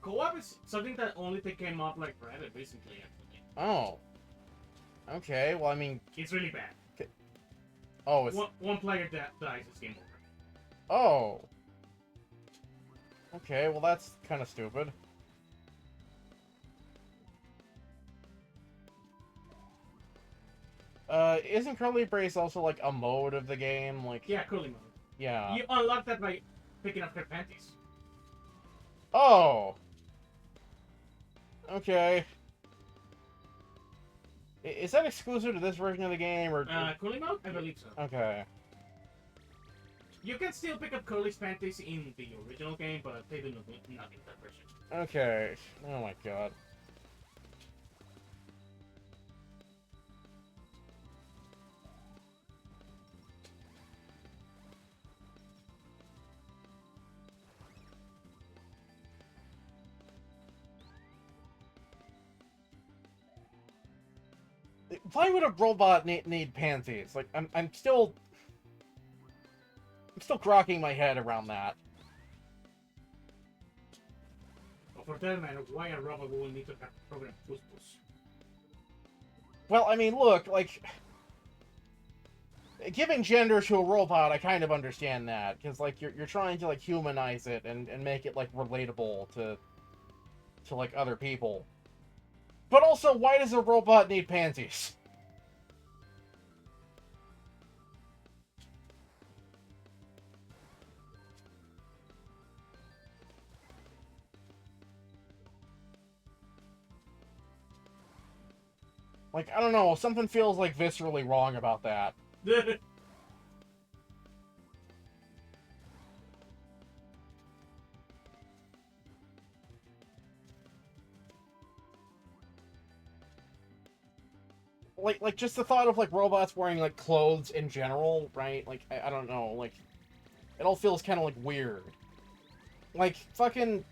Co-op is something that only they came up like rather recently, actually. Oh. Okay, well I mean... It's really bad. Oh, it's... One player dies, it's game over. Oh. Okay, well that's kind of stupid. Isn't Curly Brace also like a mode of the game? Like... Yeah, curly mode. Yeah. You unlock that by picking up her panties. Oh! Okay. Is that exclusive to this version of the game, or... Curly mode? I believe so. Okay. You can still pick up Curly's panties in the original game, but they do not in that version. Okay. Oh my god. Why would a robot need panties? Like, I'm still grokking my head around that. But for that matter, why a robot will need to have programmed puss. Well, I mean, look, like, giving gender to a robot, I kind of understand that, because, like, you're trying to, like, humanize it and make it, like, relatable to, like, other people. But also, why does a robot need panties? Like, I don't know, something feels, like, viscerally wrong about that. Like just the thought of, like, robots wearing, like, clothes in general, right? Like, I don't know, like, it all feels kind of, like, weird. Like, fucking,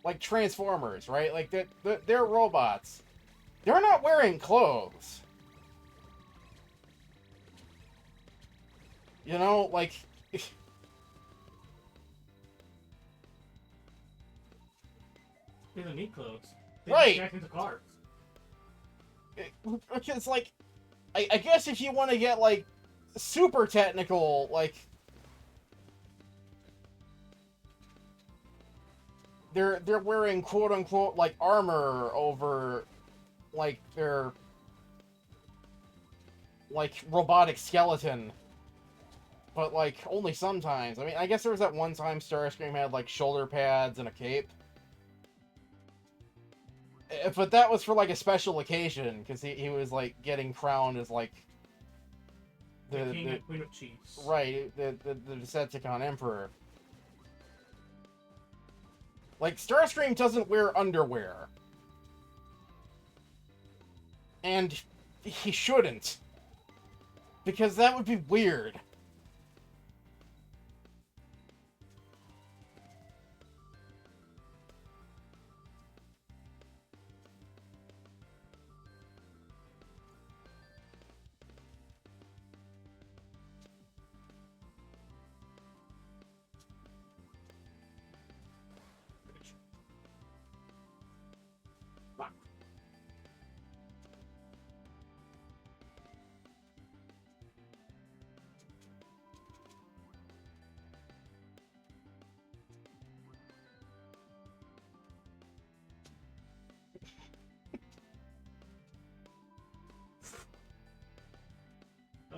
like, Transformers, right? Like, they're robots. They're not wearing clothes. You know, like... They don't need clothes. They Right. just get into cars. Because, like, I guess if you want to get, like, super technical, like... They're wearing quote-unquote, like, armor over, like, their... like, robotic skeleton. But, like, only sometimes. I mean, I guess there was that one time Starscream had, like, shoulder pads and a cape. But that was for, like, a special occasion, because he was, like, getting crowned as, like... The king and queen of cheese. Right, the Decepticon Emperor. Like, Starscream doesn't wear underwear. And he shouldn't. Because that would be weird. Fuck.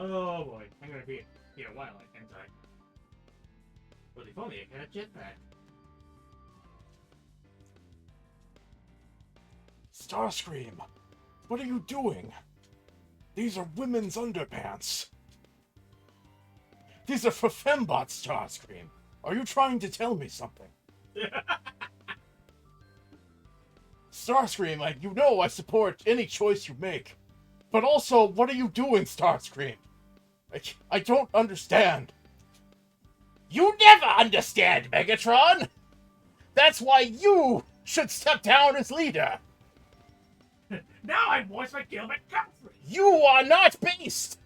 Oh boy, I'm gonna be here a while, I can't die. But if only I had a jetpack. Starscream, what are you doing? These are women's underpants. These are for fembots, Starscream. Are you trying to tell me something? Starscream, you know I support any choice you make. But also, what are you doing, Starscream? I don't understand. You never understand, Megatron! That's why you should step down as leader! Now I'm voiced by Gilbert Godfrey! You are not Beast!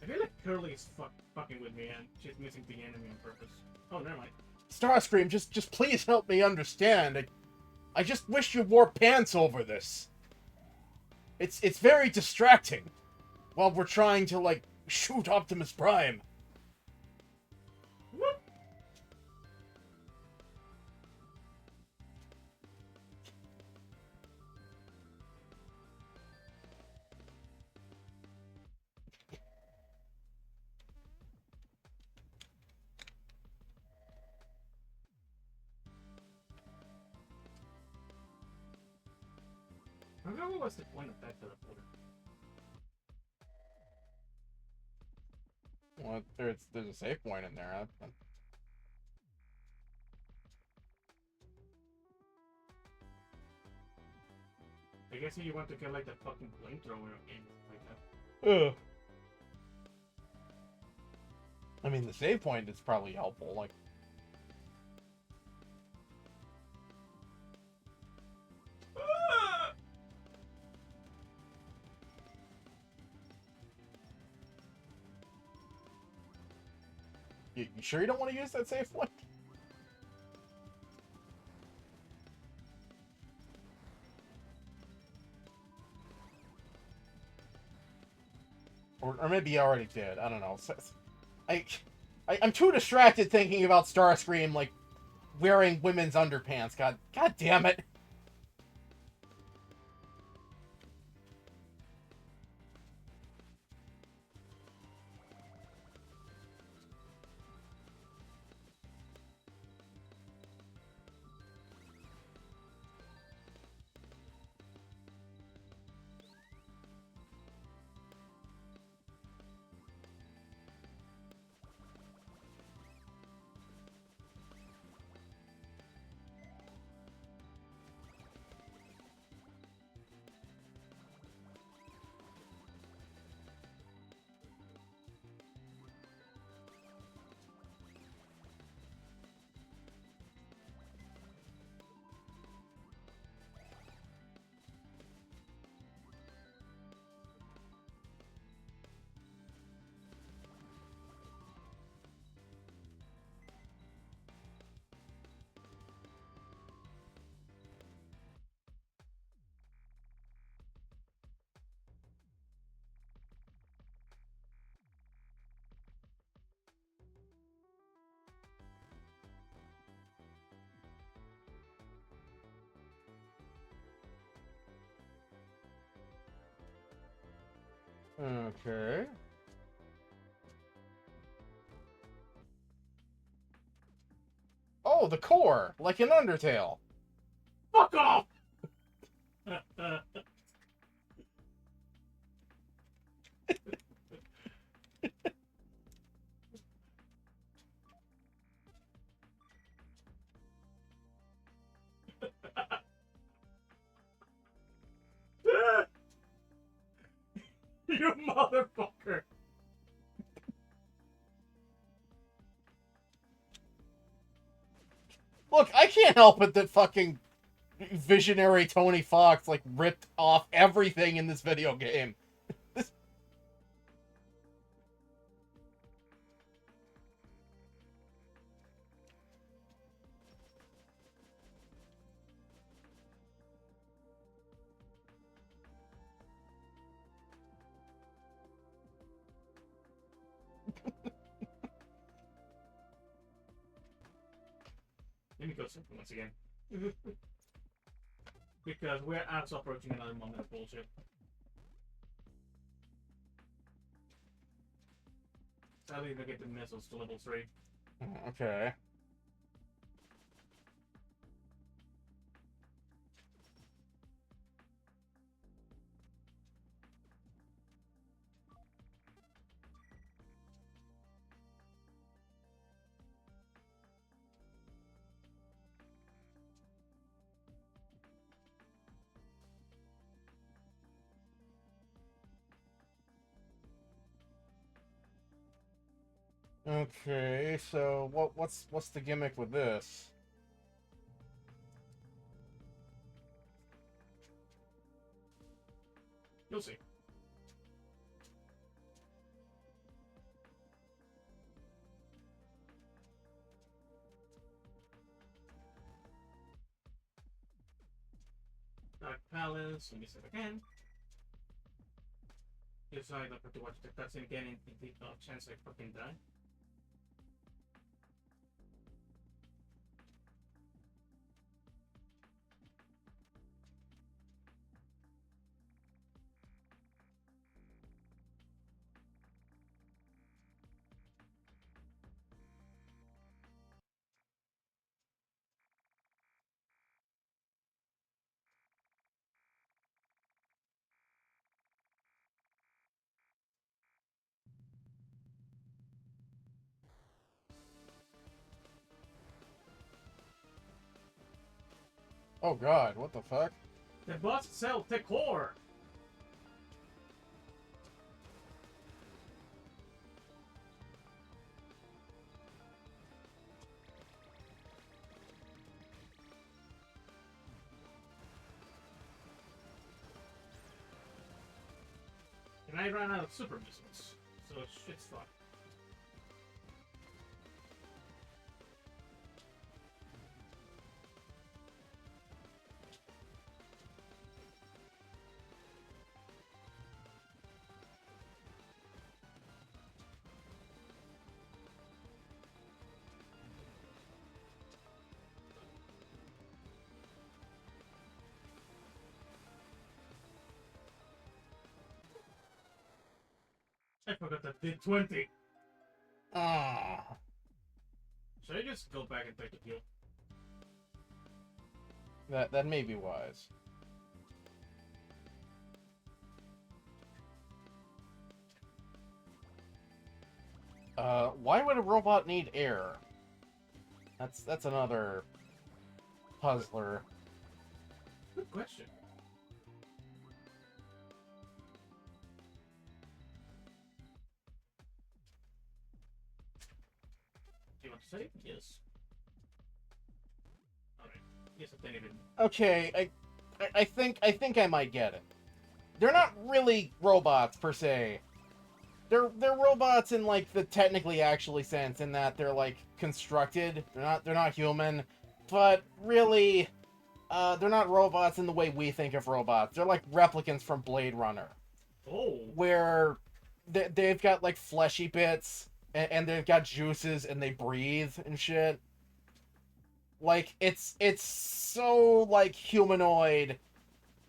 I feel like Curly is fucking with me and she's missing the enemy on purpose. Oh, never mind. Starscream, just please help me understand. I just wish you wore pants over this. It's very distracting. While we're trying to, like, shoot Optimus Prime. Whoop. I don't know what's the point of that teleporter. Well, there's a save point in there. I guess if you want to get like the fucking flamethrower in like that. Ugh. I mean, the save point is probably helpful. Like, you sure you don't want to use that save point? Or maybe you already did. I don't know. I'm too distracted thinking about Starscream, like, wearing women's underpants. God damn it. Okay. Oh, the core, like in Undertale. Fuck off! You motherfucker! Look, I can't help it that fucking visionary Tony Fox, like, ripped off everything in this video game. Let me go simple once again. Because we're also approaching another moment of bullshit. Sadly, they get the missiles to level 3. Okay. Okay, so what's the gimmick with this? You'll see. Dark Palace, let me see if I can. Yes, I don't have to watch the cutscene again in the chance I fucking die. Oh god, what the fuck? The boss itself, the core! I ran out of super missiles, so shit's fucked. I forgot that did 20. Ah. Should I just go back and take the heal? That may be wise. Why would a robot need air? That's another puzzler. Good question. Do you want to say? Yes. Alright. Yes, I think it did. Okay, I think I might get it. They're not really robots per se. They're robots in like the technically actually sense, in that they're like constructed. They're not human, but really, they're not robots in the way we think of robots. They're like replicants from Blade Runner, Oh! where they've got like fleshy bits and they've got juices and they breathe and shit. Like it's so like humanoid.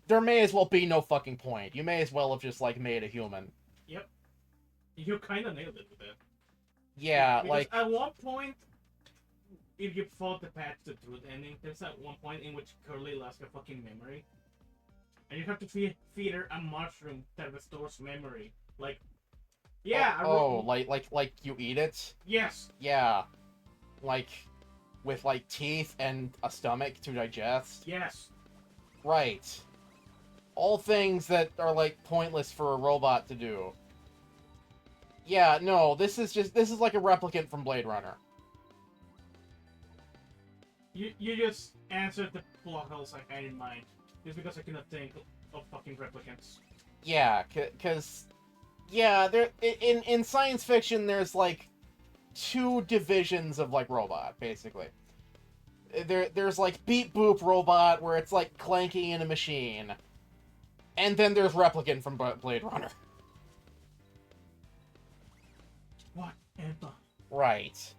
There may as well be no fucking point. You may as well have just like made a human. Yep. You kinda nailed it with that. Yeah, Because like at one point, if you follow the path to the truth ending, there's that one point in which Curly lost her fucking memory. And you have to feed her a mushroom that restores memory. Like, yeah. like you eat it. Yes. Yeah, like with like teeth and a stomach to digest. Yes. Right. All things that are like pointless for a robot to do. Yeah, no, this is like a replicant from Blade Runner. You just answered the plot holes I had in mind. Just because I cannot think of fucking replicants. Yeah, cause yeah, there in science fiction there's like two divisions of like robot, basically. There's like beep boop robot where it's like clanking in a machine. And then there's replicant from Blade Runner. Whatever. Right.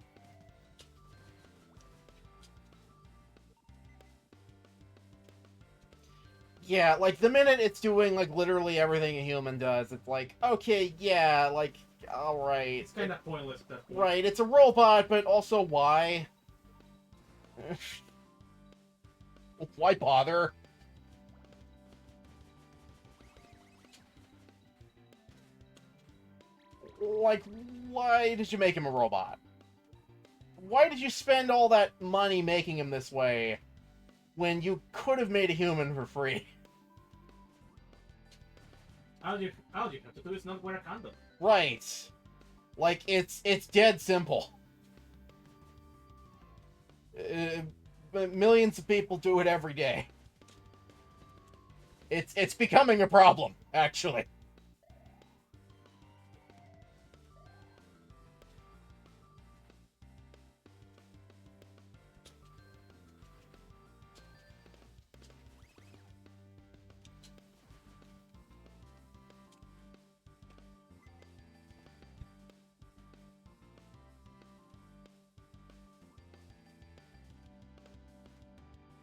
Yeah, like the minute it's doing like literally everything a human does, it's like, okay, yeah, like, alright. It's kind of pointless at that point. Right, it's a robot, but also why? Why bother? Like, why did you make him a robot? Why did you spend all that money making him this way when you could have made a human for free? All you have to do is not wear a condom. Right. Like, it's dead simple. But millions of people do it every day. It's becoming a problem, actually.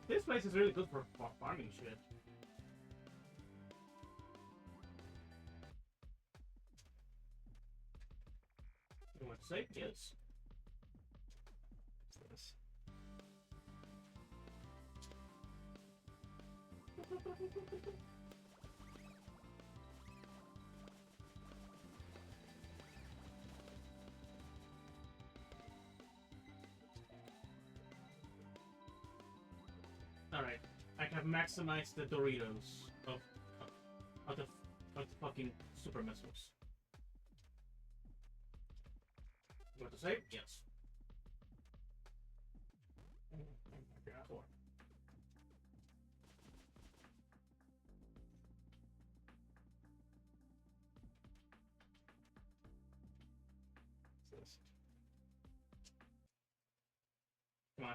This place is really good for farming shit. You want to say? Yes. Alright, I have maximized the Doritos of the fucking super missiles. You want to say? Yes. Oh my god. this. Come on.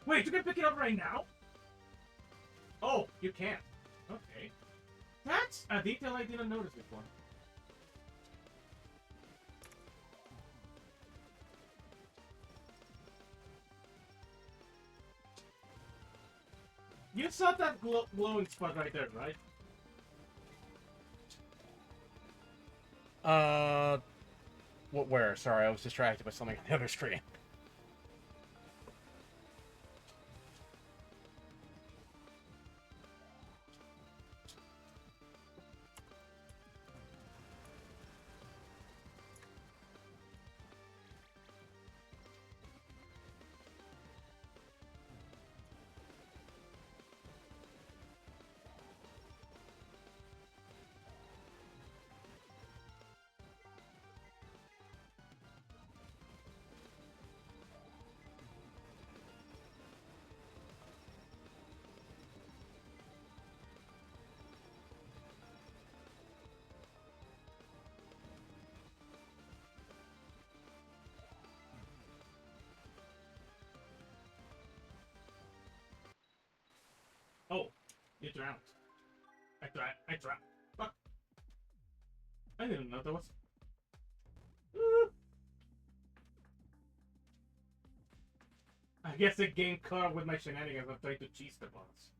Wait, you can pick it up right now? Oh, you can't. Okay. That's a detail I didn't notice before. You saw that glowing spot right there, right? Where? Sorry, I was distracted by something on the other screen. Oh, you drowned. I drowned. Fuck. I didn't know there was... I guess the game caught up with my shenanigans of trying to cheese the boss.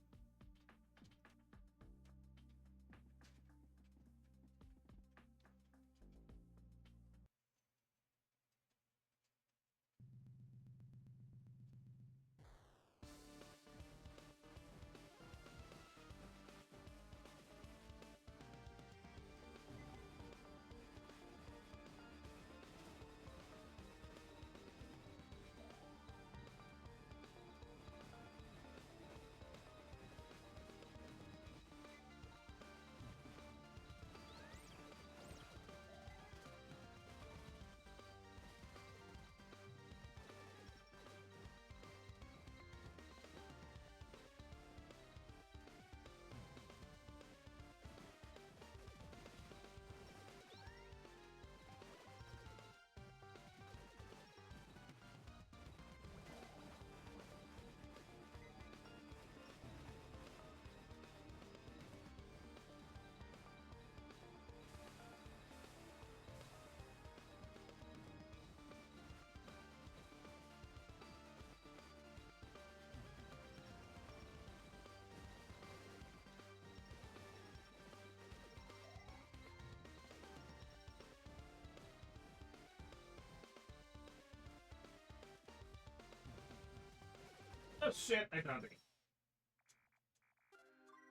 Oh shit, I found it.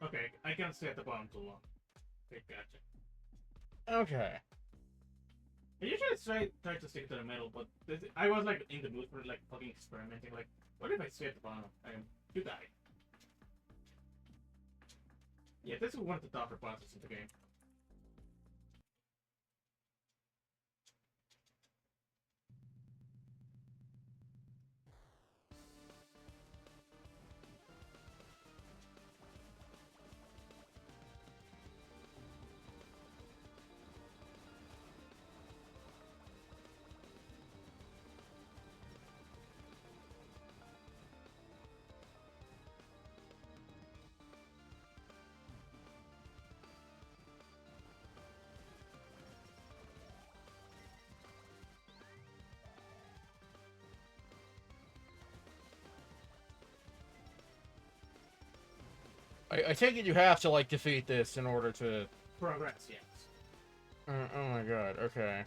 Okay, I can't stay at the bottom too long. Okay, gotcha. Okay. I usually try to stick to the middle, but I was like in the mood for like fucking experimenting. Like, what if I stay at the bottom and you die? Yeah, this is one of the tougher bosses in the game. I take it you have to, like, defeat this in order to... Progress, yes. oh my god, okay.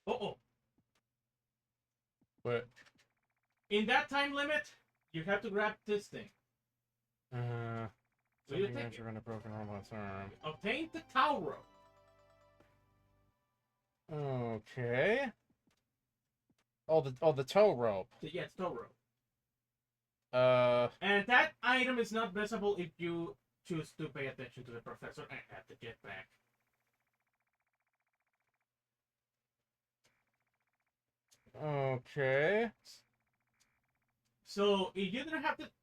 Oh. But In that time limit, you have to grab this thing. so you you take mentioned in a broken robot's arm. Obtain the towel rope. Okay. Oh, the tow rope. Yeah, it's tow rope. Uh. And that item is not visible if you choose to pay attention to the professor and have the jetpack. Okay. So if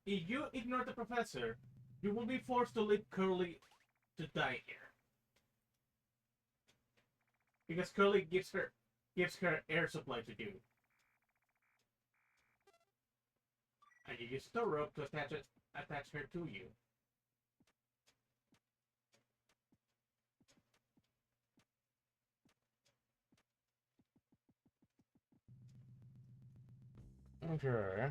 you ignore the professor, you will be forced to leave Curly to die here. Because Curly gives her air supply to do. And you use the rope to attach her to you. Okay.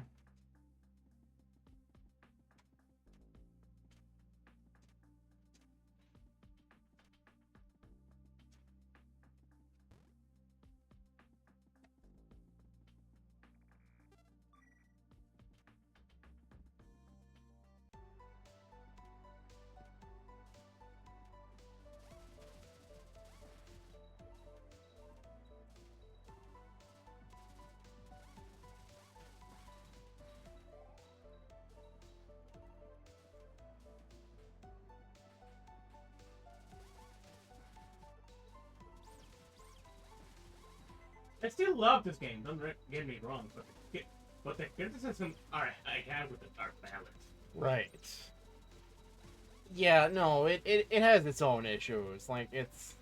I still love this game, don't get me wrong, but the criticism I have with it are valid. Right. Yeah, no, it has its own issues. Like, it's...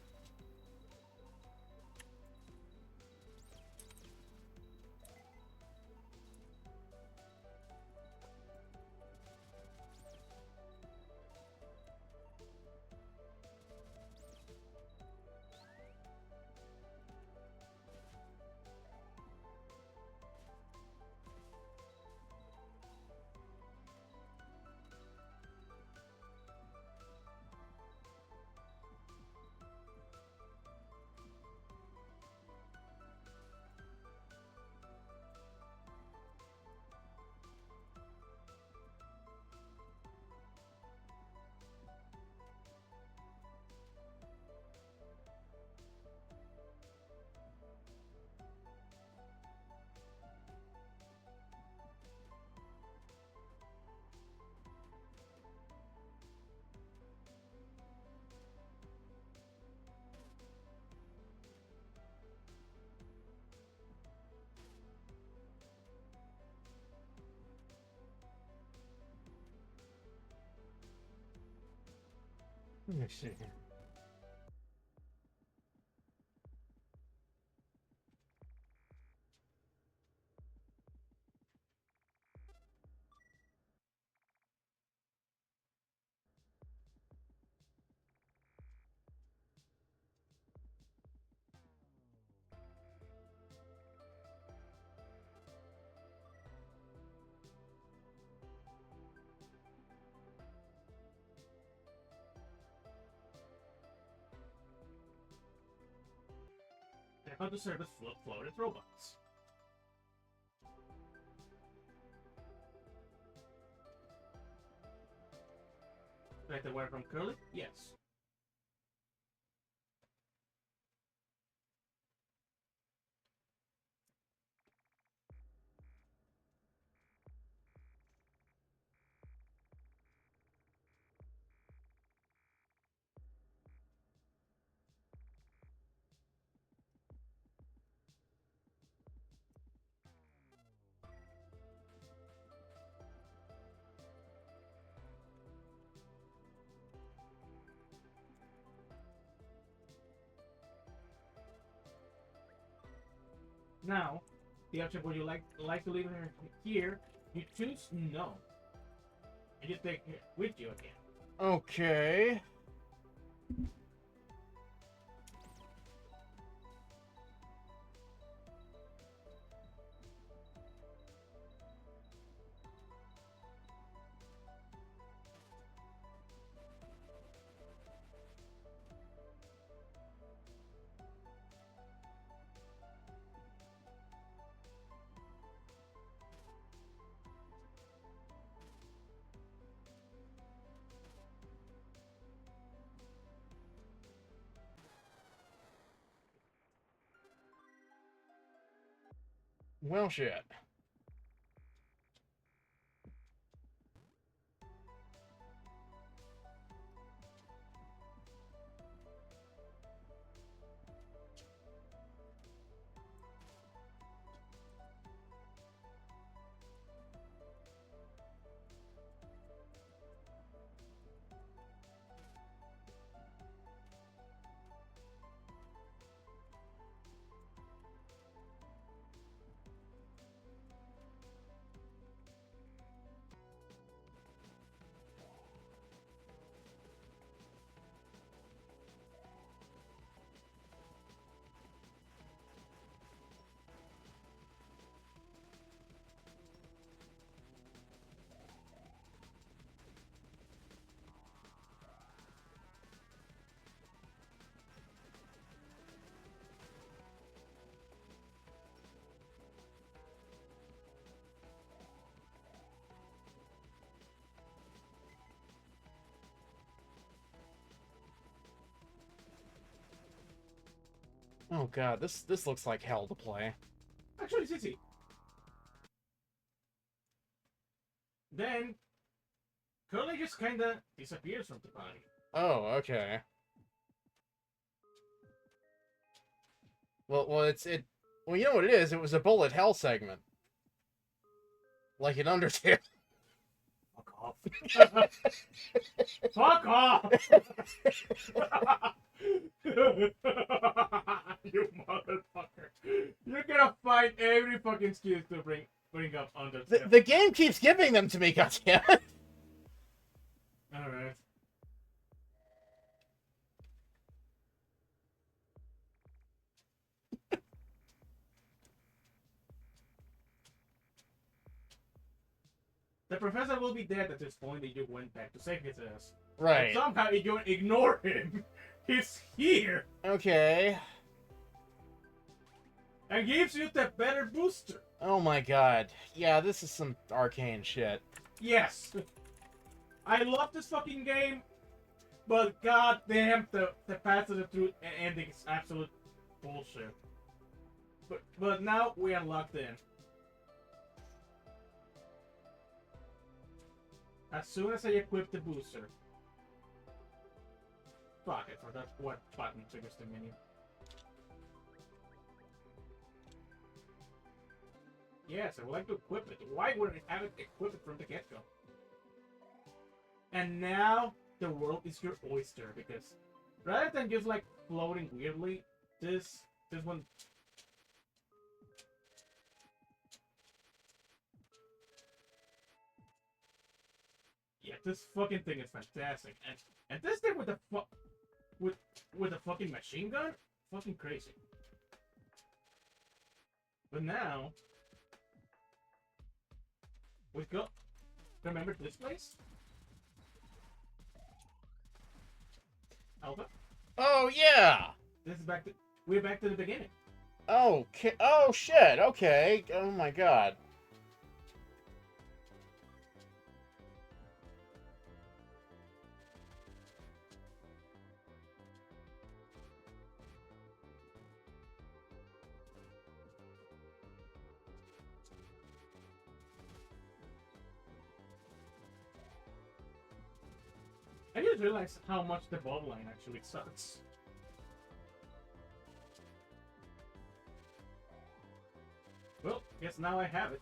Let me see here. How to service floated robots. Like the one from Curly? Yes. Now, the option would you like to leave her here, you choose no. And you take her with you again. Okay. Well, shit. Oh god, this looks like hell to play. Actually, it's easy. Then, Curly just kinda disappears from the party. Oh, okay. Well, well, you know what it is? It was a bullet hell segment, like in Undertale. Fuck off. Fuck off! You motherfucker. You're gonna find every fucking excuse to bring up Undertale. The game keeps giving them to me, goddammit. Alright. The professor will be dead at this point that you went back to save his ass. Right. But somehow you ignore him. He's here Okay. and gives you the better booster. Oh my god. Yeah, this is some arcane shit. Yes. I love this fucking game, but goddamn the path to the truth and ending is absolute bullshit. But now we are locked in. As soon as I equip the booster. Fuck, I forgot what button triggers the menu. Yes, I would like to equip it. Why would I have it equipped from the get-go? And now the world is your oyster, because rather than just like floating weirdly, this one. Yeah, this fucking thing is fantastic, and this thing with the with a fucking machine gun, fucking crazy. But now we go. Remember this place? Alpha? Oh yeah. This is back to we're back to the beginning. Okay. Oh shit. Okay. Oh my god. I just realized how much the bottom line actually sucks. Well, guess now I have it.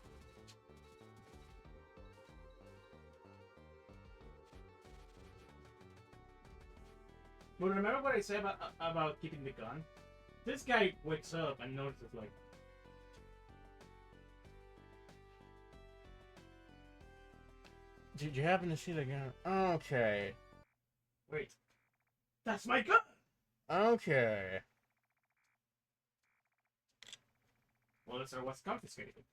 But remember what I said about keeping the gun? This guy wakes up and notices like, Did you happen to see the gun? Okay. wait, that's my gun! Okay. Well, that's what's confiscated.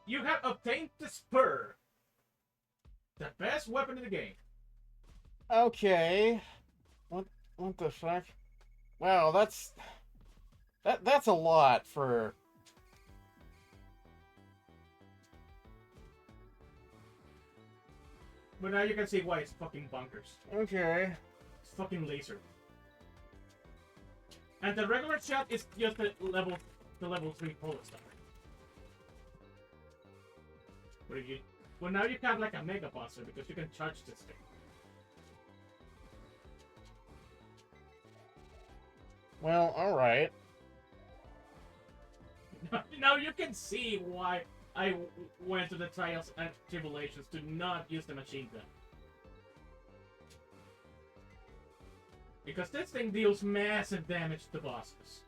You have obtained the spur. The best weapon in the game. Okay. What the fuck? Wow, that's a lot for. But now you can see why it's fucking bonkers. Okay. It's fucking laser. And the regular shot is just the level 3 polo star. Well, now you have like a mega buster because you can charge this thing. Well, alright. Now you can see why I went to the trials and tribulations to not use the machine gun. Because this thing deals massive damage to bosses.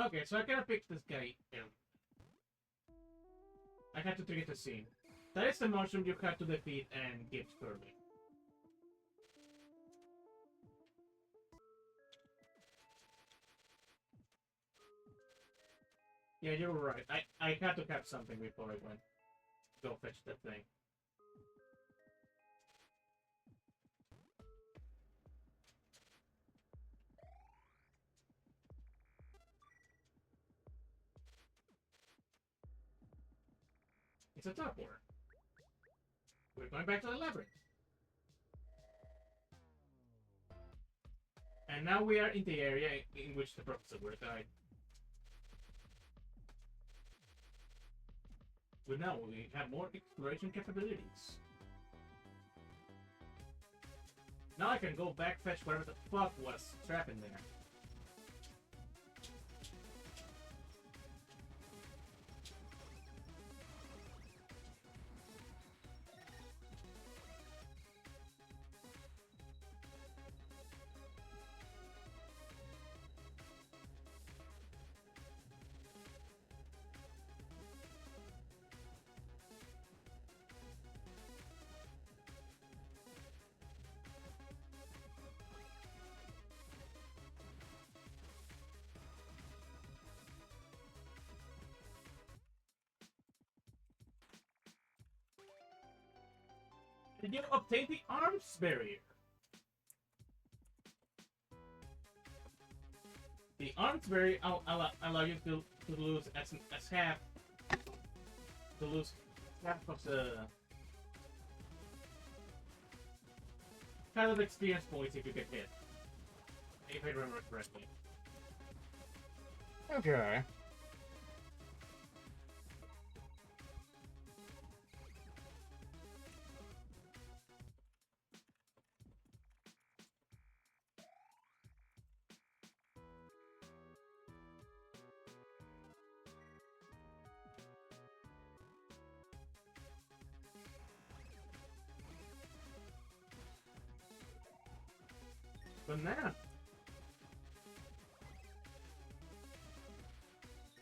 Okay, so I gotta pick this guy. I had to trigger the scene. That is the mushroom you have to defeat and give Kirby. Yeah, you're right. I had to catch something before I went to go fetch that thing. It's a top order. We're going back to the labyrinth. And now we are in the area in which the professor would have died. But now we have more exploration capabilities. Now I can go back fetch whatever the fuck was trapped in there. Did you obtain the arms barrier? The arms barrier allow you to lose as half of the kind of experience points if you get hit. If I remember correctly. Okay. Banana.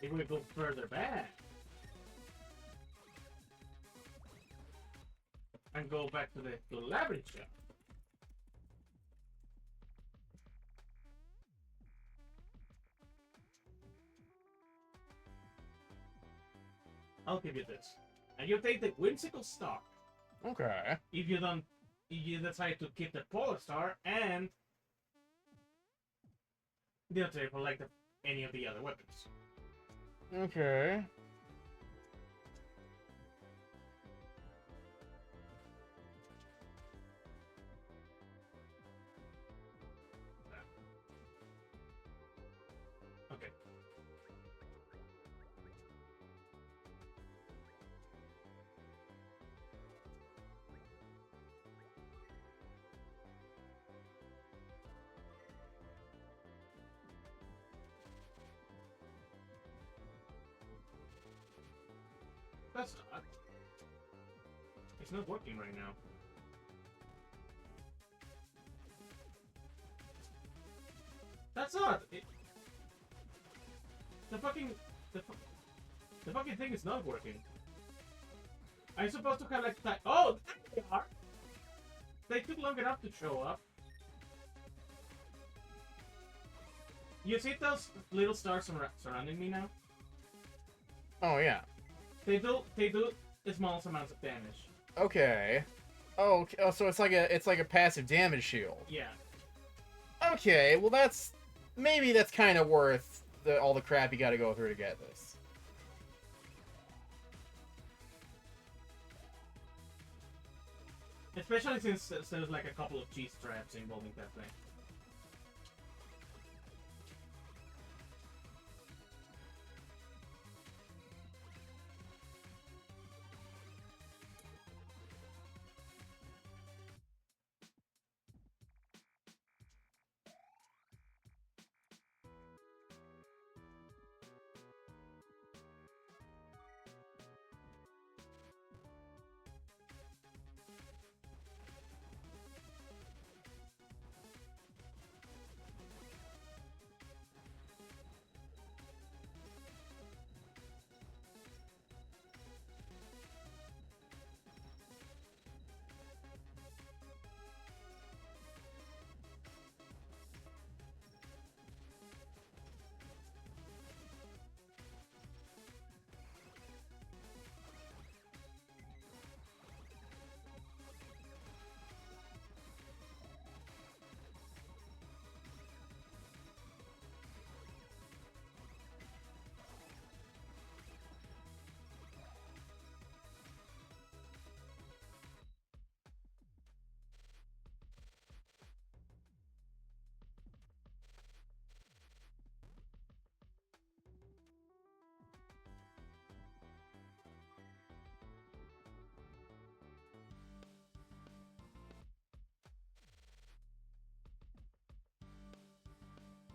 If we go further back and go back to the labyrinth shop. I'll give you this. And you take the whimsical star. Okay. If you decide to keep the polar star and the other for like any of the other weapons. Okay. Okay. That's not. It's not working right now. That's odd. The fucking thing is not working. I'm supposed to collect that. Oh, there they are. They took long enough to show up. You see those little stars surrounding me now? Oh yeah. They do small amounts of damage. Okay. Oh, so it's like a passive damage shield. Yeah. Okay, well maybe that's kind of worth all the crap you got to go through to get this. Especially since there's like a couple of cheese traps involving that thing.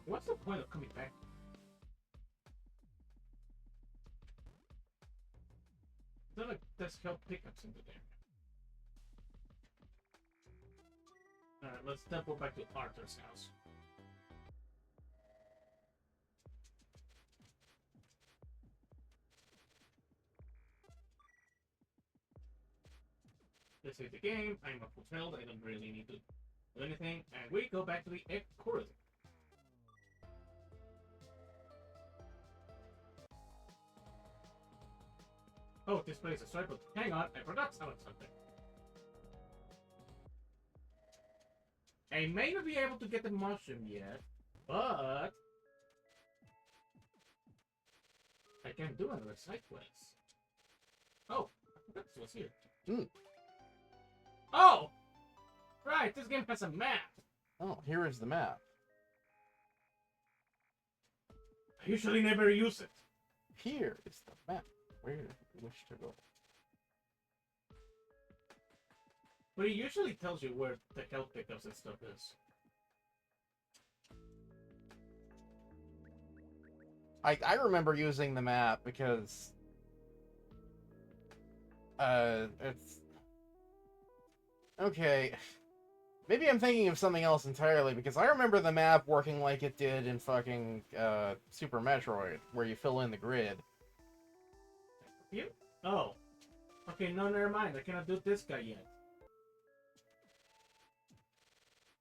What's the point of coming back? It's not like there's help pickups into there. Alright, let's tempo back to Arthur's house. Let's save the game. I'm fulfilled. I don't really need to do anything. And we go back to the egg corridor. Oh, this place is sorry, but hang on, I forgot something. I may not be able to get the mushroom yet, but I can do another side quest. Oh, I forgot this was here. Mm. Oh! Right, this game has a map. Oh, here is the map. I usually never use it. Here is the map. Where do you wish to go? But it usually tells you where the health pickups and stuff is. I remember using the map because it's okay. Maybe I'm thinking of something else entirely, because I remember the map working like it did in fucking Super Metroid, where you fill in the grid. You? Oh. Okay, no, never mind. I cannot do this guy yet.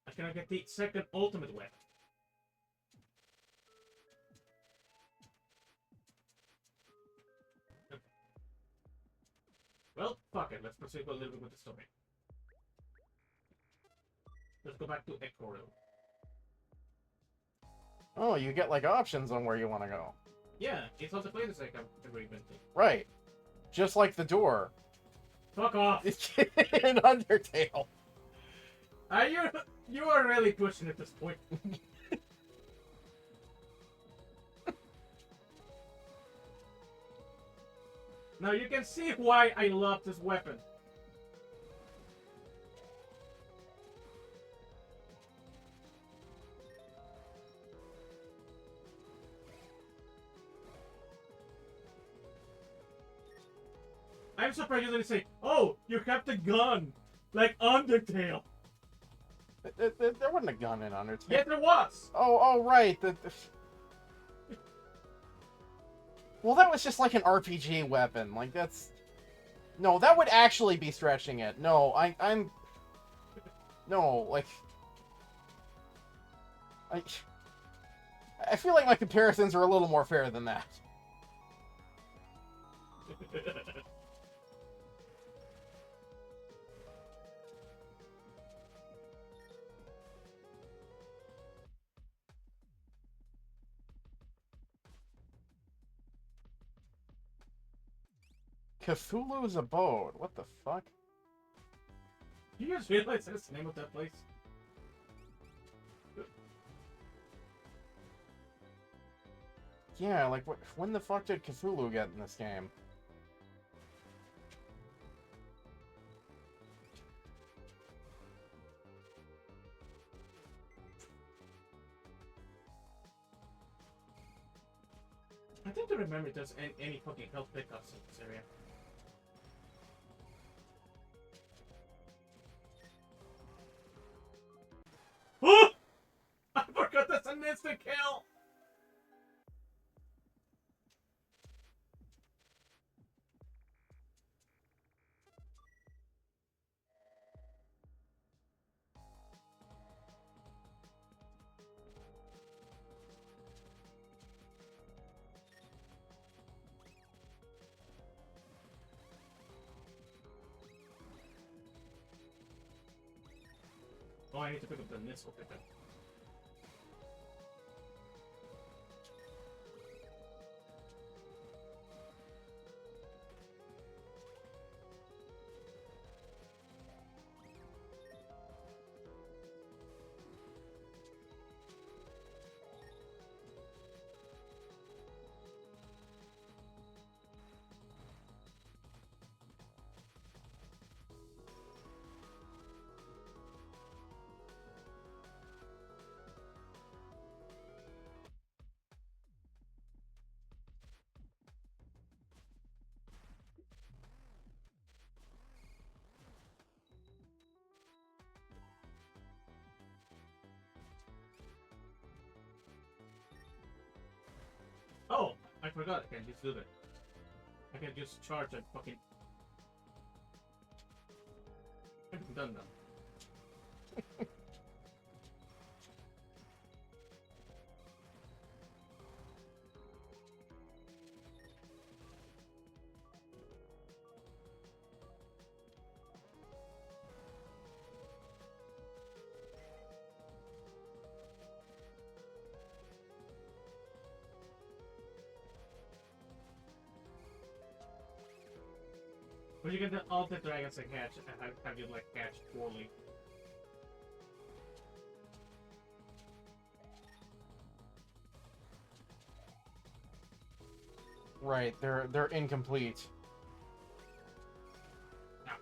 I cannot get the second ultimate weapon. Well, fuck it. Let's proceed a little bit with the story. Let's go back to Echo. Oh, you get like options on where you want to go. Yeah, it's also places like I've already been to. Right. Just like the door. Fuck off! In Undertale. Are you are really pushing at this point. Now you can see why I love this weapon. I'm surprised you didn't say, "Oh, you have the gun," like Undertale. There wasn't a gun in Undertale. Yes, there was. Oh, right. Well, that was just like an RPG weapon. Like, that's... No, that would actually be stretching it. No, I'm... No, like... I feel like my comparisons are a little more fair than that. Cthulhu's Abode. What the fuck? You guys realize that's the name of that place? Yeah, like, when the fuck did Cthulhu get in this game? I think to remember there's any fucking health pickups in this area. Oh! I forgot that's an instant kill! Oh, I need to pick up the missile pickup. Oh, I forgot. I can just do that. I can just charge and fucking... I'm done now. But you get all the dragons I catch and have you like catch poorly. Right, they're incomplete. Now.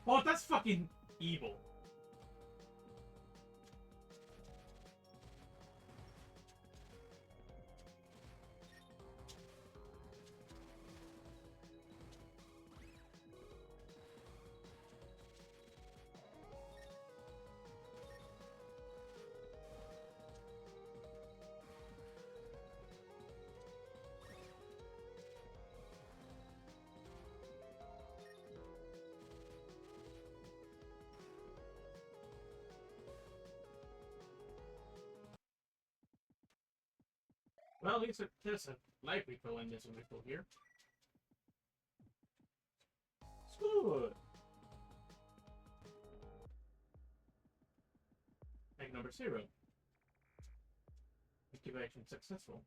Oh, that's fucking evil. Well, at least there's a life refill and there's a refill here. It's good. Egg number 0. Activation successful.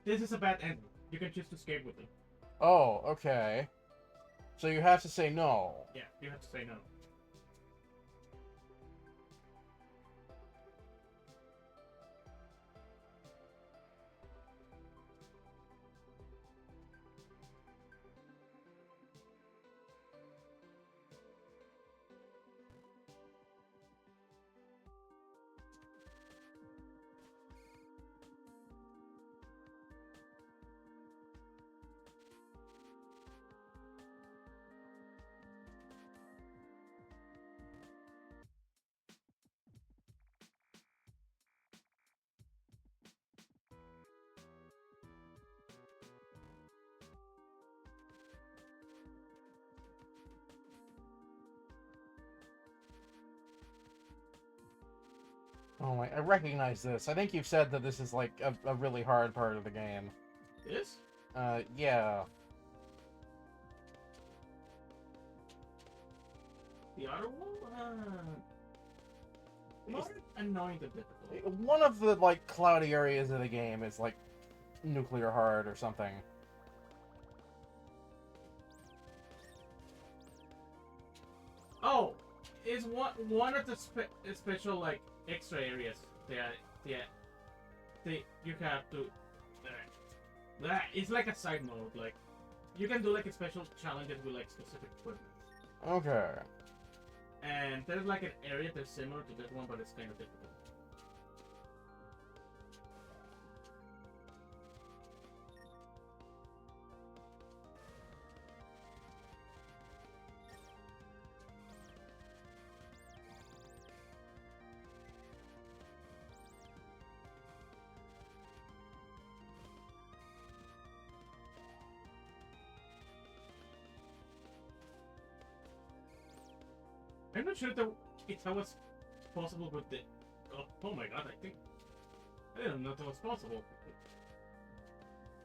This is a bad ending. You can choose to escape with it. Oh, okay. So you have to say no. Yeah, you have to say no. Oh my, I recognize this. I think you've said that this is like a really hard part of the game. This? Yeah. The other one? More annoying than difficult. One of the, like, cloudy areas of the game is, like, nuclear hard or something. Oh! Is one of the special, like, extra areas that you have to... it's like a side mode, like, you can do, like, a special challenges with, like, specific equipment. Okay. And there's, like, an area that's similar to this one, but it's kind of difficult. I'm not sure if that was possible with the... Oh my god, I didn't know that was possible.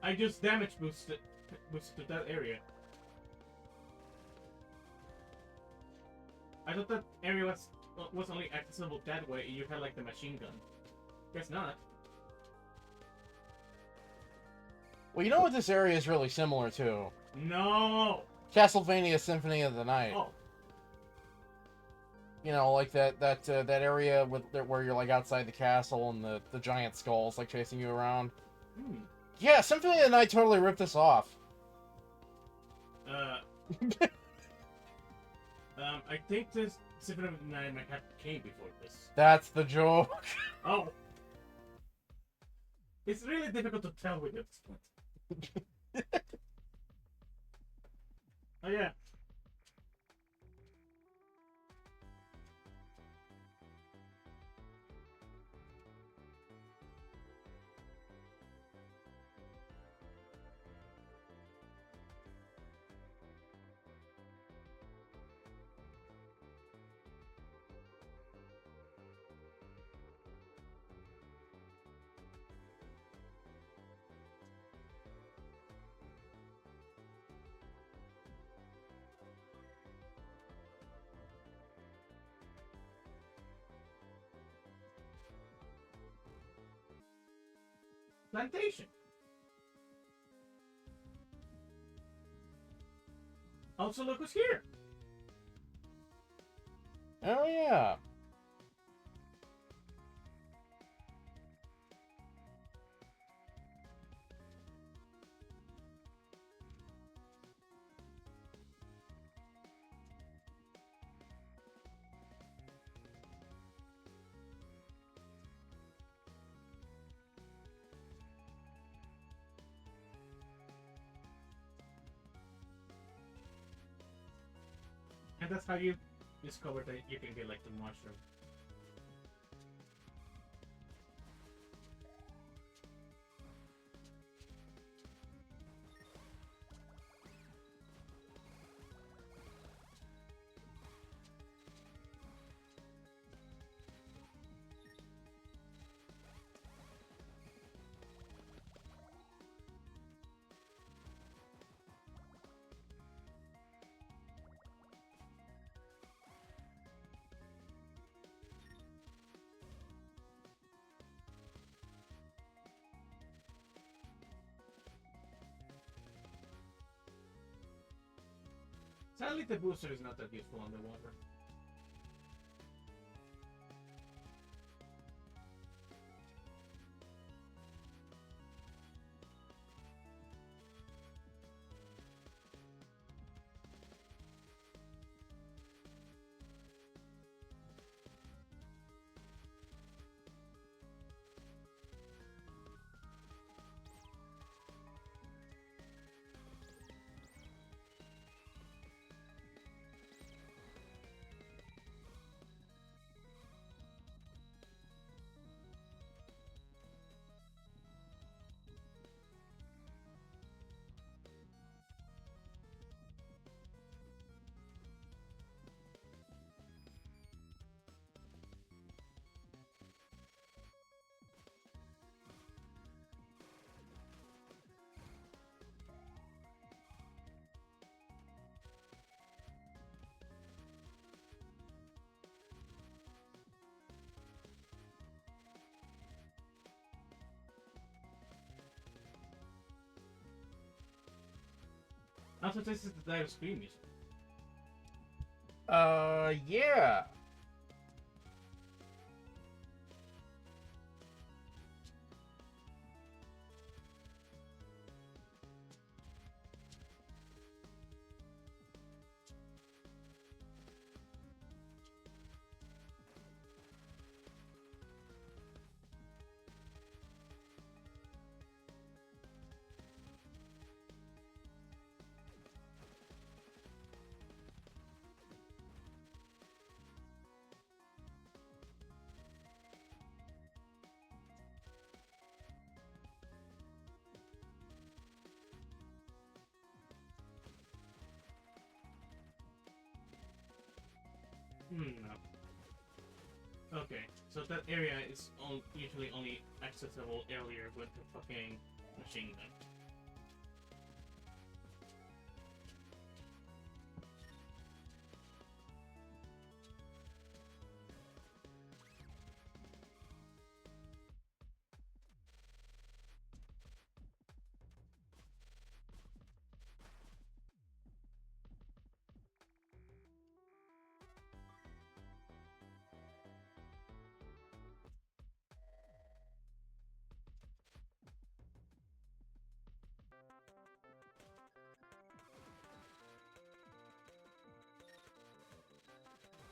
I just damage boosted that area. I thought that area was only accessible that way. You had like the machine gun. Guess not. Well, you know what this area is really similar to? No. Castlevania Symphony of the Night. Oh. You know, like that area where you're like outside the castle and the giant skulls like chasing you around. Hmm. Yeah, Symphony of the Night totally ripped this off. I think this Symphony of the Night might have came before this. That's the joke. Oh. It's really difficult to tell with this one. Oh yeah. plantation. Also, look who's here. Oh yeah. And that's how you discover that you can get like the mushroom. Sadly, the booster is not that useful underwater. Also, this is the Dire Scream music. Yeah. No. Okay, so that area is usually only accessible earlier with the fucking machine gun.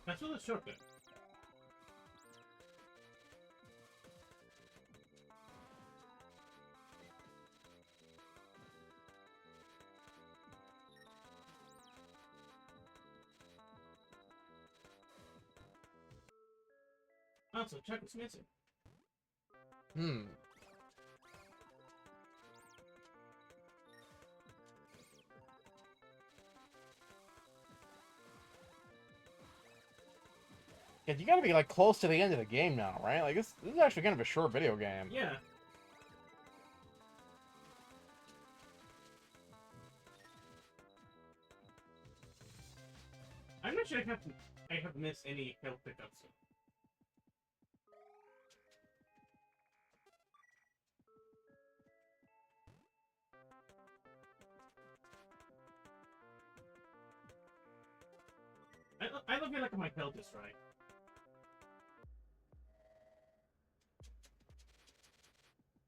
That's not a shortcut. Also, check what's missing. Yeah, you gotta be like close to the end of the game now, right? Like this is actually kind of a short video game. Yeah. I'm not sure I have missed any health pickups. I don't feel like my health is right.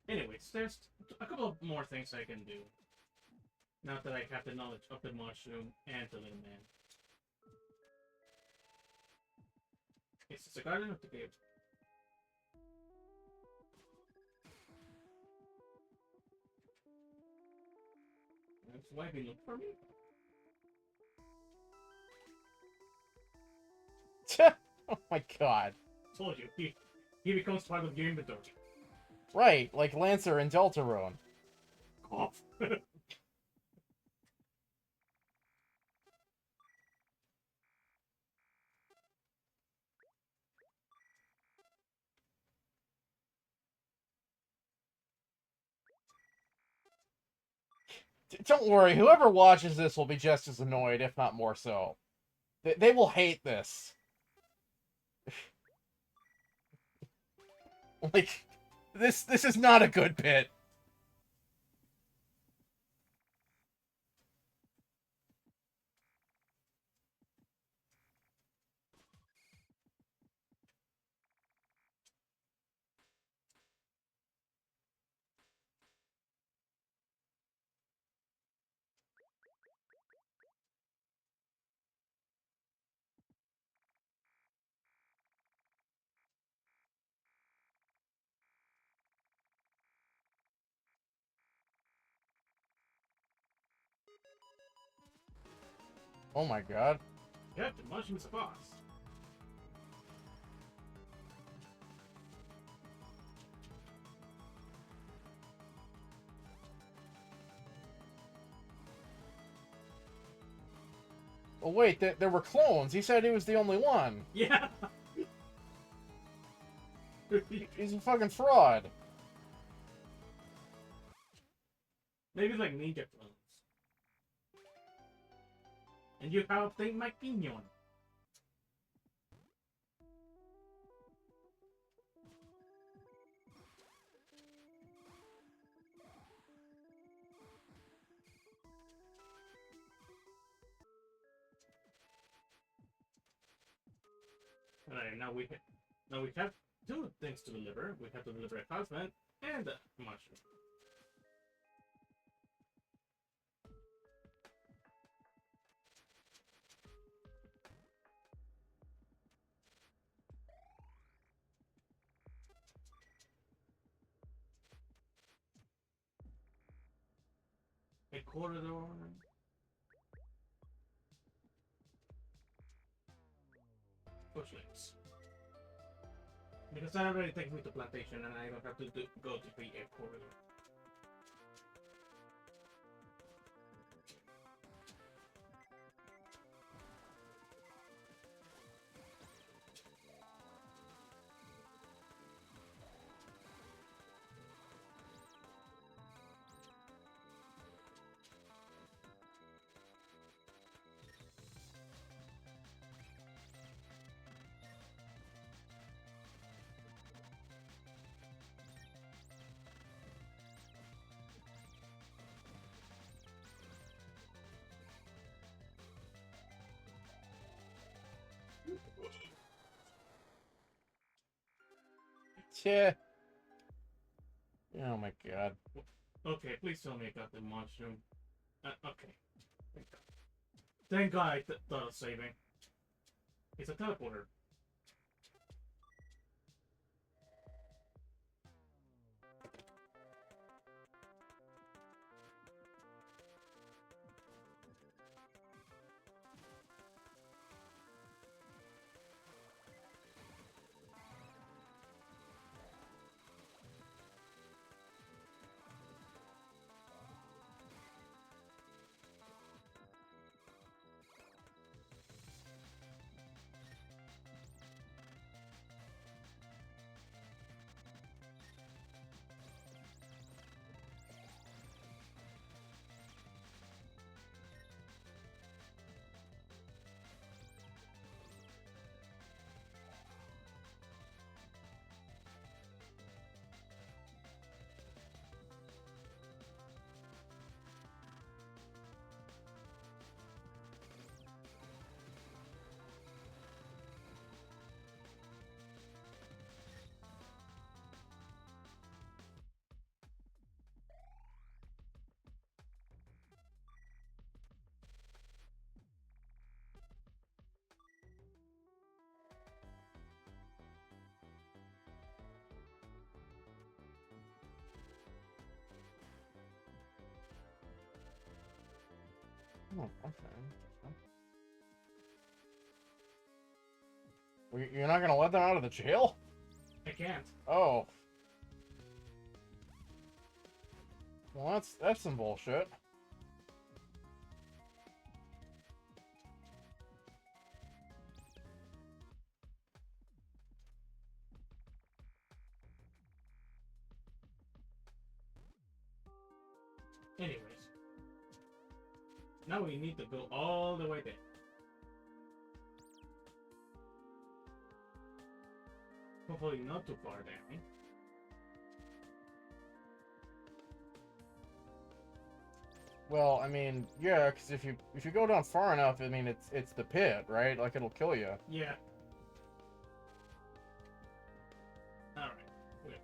Anyways, there's a couple of more things I can do. Now that I have the knowledge of the mushroom and the little man. Is this a garden of the cave? Why he look for me? Oh my god. Told you, he becomes part of your inventory. Right, like Lancer and Deltarune. Cough. Don't worry, whoever watches this will be just as annoyed, if not more so. They will hate this. Like, this is not a good bit. Oh my god. Yep, the mushroom is a boss. Oh wait, there were clones. He said he was the only one. Yeah. He's a fucking fraud. Maybe like ninja clones. And you have obtained my opinion. Alright, now we have two things to deliver. We have to deliver a husband and a mushroom. A corridor. Push links. Because that already takes me to plantation and I don't have to go to the air corridor. Yeah. Oh my god. Okay, please tell me I got the mushroom. Okay. Thank God I thought of saving. It's a teleporter. Oh, okay. You're not gonna let them out of the jail? I can't. Oh. Well, that's some bullshit. Anyways. Now we need to go all the way there. Hopefully not too far down. Well, I mean, yeah, because if you go down far enough, I mean, it's the pit, right? Like, it'll kill you. Yeah. Alright. Wait.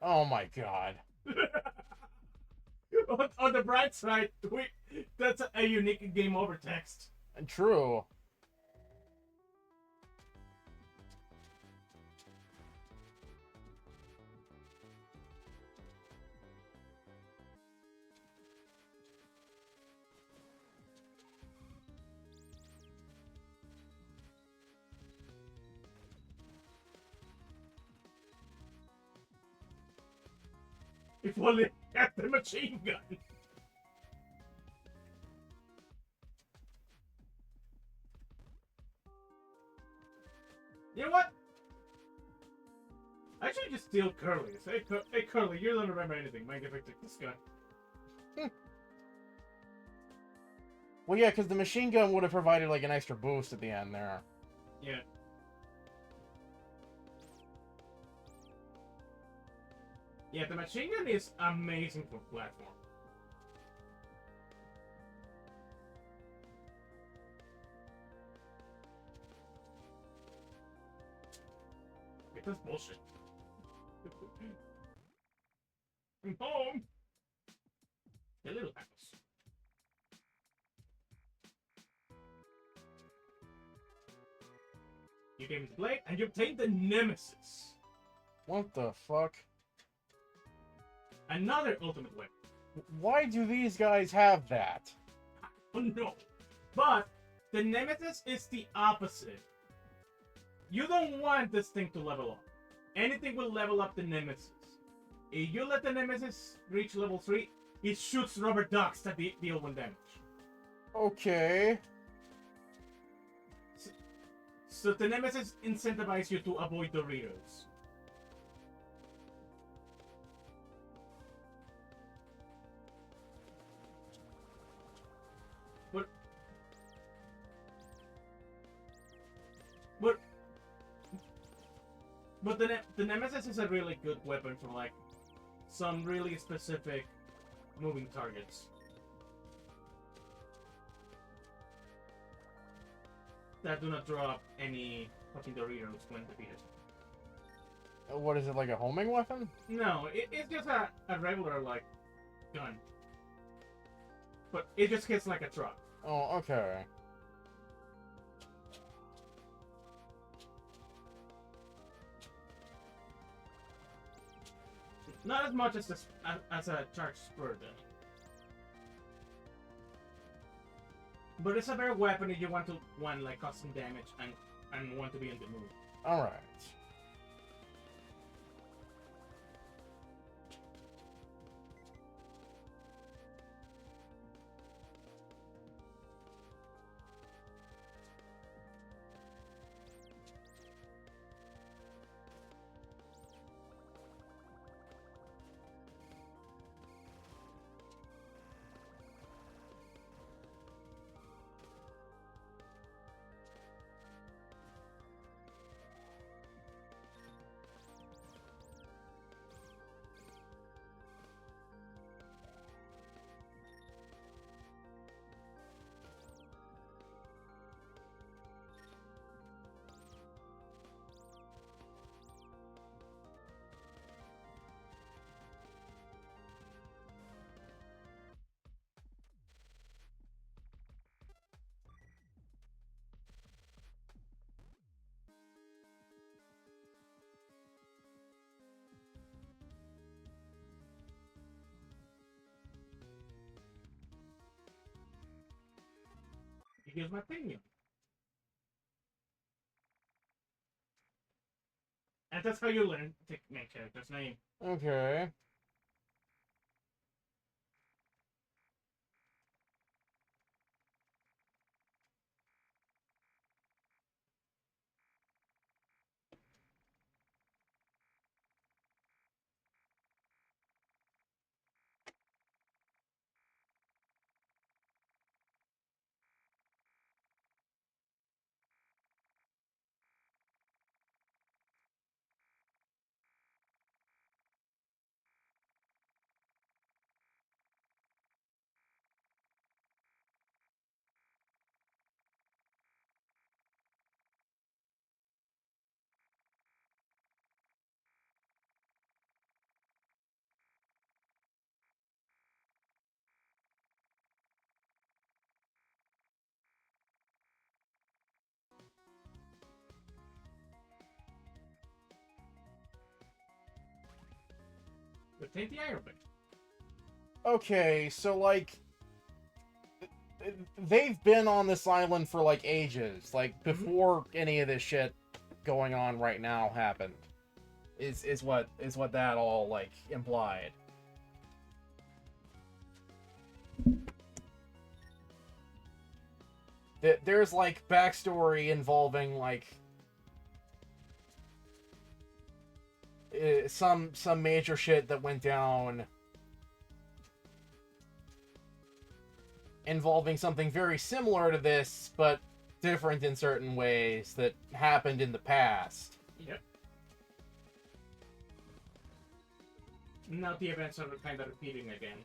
Oh my god. On the bright side, that's a unique game over text. True. If only I had the machine gun. You know what? I should just steal Curly's. Hey, Curly, you don't remember anything. Mind if I take this gun? Well, yeah, because the machine gun would have provided, like, an extra boost at the end there. Yeah. Yeah, the machine gun is amazing for platform. Wait, that's bullshit. I'm home! The little house. You gave me the blade, and you obtained the Nemesis. What the fuck? Another ultimate weapon. Why do these guys have that? Oh no. But the Nemesis is the opposite. You don't want this thing to level up. Anything will level up the Nemesis. If you let the Nemesis reach level 3, it shoots rubber ducks that deal 1 damage. Okay. So the Nemesis incentivizes you to avoid Doritos. But the Nemesis is a really good weapon for, like, some really specific moving targets. That do not drop any fucking Doritos when defeated. What is it, like a homing weapon? No, it's just a regular, like, gun. But it just hits like a truck. Oh, okay. Not as much as a charged spur, though. But it's a better weapon if you want like custom damage and want to be in the mood. Alright. Here's my opinion. And that's how you learn to make characters' name. Okay. But take the iron bit. Okay, so like they've been on this island for like ages, like before any of this shit going on right now happened. Is what that all like implied. There's like backstory involving like some major shit that went down involving something very similar to this, but different in certain ways that happened in the past. Yep. Now the events are kind of repeating again.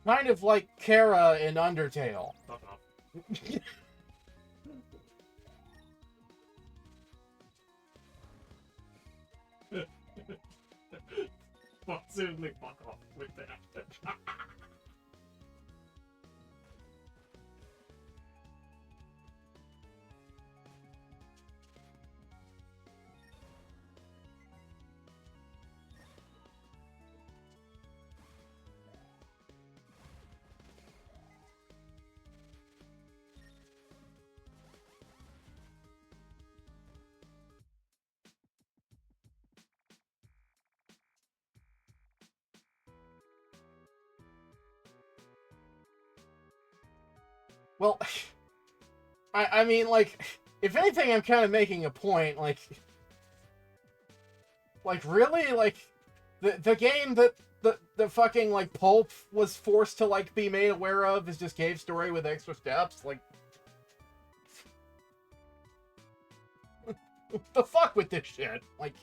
Kind of like Kara in Undertale. Fuck off. Possibly fuck off with that. Well, I mean, like, if anything, I'm kind of making a point, like really, like, the game that the fucking, like, Pope was forced to, like, be made aware of is just Cave Story with extra steps, like, what the fuck with this shit? Like,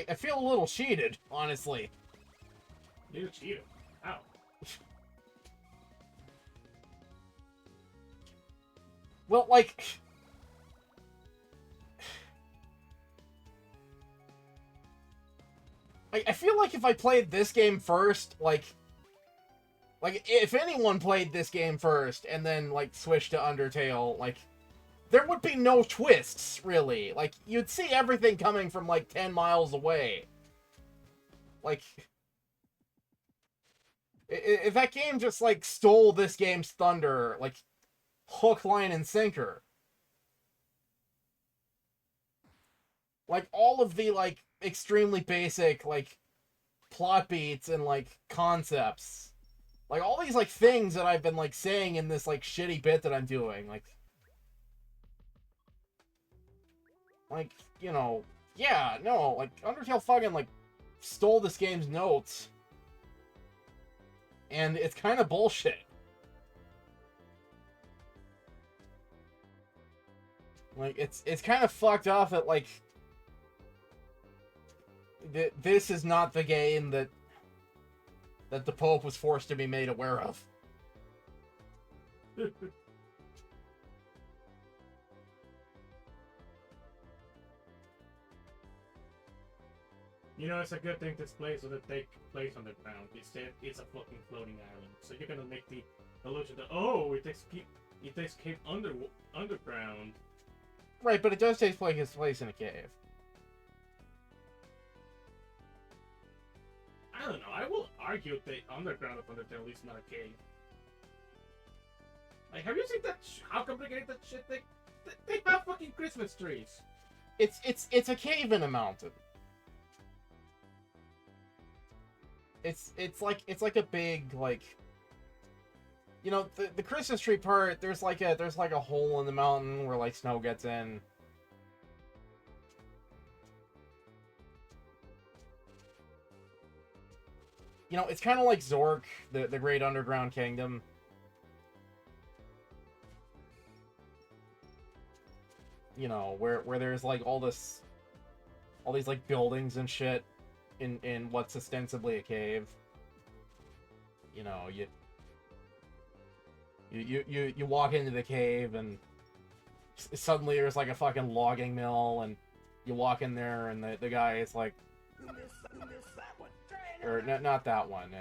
I feel a little cheated, honestly. You cheated. How? Well, like, I feel like if I played this game first, like, if anyone played this game first and then, like, switched to Undertale, like, there would be no twists, really. Like, you'd see everything coming from, like, 10 miles away. Like, if that game just, like, stole this game's thunder, like, hook, line, and sinker. Like, all of the, like, extremely basic, like, plot beats and, like, concepts. Like, all these, like, things that I've been, like, saying in this, like, shitty bit that I'm doing. Like, you know, yeah, no, like, Undertale fucking, like, stole this game's notes. And it's kind of bullshit. Like, it's kind of fucked up that, like, this is not the game that the Pope was forced to be made aware of. You know, it's a good thing this place doesn't take place underground. Instead, it's a fucking floating island. So you're gonna make the illusion that, oh, it takes cave underground. Right, but it does take place in a cave. I don't know. I will argue the underground of Undertale is not a cave. Like, have you seen that? How complicated that shit? They have fucking Christmas trees. It's a cave in a mountain. It's like a big, like, you know, the Christmas tree part. There's like a hole in the mountain where like snow gets in. You know, it's kind of like Zork, the Great Underground Kingdom. You know, where there's like all these like buildings and shit in what's ostensibly a cave. You know, you walk into the cave and suddenly there's like a fucking logging mill, and you walk in there and the guy is like, or not that one,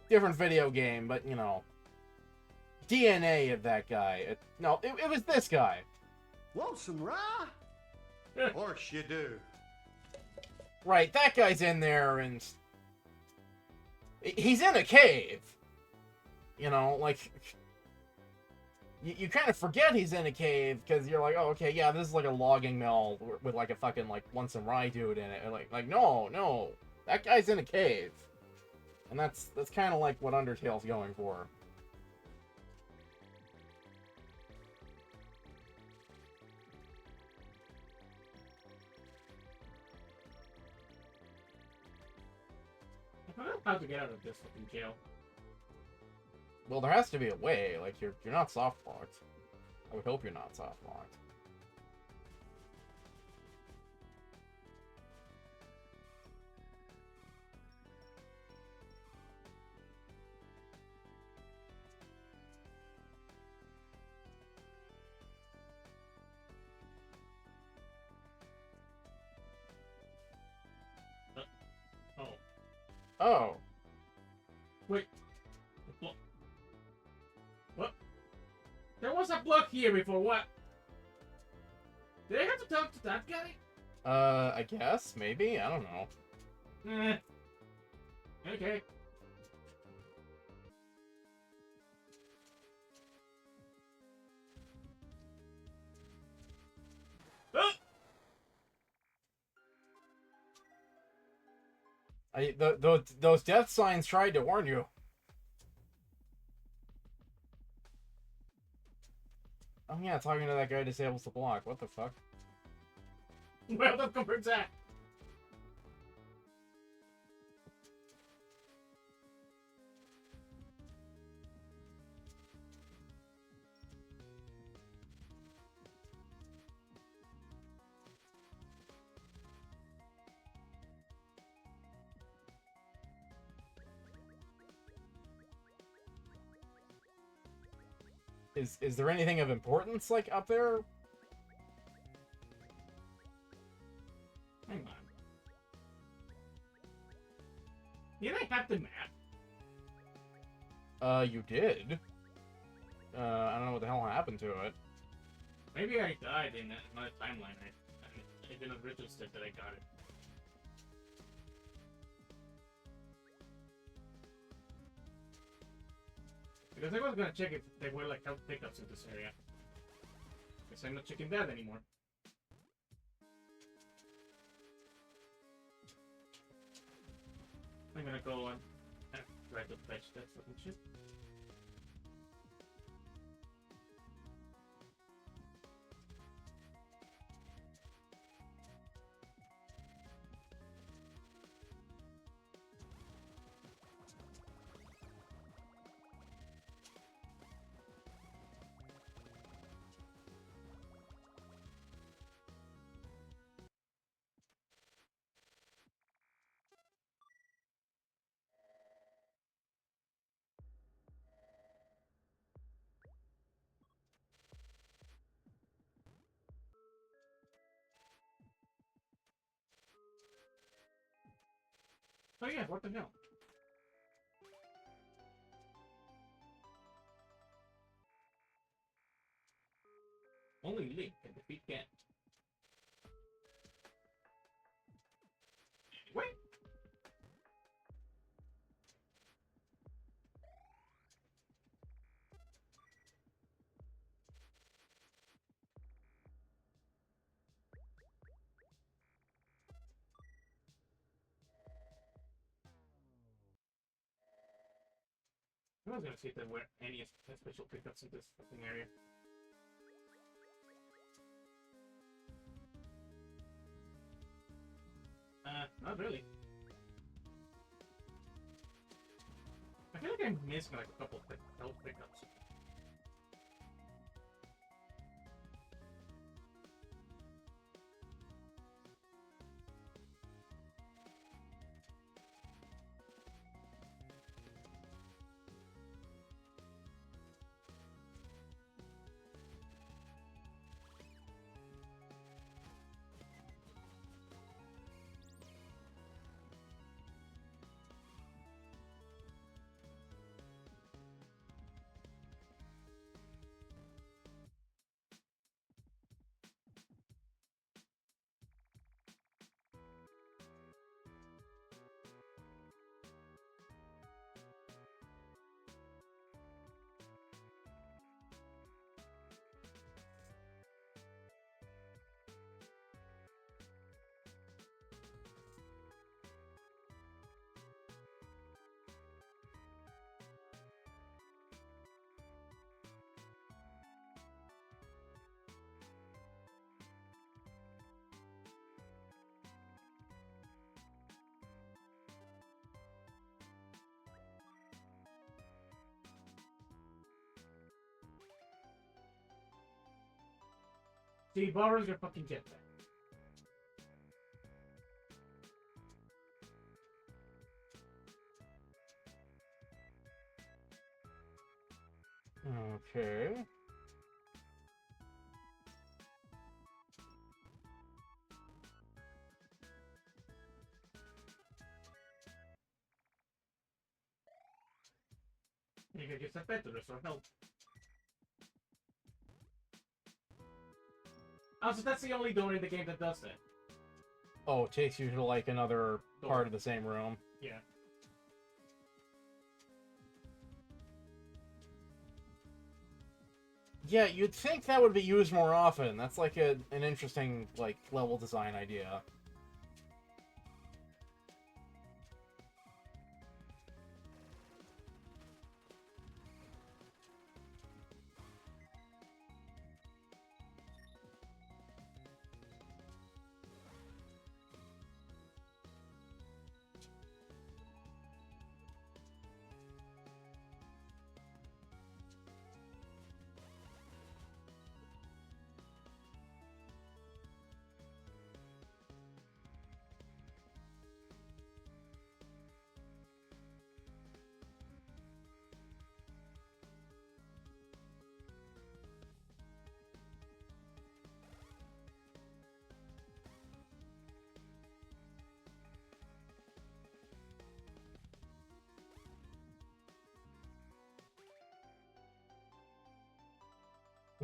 different video game, but you know, DNA of that guy. It was this guy. Want some rye? Of course you do. Right, that guy's in there, and he's in a cave. You know, like, you kind of forget he's in a cave, because you're like, oh, okay, yeah, this is like a logging mill with like a fucking, like, want some rye dude in it. And like, no, that guy's in a cave. And that's kind of like what Undertale's going for. I don't know how to get out of this fucking jail. Well, there has to be a way. Like, you're not soft locked. I would hope you're not soft locked. Oh. Wait. What? There was a block here before, what? Did I have to talk to that guy? I guess, maybe? I don't know. Okay. Those death signs tried to warn you. Oh yeah, talking to that guy disables the block. What the fuck? Well, don't compare that. Is there anything of importance, like, up there? Hang on. Did I have the map? You did. I don't know what the hell happened to it. Maybe I died in another timeline. I didn't register that I got it. Because I was gonna check if they were like health pickups in this area. Guess I'm not checking that anymore. I'm gonna go on and try to fetch that fucking shit. Oh yeah, what the hell? Only Link can defeat Ganon. Anyway. I was gonna see if there were any special pickups in this fucking area. Not really. I feel like I'm missing like a couple of health pickups. See, borrows your fucking jetpack. Okay. You can use that pet to restore health. Also, that's the only door in the game that does that. Oh, it takes you to like another part of the same room. Yeah. Yeah, you'd think that would be used more often. That's like an interesting like level design idea.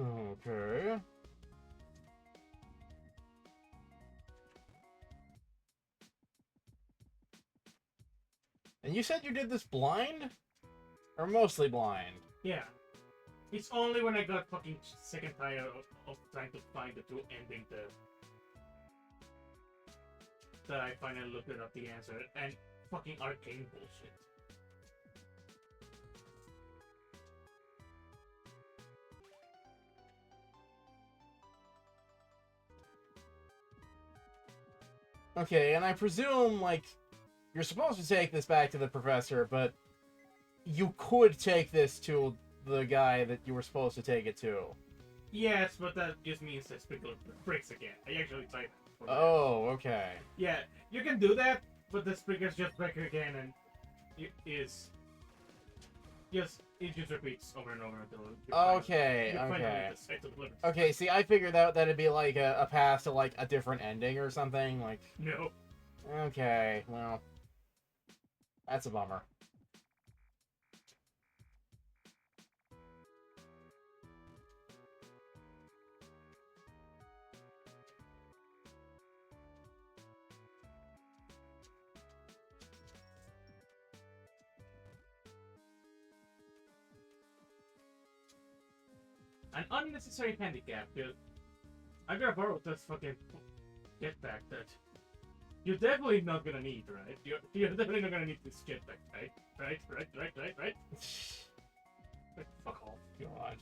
Okay. And you said you did this blind? Or mostly blind? Yeah. It's only when I got fucking sick and tired of trying to find the two ending that I finally looked up the answer. And fucking arcane bullshit. Okay, and I presume, like, you're supposed to take this back to the professor, but you could take this to the guy that you were supposed to take it to. Yes, but that just means that Sprinkler breaks again. I actually tried that. Oh, okay. Yeah, you can do that, but the sprinkles just break again, and it just repeats over and over until Okay, you finally okay. decide to deliver. Okay, see, I figured out that it'd be like a path to like a different ending or something. Like, No. okay, well, That's a bummer. An unnecessary handicap, dude. I'm gonna borrow this fucking jetpack that you're definitely not gonna need, right? You're definitely not gonna need this jetpack, right? Right? Like, fuck off. God.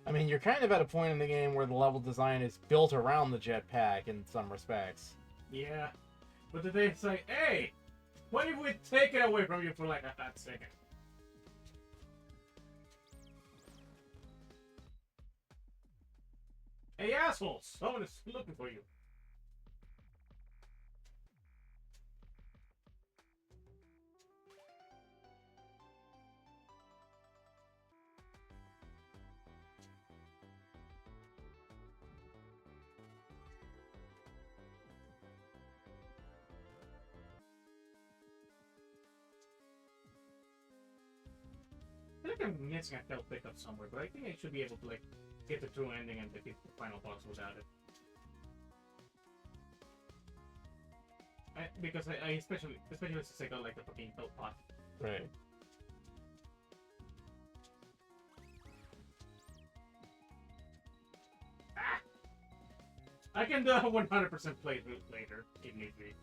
I mean, you're kind of at a point in the game where the level design is built around the jetpack in some respects. Yeah. But then they say, hey, what if we take it away from you for like a hot second? Hey, assholes! Someone is looking for you. I feel like I'm missing a health pickup somewhere, but I think I should be able to like get the true ending and defeat the final boss without it. Because I especially since I got like the fucking health pot. Right. Ah! I can do a 100% playthrough later if need be.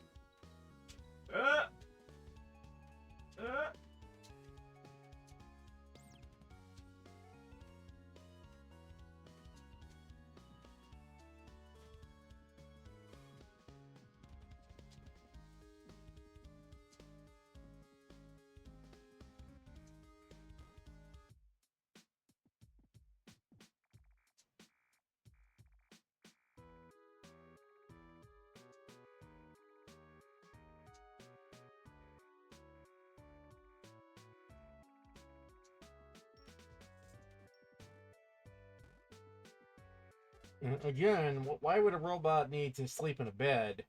Again, why would a robot need to sleep in a bed?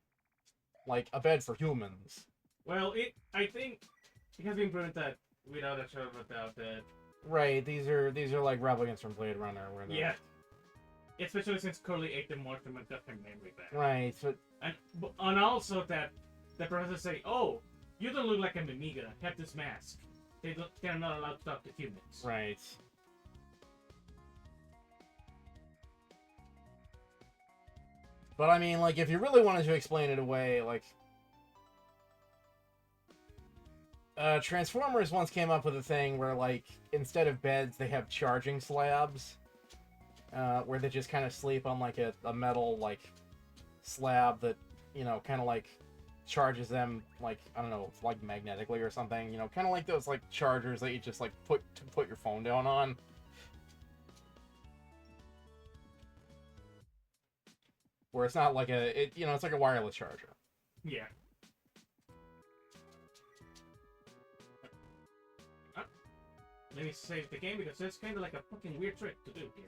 Like, a bed for humans. Well, I think it has been proven that without a shadow of a doubt that Right, these are like replicants from Blade Runner, where they're... yeah, especially since Curly ate the morphine and got her memory back. Right, so... And also that the professors say, oh, you don't look like a Mimiga, have this mask. They're not allowed to talk to humans. Right. But I mean, like, if you really wanted to explain it away, like... Transformers once came up with a thing where, like, instead of beds, they have charging slabs. Where they just kind of sleep on, like, a metal, like, slab that, you know, kind of, like, charges them, like, I don't know, like, magnetically or something. You know, kind of like those, like, chargers that you just, like, put your phone down on. Where it's not like you know, it's like a wireless charger. Yeah. Let me save the game because it's kind of like a fucking weird trick to do here.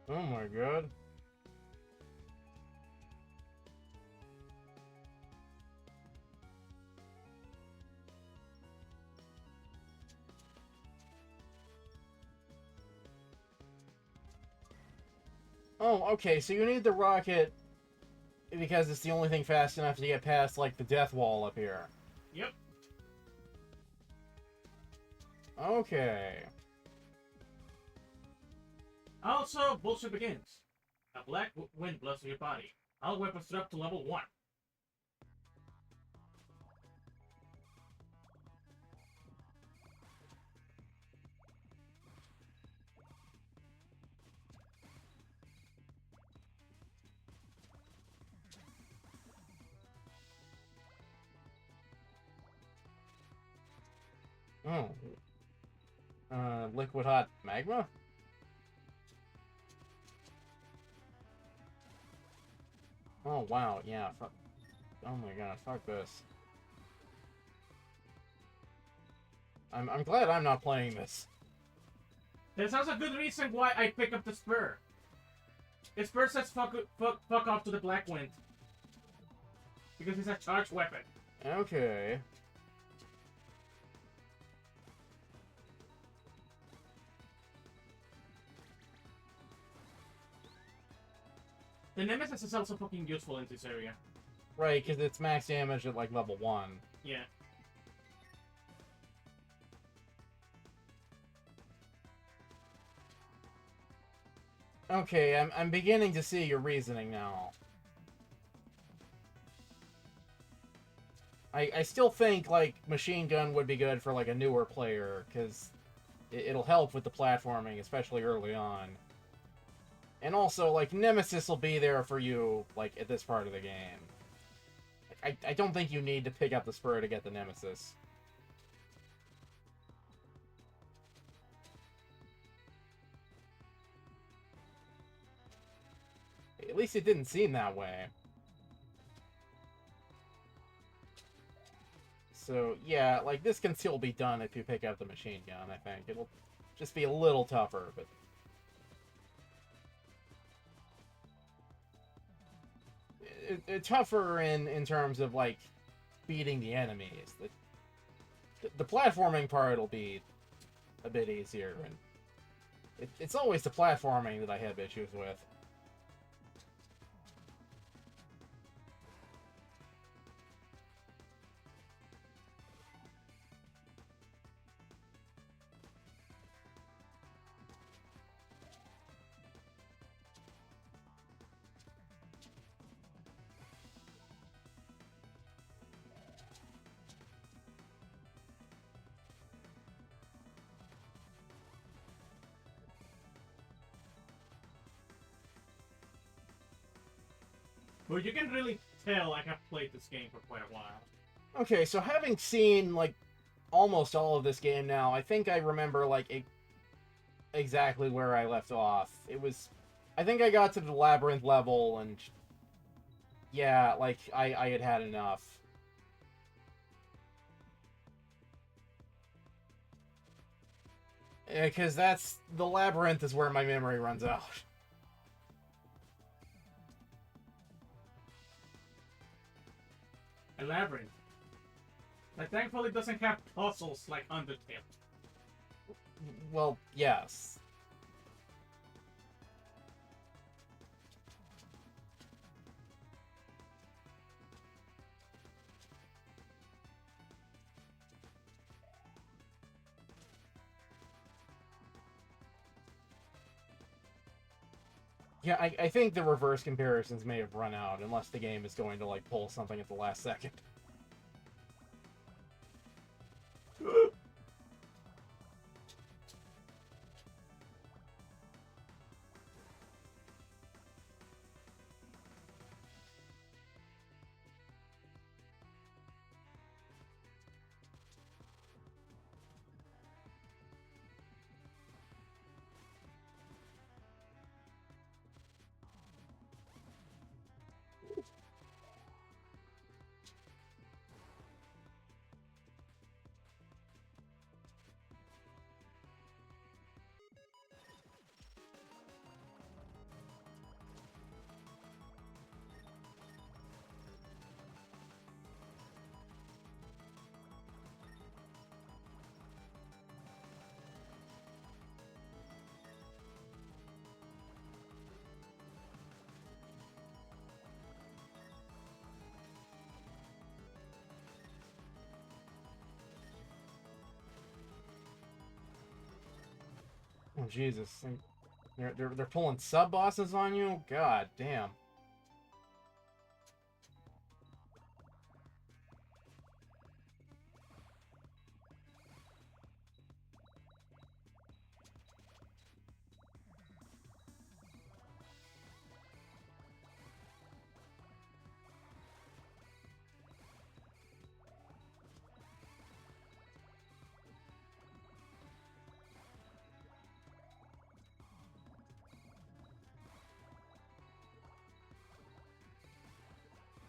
Oh my god. Oh, okay, so you need the rocket because it's the only thing fast enough to get past, like, the death wall up here. Yep. Okay. Also, bullshit begins. A black wind blows through your body. All weapons drop to level 1. Oh. Liquid hot magma? Oh, wow, yeah, fuck. Oh my god, fuck this. I'm glad I'm not playing this. There's also a good reason why I pick up the spear. The spear says fuck off to the Black Wind. Because it's a charged weapon. Okay. The Nemesis is also fucking useful in this area. Right, because it's max damage at, like, level 1. Yeah. Okay, I'm beginning to see your reasoning now. I still think, like, Machine Gun would be good for, like, a newer player, because it'll help with the platforming, especially early on. And also, like, Nemesis will be there for you, like, at this part of the game. I don't think you need to pick up the spur to get the Nemesis. At least it didn't seem that way. So, yeah, like, this can still be done if you pick up the machine gun, I think. It'll just be a little tougher, but... tougher in terms of, like, beating the enemies. The platforming part will be a bit easier, and it's always the platforming that I have issues with. But you can really tell I have played this game for quite a while. Okay, so having seen, like, almost all of this game now, I think I remember, like, exactly where I left off. It was... I think I got to the labyrinth level, and... yeah, like, I had had enough. Because that's... the labyrinth is where my memory runs out. A labyrinth. That thankfully doesn't have puzzles like Undertale. Well, yes. Yeah, I think the reverse comparisons may have run out, unless the game is going to, like, pull something at the last second. Oh, Jesus. They're pulling sub-bosses on you? God damn.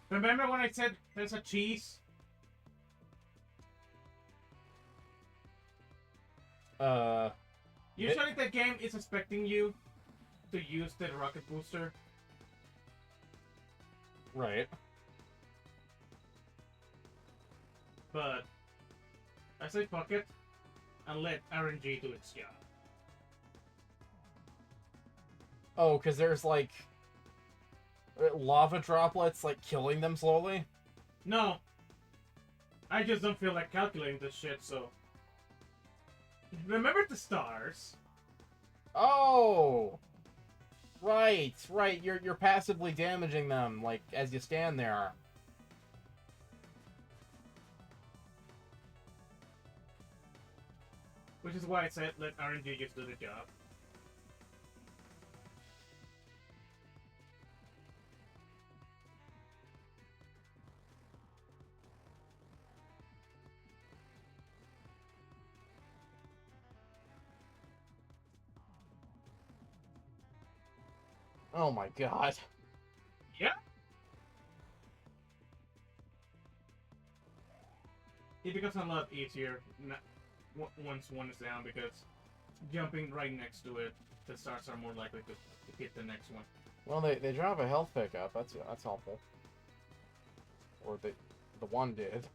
Remember when I said there's a cheese? Usually the game is expecting you to use the rocket booster. Right. But I say fuck it and let RNG do its job. Oh, because there's, like, lava droplets, like, killing them slowly? No. I just don't feel like calculating this shit, so... Remember the stars? Oh! Right, right. You're passively damaging them, like, as you stand there. Which is why I said let RNG just do the job. Oh my god. Yeah. It becomes a lot easier once one is down because jumping right next to it, the stars are more likely to hit the next one. Well, they drop a health pickup. That's helpful. Or the one did.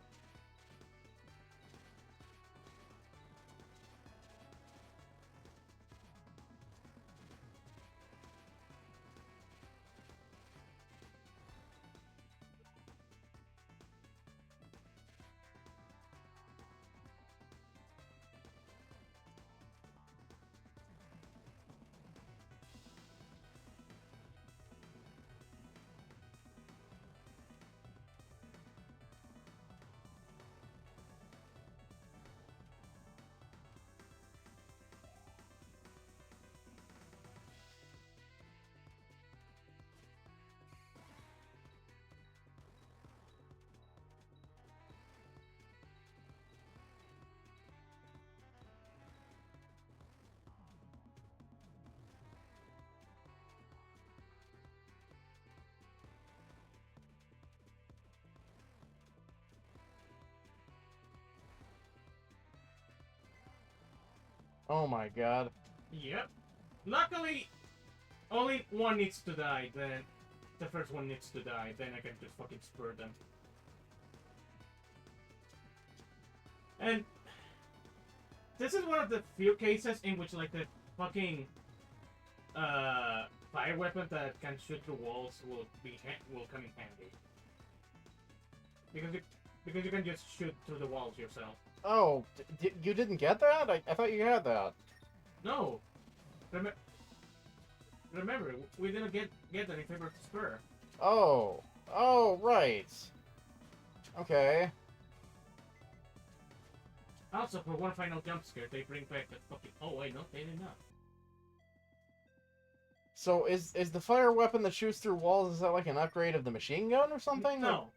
Oh my god. Yep. Luckily, only one needs to die, then the first one needs to die, then I can just fucking spur them. And this is one of the few cases in which, like, the fucking fire weapon that can shoot through walls will come in handy. Because you can just shoot through the walls yourself. Oh, you didn't get that? I thought you had that. No. Remember, we didn't get that in favor of the spur. Oh. Oh, right. Okay. Also, for one final jump scare, they bring back the fucking... Oh, wait, no, they did not. So is the fire weapon that shoots through walls, is that like an upgrade of the machine gun or something? No.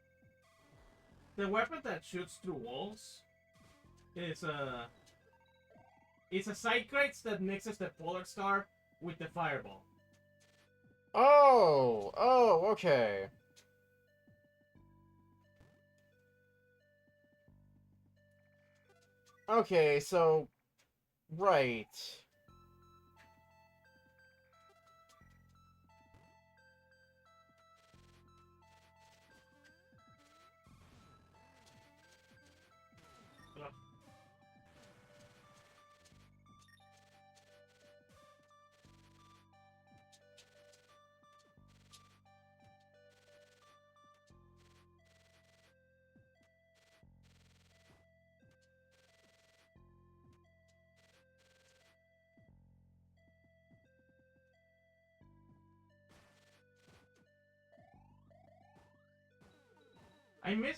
The weapon that shoots through walls is a... It's a side crates that mixes the Polar Star with the Fireball. Oh! Oh, okay. Okay, so... Right.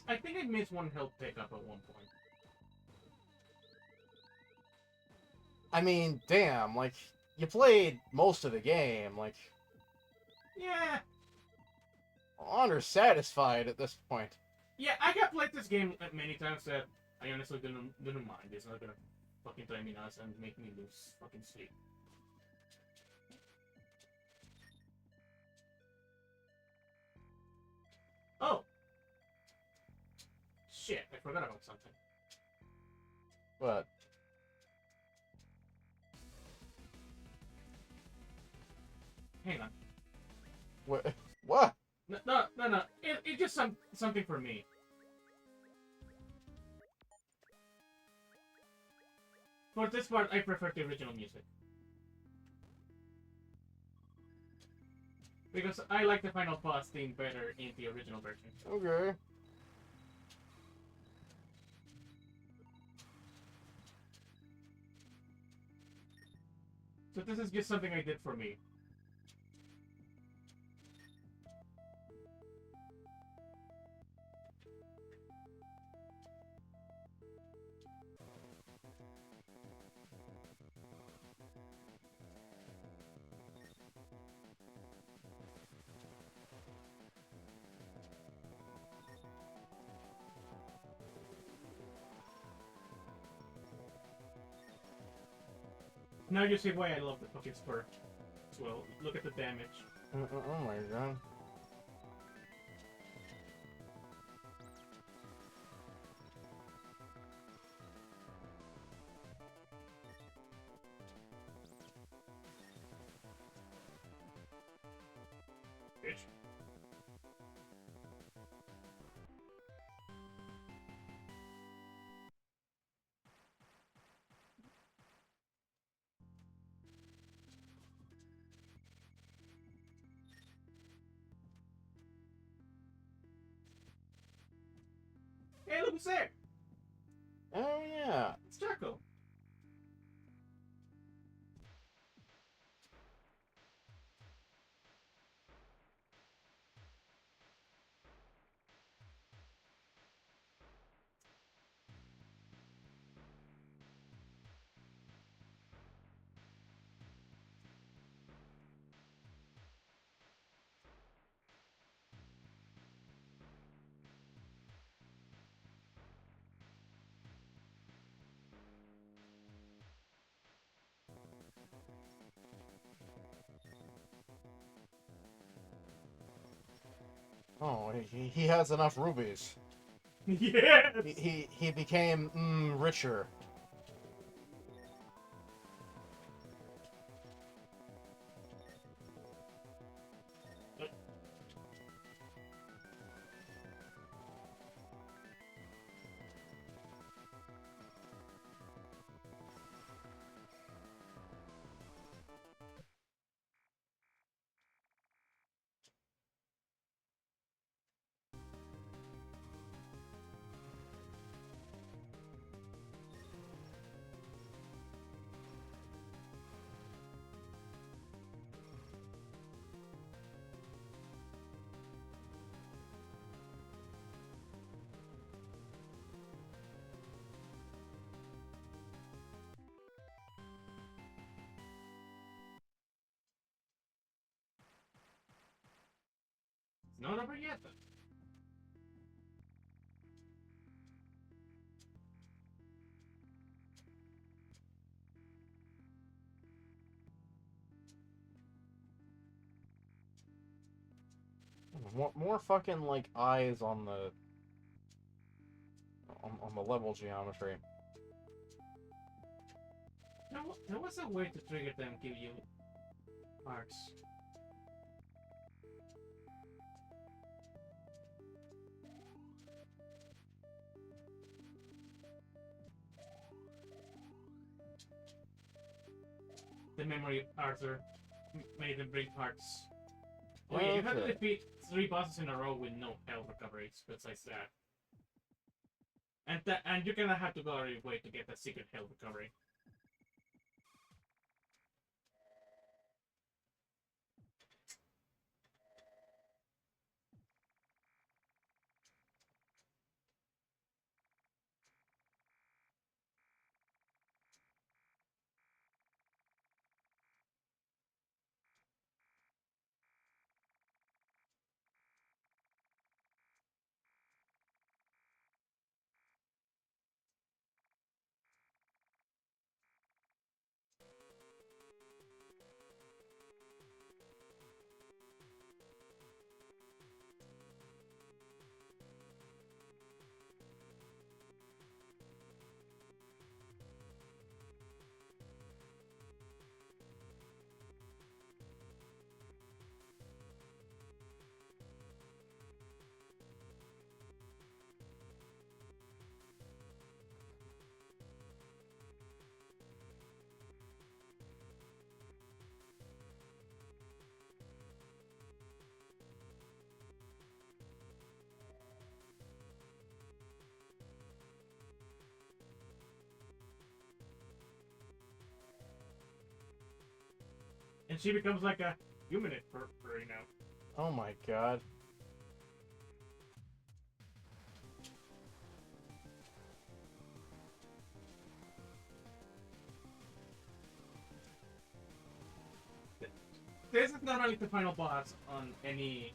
I think I missed one health pickup at one point. I mean, damn, like, you played most of the game, like, Yeah. undersatisfied at this point. Yeah, I have played this game many times that I honestly didn't mind. It's not gonna fucking drive me nuts and make me lose fucking sleep. Oh, shit, I forgot about something. What? Hang on. What? What? No. It's just something for me. For this part, I prefer the original music. Because I like the final boss theme better in the original version. Okay. So this is just something I did for me. Now you see why I love the fucking spur as well. Look at the damage. Oh my god. Bitch. Hey, look who's there! Oh yeah. It's Jaco. Oh, he has enough rubies. Yes! He became richer. It's not over yet, though. More fucking like eyes on the on the level geometry. There was a way to trigger them, give you marks. The memory Arthur made them bring parts. Oh yeah, you have to Okay. defeat 3 bosses in a row with no health recoveries besides that. And you're gonna have to go out of your way to get that secret health recovery. And she becomes like a humanid furry now. Oh my god. This is normally the final boss on any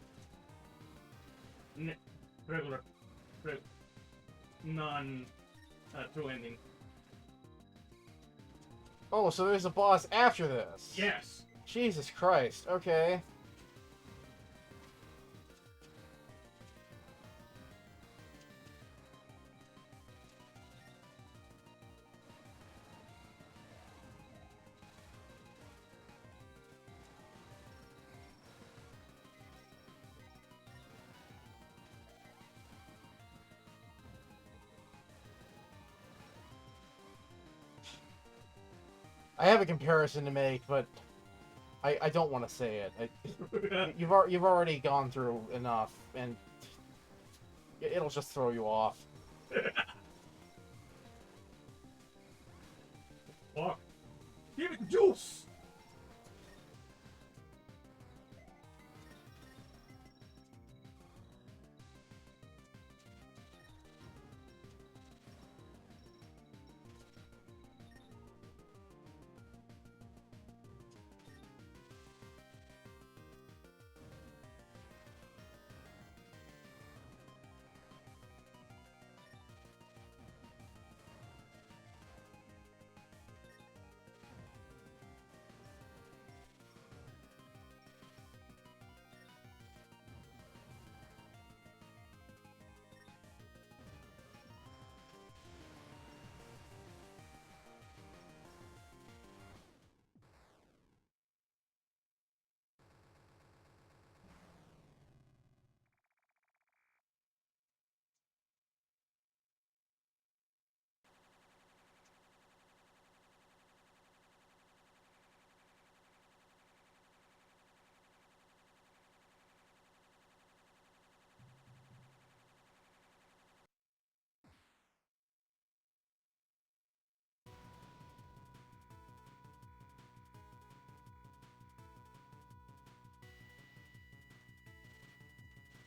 regular, non-true ending. Oh, so there's a boss after this? Yes. Jesus Christ, okay. I have a comparison to make, but I don't want to say it. You've already gone through enough, and it'll just throw you off. Fuck. Give it juice!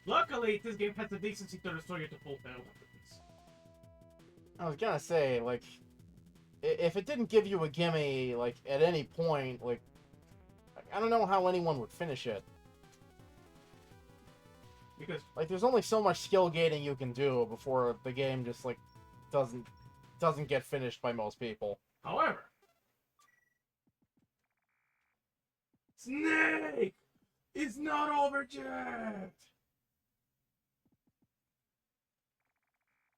Luckily, this game has the decency to restore you to full battle weapons. I was gonna say, like, if it didn't give you a gimme, like, at any point, like, I don't know how anyone would finish it. Because, Like, there's only so much skill gating you can do before the game just, like, doesn't get finished by most people. however, Snake is not over yet!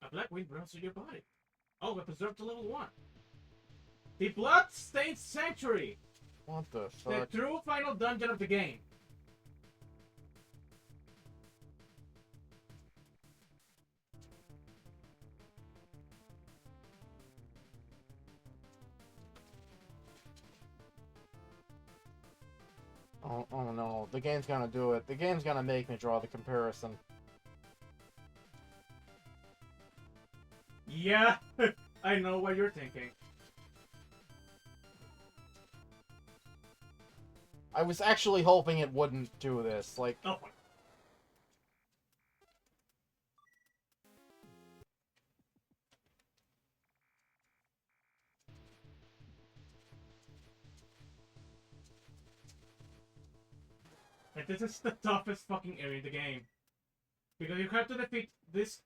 A black wind runs through your body. Oh, we're preserved to level 1. The Bloodstained Sanctuary! What the The fuck? true final dungeon of the game. Oh no, the game's gonna do it. The game's gonna make me draw the comparison. Yeah, I know what you're thinking. I was actually hoping it wouldn't do this. Like, Oh, and this is the toughest fucking area in the game. Because you have to defeat this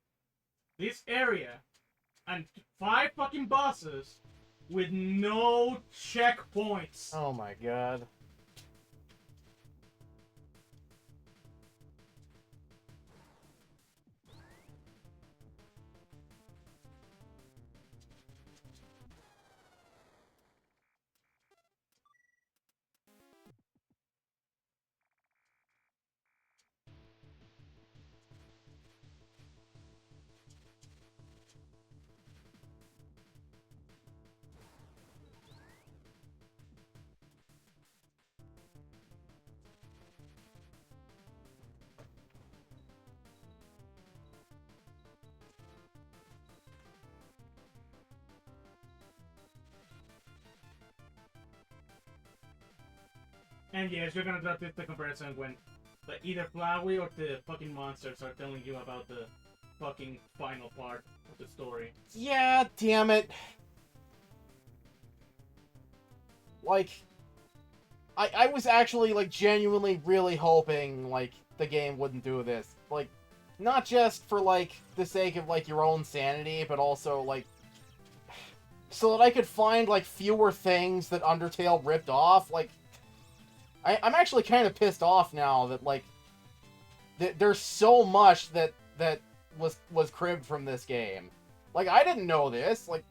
area and 5 fucking bosses with no checkpoints. oh my god. And yes, you're gonna drop the comparison when either Flowey or the fucking monsters are telling you about the fucking final part of the story. Yeah, damn it. Like, I was actually, like, genuinely really hoping, like, the game wouldn't do this. Like, not just for, like, the sake of, like, your own sanity, but also, like, so that I could find, like, fewer things that Undertale ripped off. Like, I'm actually kind of pissed off now that, like, there's so much that was cribbed from this game. Like, I didn't know this. Like,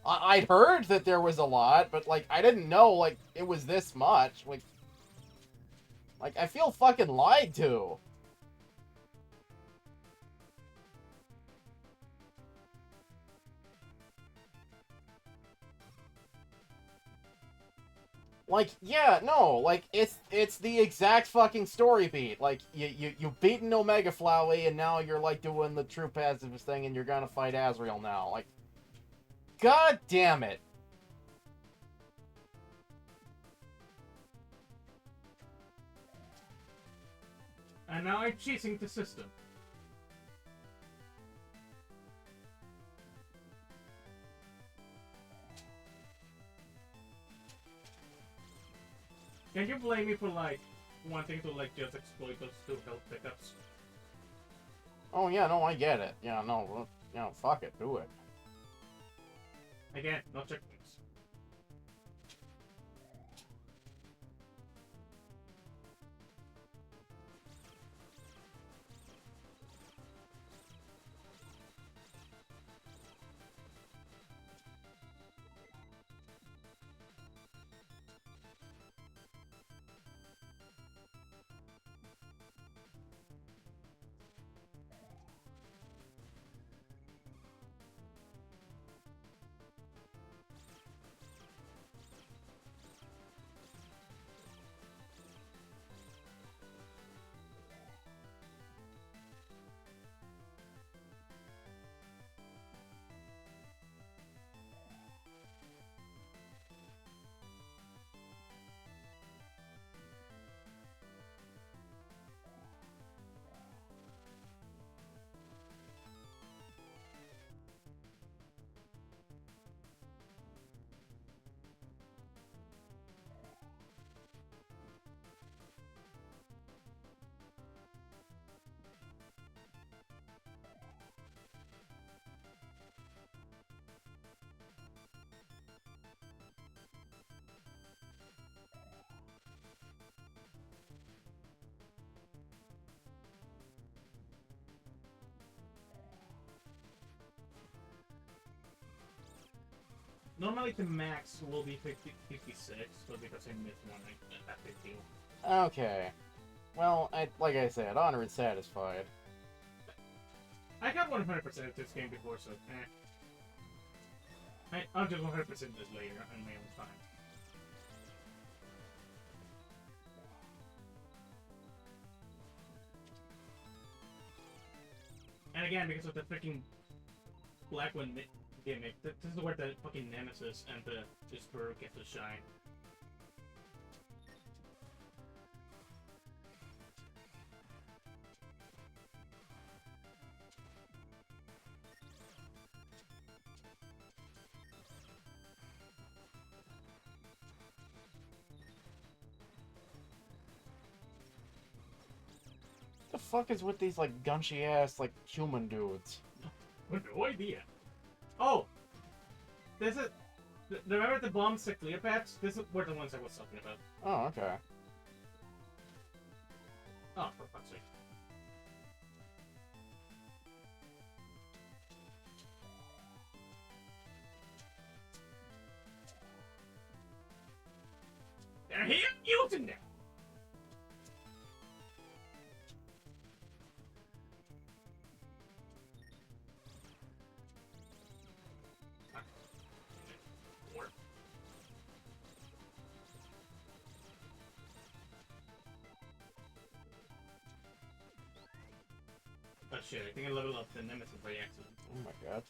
I'd heard that there was a lot, but, like, I didn't know, like, it was this much. Like, I feel fucking lied to. Like, yeah, no, like, it's the exact fucking story beat. Like, you beaten Omega Flowey, and now you're, like, doing the true pacifist thing, and you're gonna fight Azrael now. Like, god damn it. And now I'm chasing the system. Can you blame me for, like, wanting to, like, just exploit those two health pickups? Oh, yeah, no, I get it. Yeah, no, fuck it, do it. Again, no checkpoints. Normally the max will be 56, but because I missed one, I have 50. Okay. Well, like I said, honor is satisfied. I got 100% of this game before, so I'll just 100% this later on my own time. And again, because of the freaking Black One gimmick, this is where the fucking Nemesis and the Disper get to shine. The fuck is with these, like, gunchy ass, like, human dudes? No idea. Oh! This is... Remember the bombs to Cleopatra? This were the ones I was talking about. Oh, okay. Oh, for fuck's sake. They're here using them! Oh shit, I think I leveled up the Nemesis by accident. Oh my god.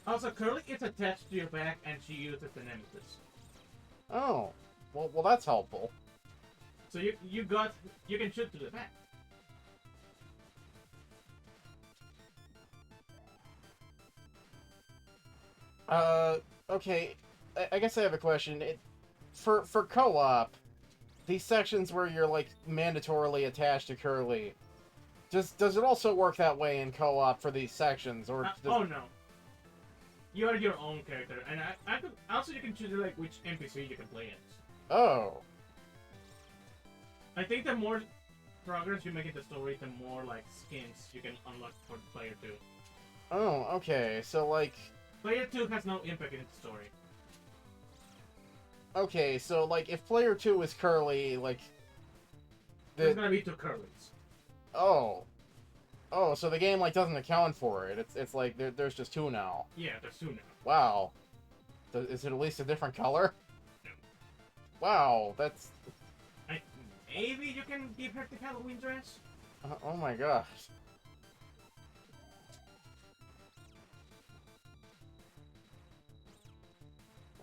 Also, Curly is attached to your back, and she uses the Nemesis. Oh, well, that's helpful. So you can shoot to the back. Okay. I guess I have a question. For co-op, these sections where you're like mandatorily attached to Curly, does it also work that way in co-op for these sections, or? Oh no. You are your own character, and I could also you can choose like which NPC you can play as. Oh. I think the more progress you make in the story, the more like skins you can unlock for player 2. Oh, okay. So like. Player 2 has no impact in the story. Okay, so like if player 2 is Curly, like. There's gonna be 2 Curlys. Oh. Oh, so the game like doesn't account for it. It's like there's just 2 now. Yeah, there's 2 now. Wow. Is it at least a different color? No. Wow, that's. Maybe you can give her the Halloween dress? Oh my gosh.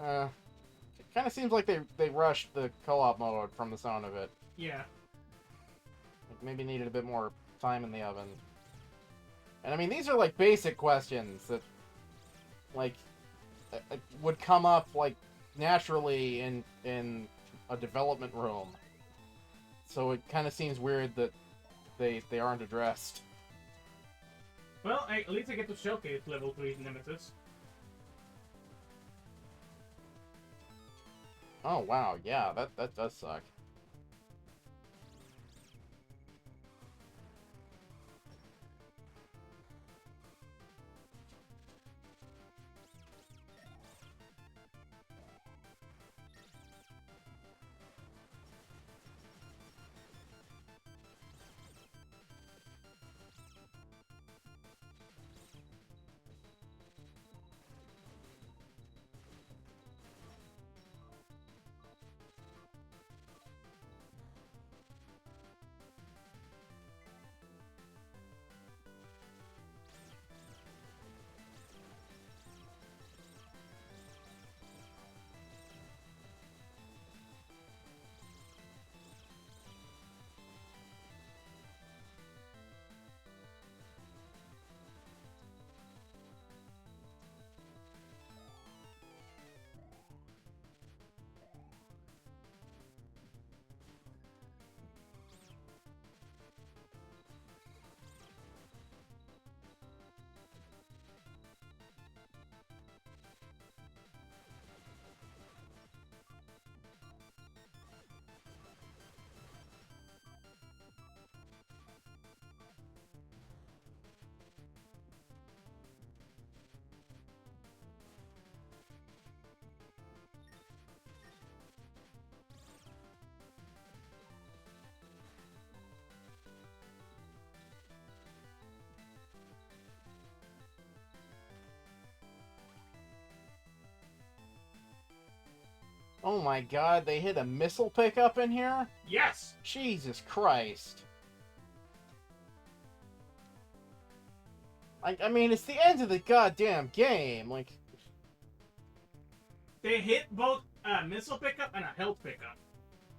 It kind of seems like they rushed the co-op mode from the sound of it. Yeah. Like maybe needed a bit more time in the oven. And I mean, these are like basic questions that, like, would come up like naturally in a development room. So it kind of seems weird that they aren't addressed. Well, at least I get to showcase level 3 Nemesis. Oh wow, yeah, that does suck. Oh my god, they hit a missile pickup in here? Yes! Jesus Christ. I mean, it's the end of the goddamn game. Like, They hit both a missile pickup and a health pickup.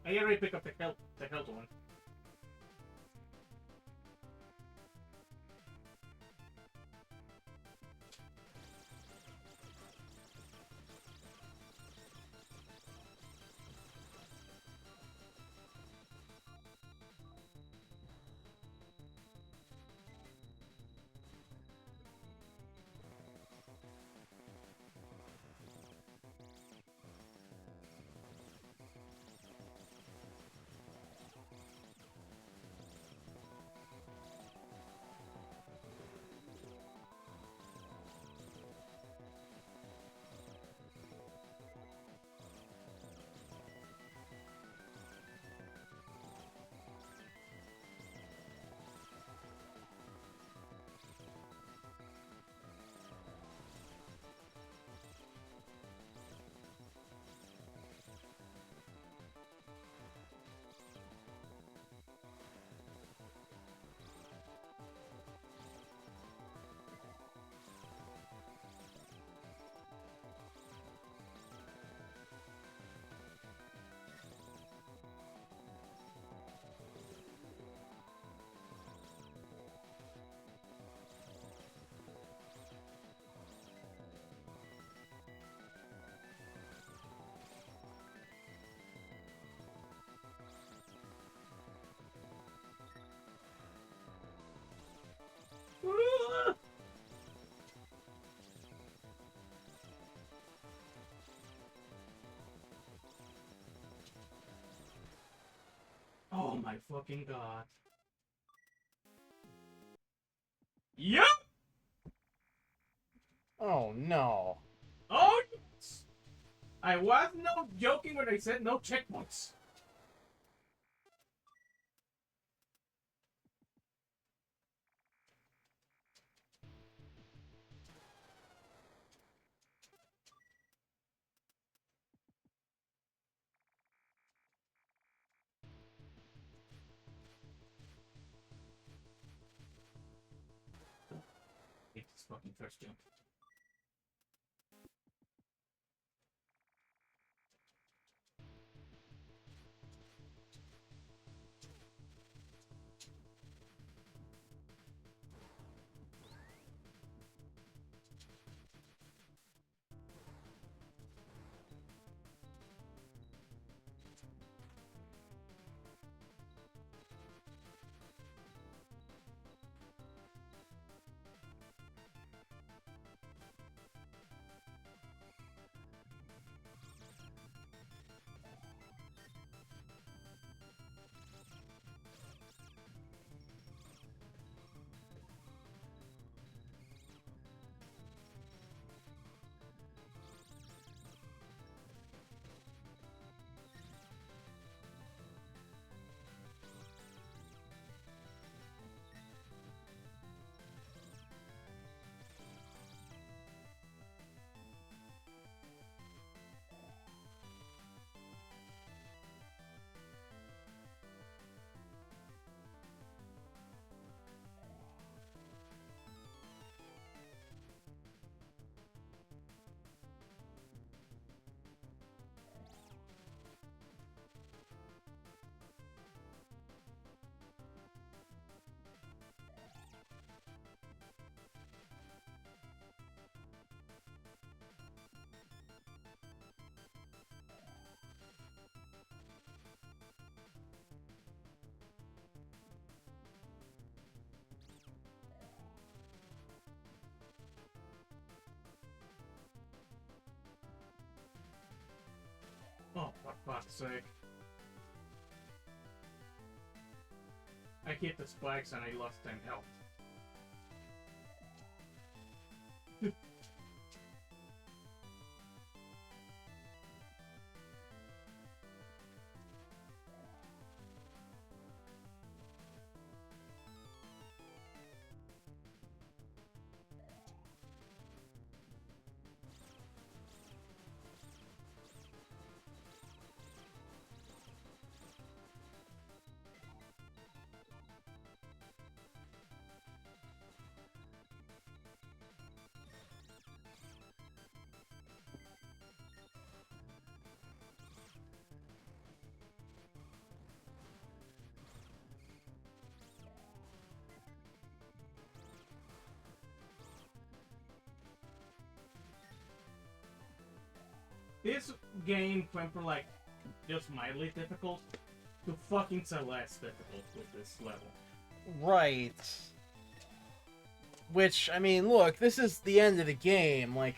I already picked up the health one. Oh my fucking god. Yup! Oh no. Oh, yes! I was not joking when I said no checkpoints. It's this fucking first jump. Oh, for fuck's sake. I hit the spikes and I lost 10 health. This game went from like just mildly difficult to fucking Celeste difficult with this level. Right. Which, I mean, look, this is the end of the game. Like,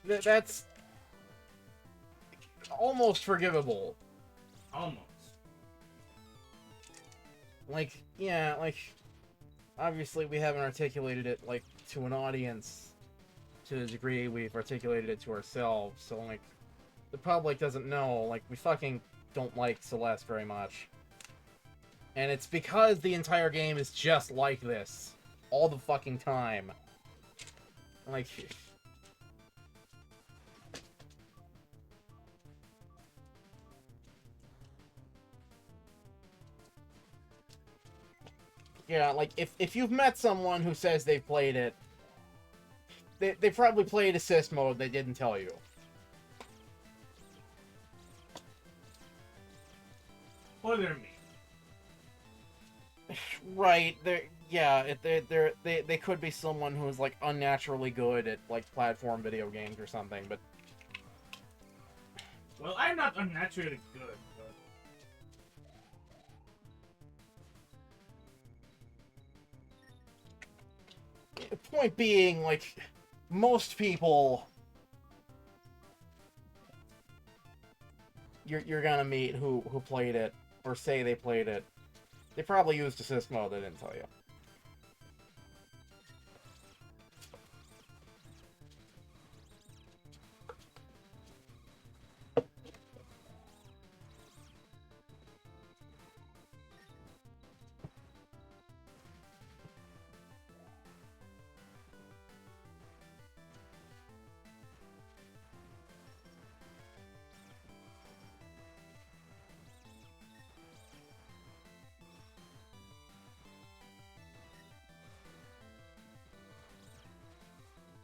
that's almost forgivable. Almost. Like, yeah, like, obviously we haven't articulated it, like, to an audience to the degree we've articulated it to ourselves, so, like, the public doesn't know, like, we fucking don't like Celeste very much. And it's because the entire game is just like this. All the fucking time. Like... Yeah, like, if you've met someone who says they've played it, they probably played assist mode they didn't tell you. Or they're me. Right, they could be someone who's, like, unnaturally good at, like, platform video games or something, but... Well, I'm not unnaturally good, but... The point being, like, most people you're gonna meet who played it or say they played it, they probably used assist mode, they didn't tell you.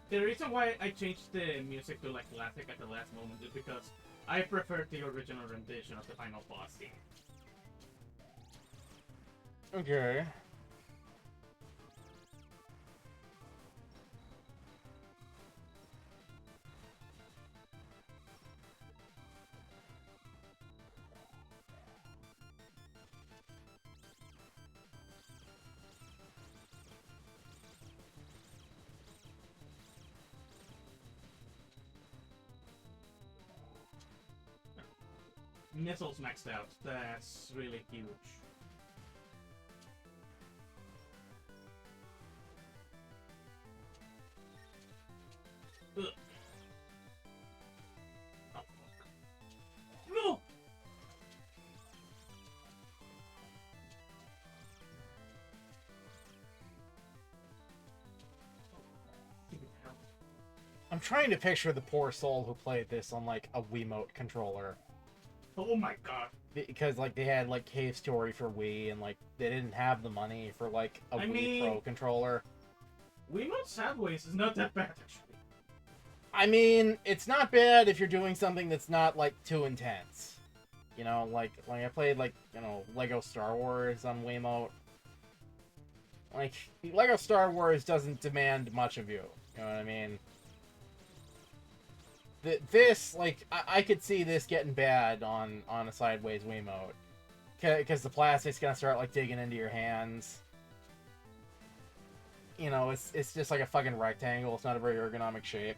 The reason why I changed the music to like classic at the last moment is because I prefer the original rendition of the final boss theme. Okay. Missiles maxed out. That's really huge. Ugh. Oh, fuck. No! I'm trying to picture the poor soul who played this on, like, a Wiimote controller. Oh my god. Because, like, they had, like, Cave Story for Wii, and, like, they didn't have the money for, like, a Wii Pro controller. Wiimote Sideways is not that bad, actually. I mean, it's not bad if you're doing something that's not, like, too intense. You know, like I played, like, you know, Lego Star Wars on Wiimote. Like, Lego Star Wars doesn't demand much of you. You know what I mean? This, like, I could see this getting bad on a sideways Wiimote. Because the plastic's gonna start, like, digging into your hands. You know, it's just like a fucking rectangle. It's not a very ergonomic shape.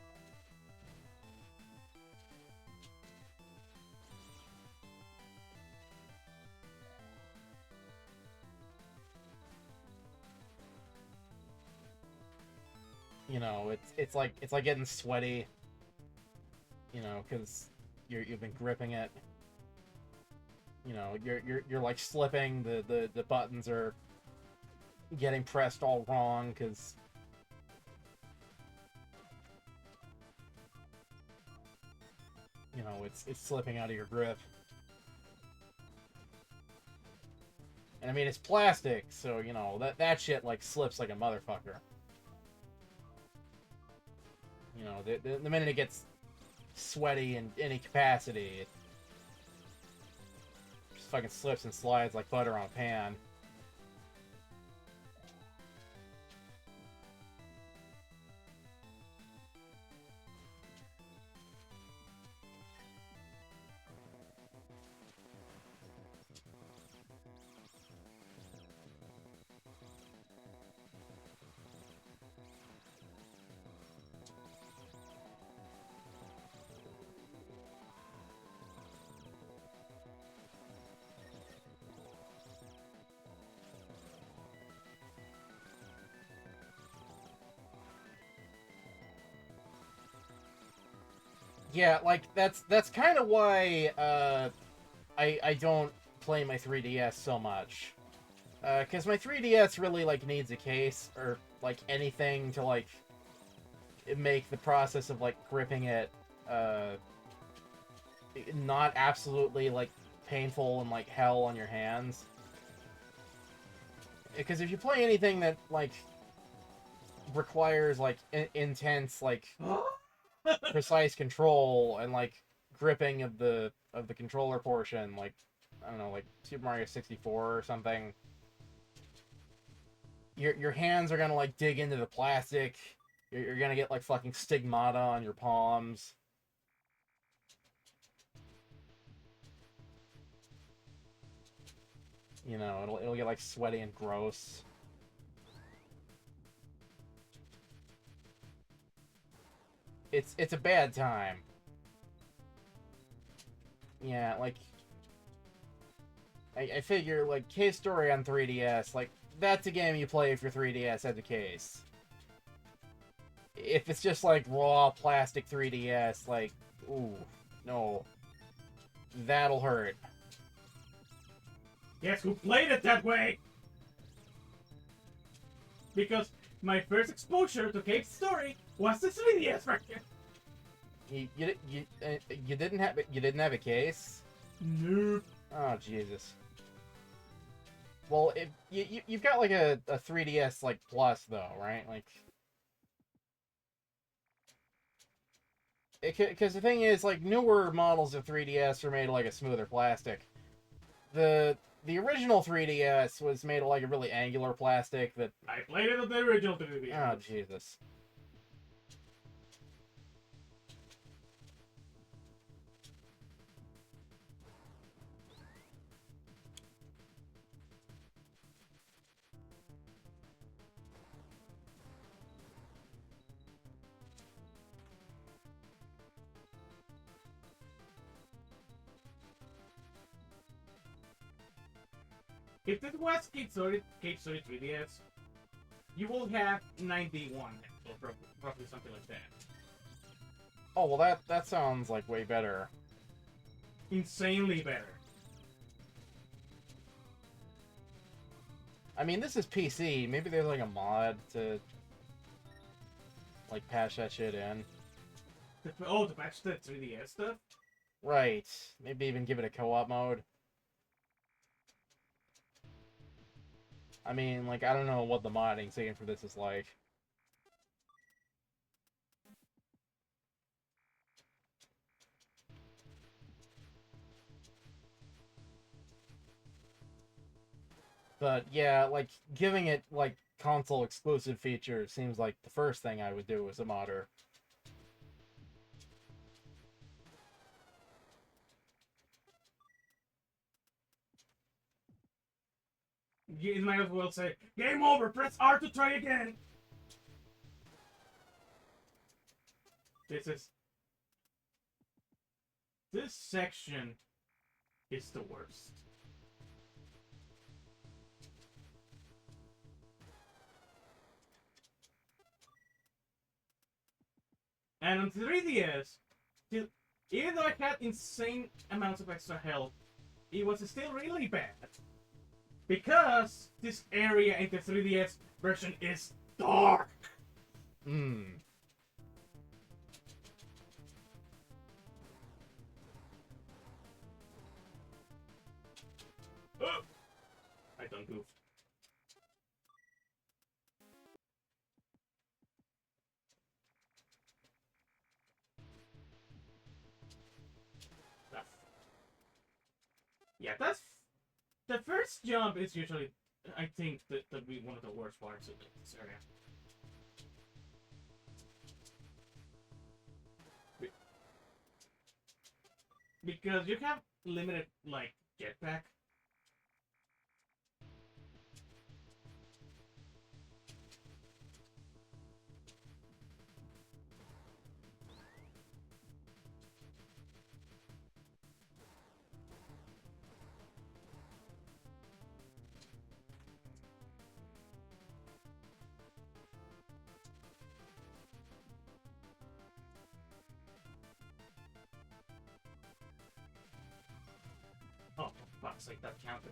You know, it's like getting sweaty. You know, because you've been gripping it. You know, you're like slipping. The buttons are getting pressed all wrong because you know it's slipping out of your grip. And I mean it's plastic, so you know that shit like slips like a motherfucker. You know, the minute it gets sweaty in any capacity, it just fucking slips and slides like butter on a pan. Yeah, like that's kind of why I don't play my 3DS so much. Because my 3DS really like needs a case or like anything to like make the process of like gripping it not absolutely like painful and like hell on your hands. Because if you play anything that like requires like intense like precise control and like gripping of the controller portion, like I don't know, like Super Mario 64 or something, your hands are gonna like dig into the plastic. You're gonna get like fucking stigmata on your palms. You know, it'll get like sweaty and gross. It's a bad time. Yeah, like I figure, like, Case Story on 3DS, like, that's a game you play if your 3DS has a case. If it's just, like, raw plastic 3DS, like, ooh, no. That'll hurt. Guess who played it that way? Because my first exposure to Case Story was the 3DS version. You didn't have a case? Nope. Oh, Jesus. Well, if you've got like a 3DS like Plus though, right? Like, because the thing is, like, newer models of 3DS are made of like a smoother plastic. The original 3DS was made of like a really angular plastic that. I played it on the original 3DS. Oh, Jesus. If this was Case Story 3DS, you will have 91 or roughly something like that. Oh, well, that sounds like way better. Insanely better. I mean, this is PC. Maybe there's like a mod to like patch that shit in. Oh, to patch the 3DS stuff? Right. Maybe even give it a co-op mode. I mean, like, I don't know what the modding scene for this is like. But yeah, like, giving it, like, console exclusive features seems like the first thing I would do as a modder. You might as well say, game over, press R to try again! This section is the worst. And on 3DS, even though I had insane amounts of extra health, it was still really bad. Because this area in the 3DS version is dark. Hmm. I done goofed. Yeah, that's the first jump is usually, I think, that be one of the worst parts of this area. Because you have limited, like, jetpack. Oh, for fuck's sake, that counted.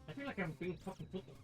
I feel like I'm being fucking football.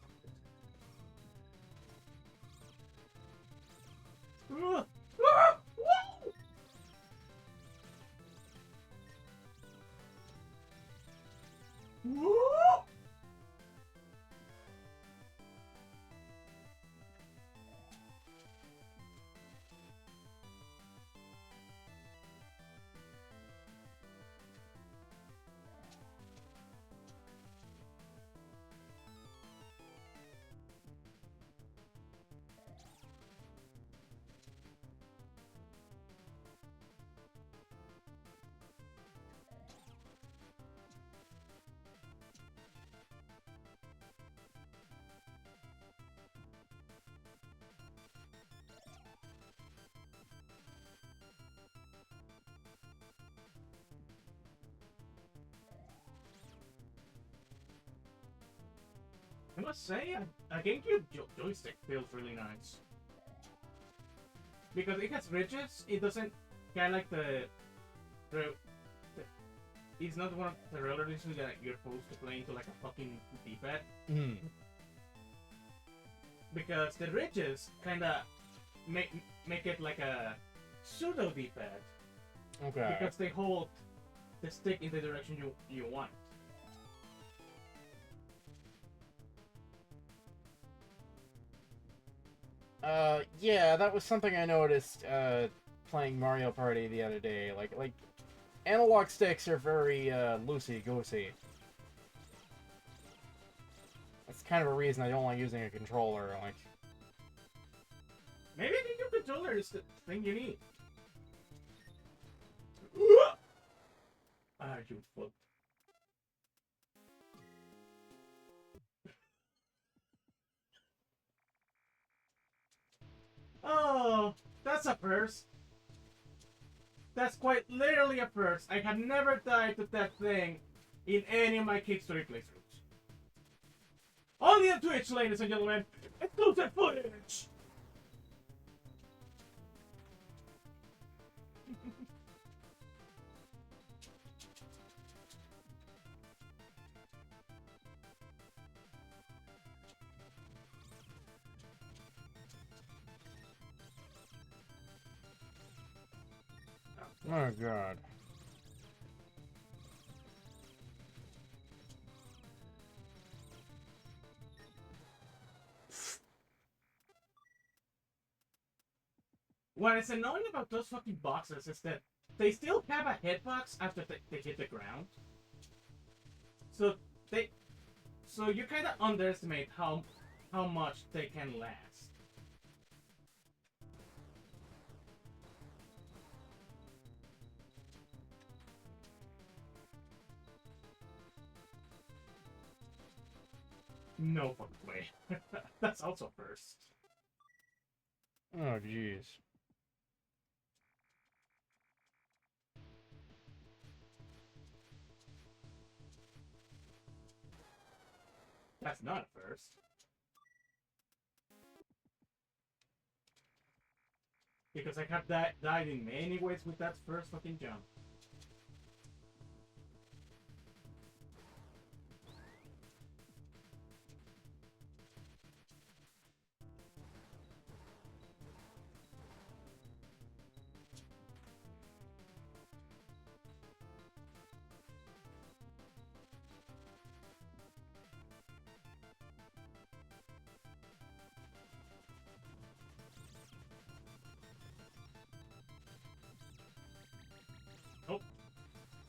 I must say, a GameCube joystick feels really nice. Because it has ridges, it doesn't kind of like the it's not one of the roller discs that you're supposed to play into like a fucking D-pad. Mm. Because the ridges kind of make it like a pseudo D-pad. Okay. Because they hold the stick in the direction you want. Yeah, that was something I noticed, playing Mario Party the other day. Like, analog sticks are very, loosey-goosey. That's kind of a reason I don't like using a controller, like... Maybe the new controller is the thing you need. Ah, you fuck. Oh, that's a first. That's quite literally a first. I have never died to that thing in any of my Kickstarter playthroughs. Only on Twitch, ladies and gentlemen. Exclusive footage! Oh, God. What is annoying about those fucking boxes is that they still have a hitbox after they hit the ground. So you kind of underestimate how much they can last. No fucking way. That's also first. Oh, jeez. That's not first. Because I have died in many ways with that first fucking jump. Oh,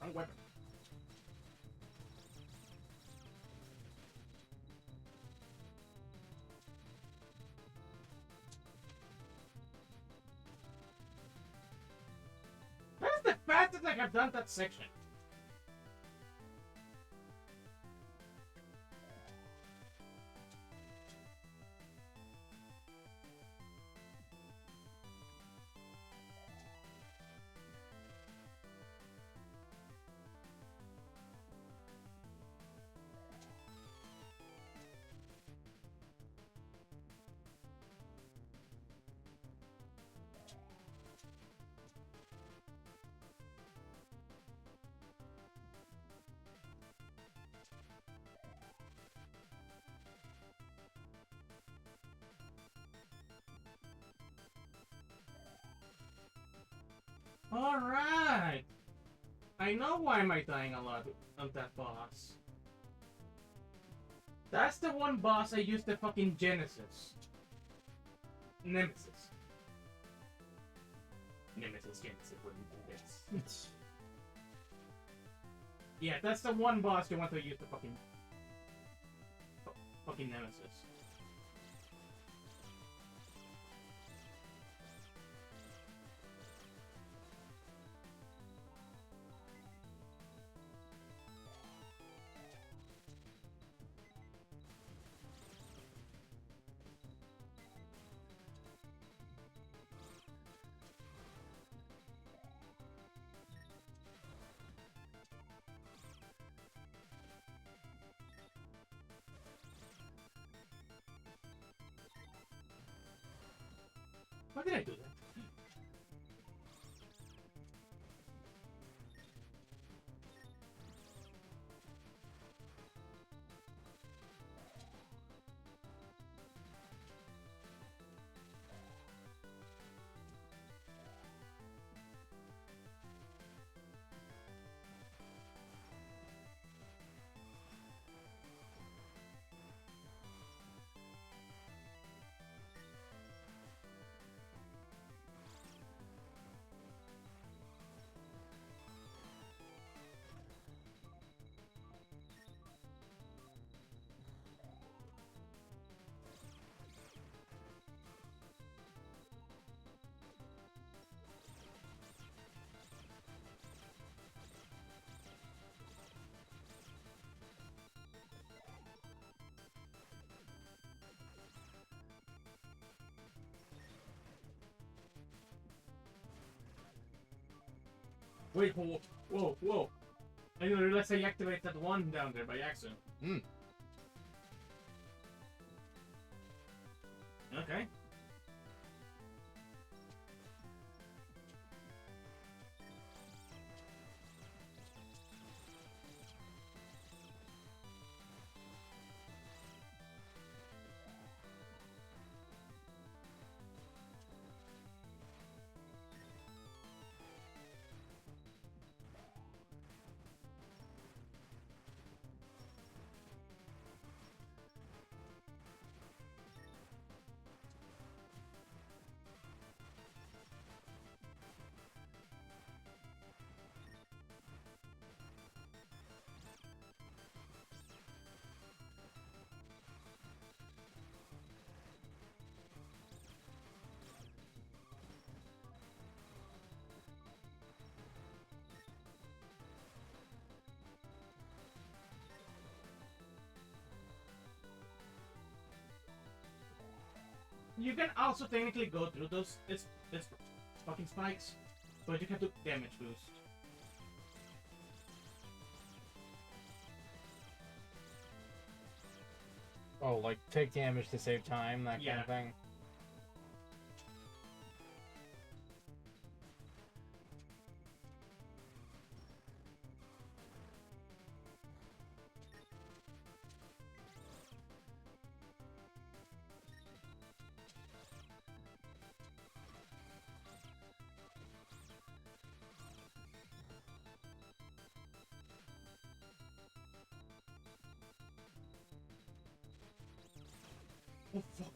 wrong weapon. That's the fastest I have done that section. Alright! I know why am I dying a lot on that boss. That's the one boss I used the fucking Genesis. Nemesis. Genesis, what do you think this? Yeah, that's the one boss you want to use the fucking Nemesis. Why did I do that? Wait, whoa, whoa, whoa. I didn't realize I activated that one down there by accident. Hmm. Okay. You can also technically go through those it's fucking spikes, but you can do damage boost. Oh, like take damage to save time, that kind of thing. Oh fuck.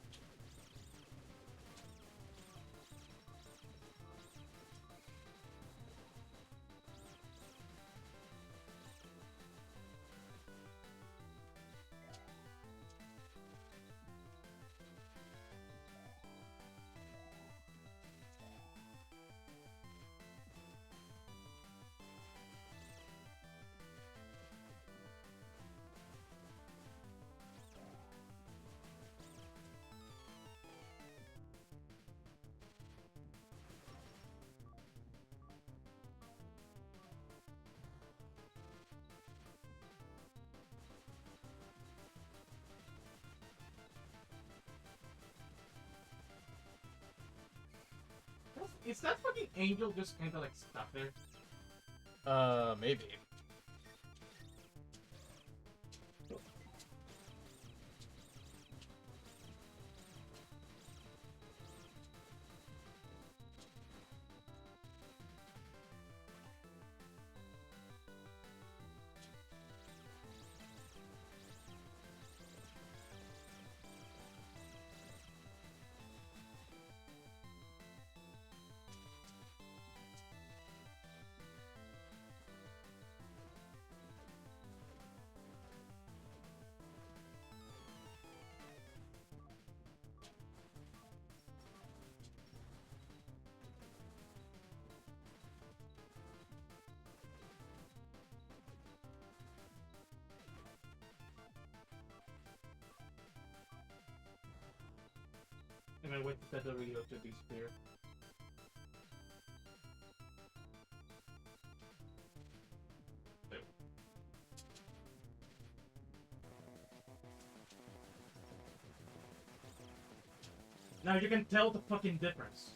Is that fucking angel just kinda like stuck there? Maybe. And I wait for the reload to disappear. Now you can tell the fucking difference.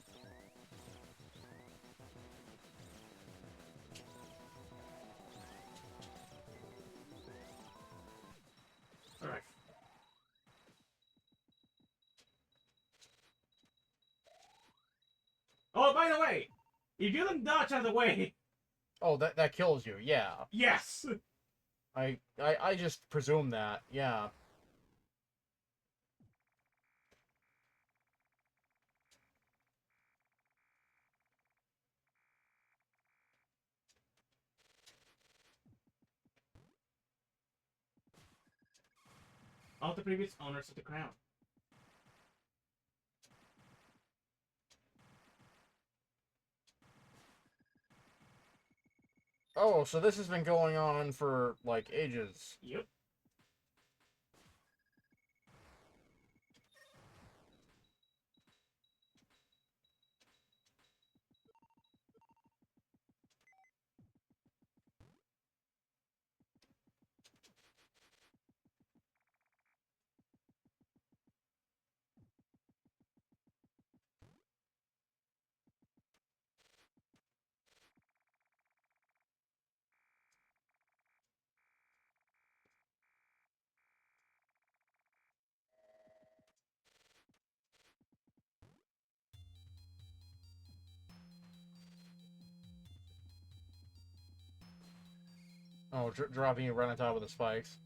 Alright. Oh, by the way, if you don't dodge out of the way, Oh, that kills you. Yeah. yes. I just presume that. Yeah. All the previous owners of the crown. Oh, so this has been going on for, like, ages. Yep. Oh, dropping you right on top of the spikes.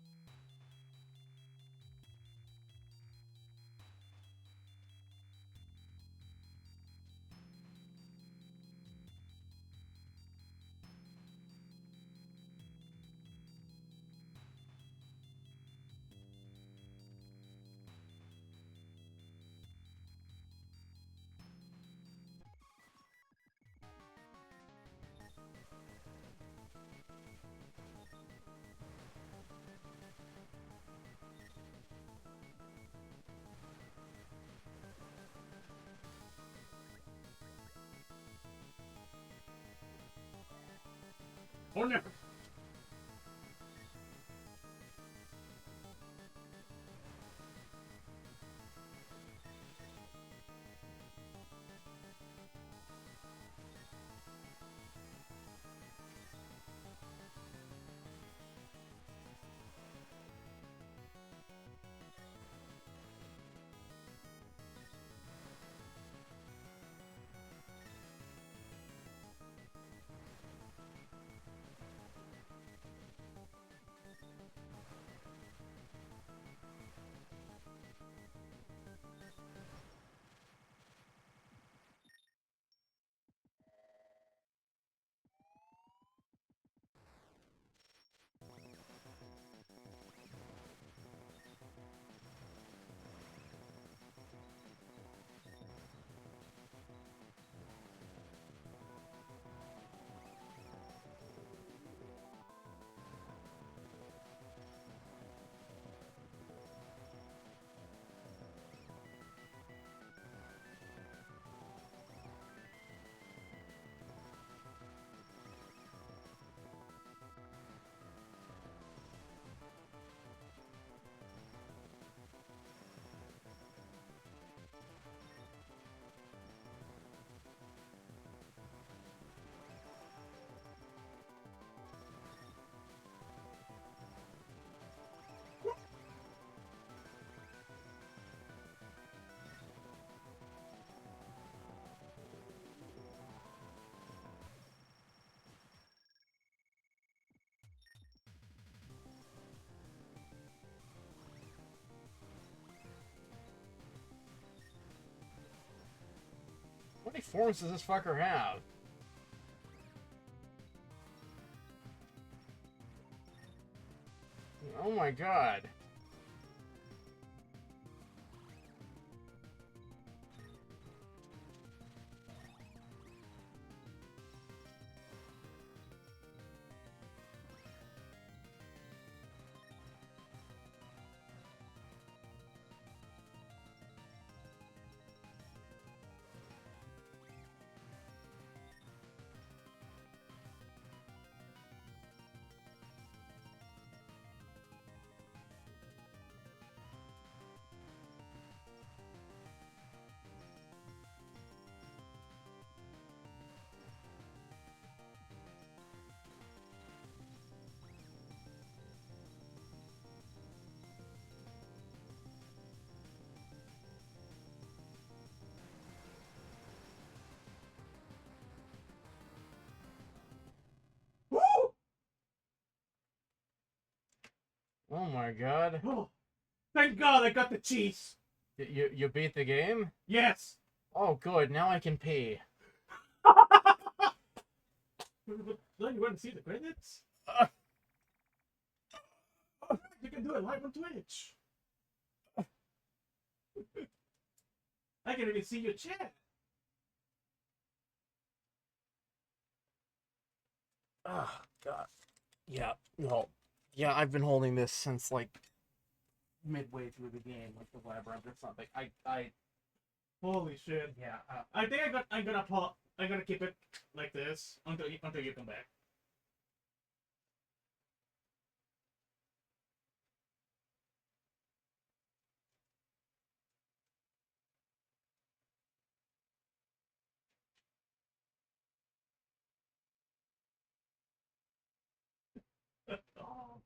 Or never. How many forms does this fucker have? Oh my god. Oh my god. Oh, thank God I got the cheese. You beat the game? Yes. Oh good, now I can pee. Then you want to see the credits? Uh. You can do it live on Twitch. I can even see your chat. Oh god. Yeah, well, yeah, I've been holding this since like midway through the game, like the labyrinth or something. I Holy shit. yeah. I think I'm gonna keep it like this until you come back. Oh.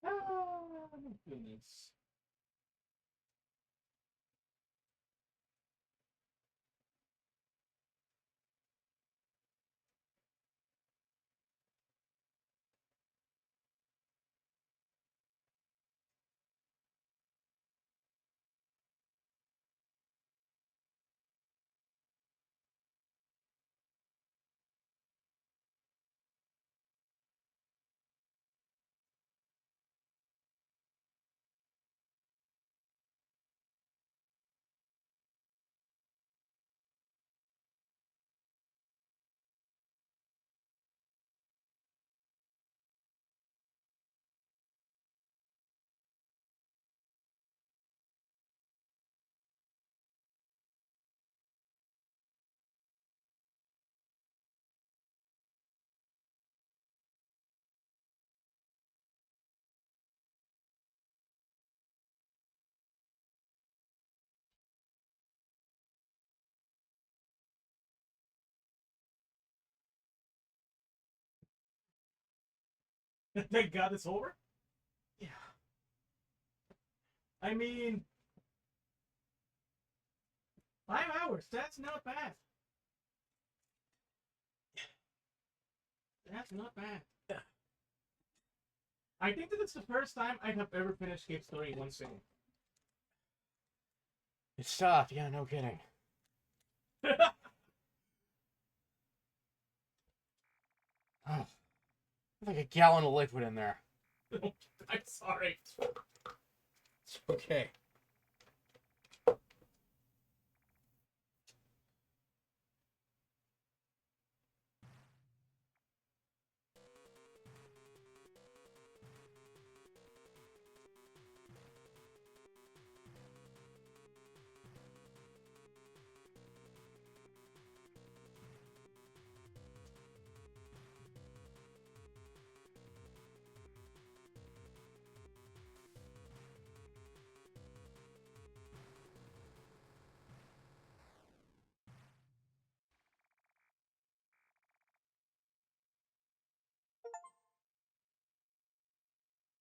Ah, goodness. Thank God it's over. yeah. I mean, 5 hours. That's not bad. That's not bad. Yeah. I think that it's the first time I have ever finished Cape Story in one sitting. It's tough, yeah, no kidding. Oh, like a gallon of liquid in there. I'm sorry. It's okay.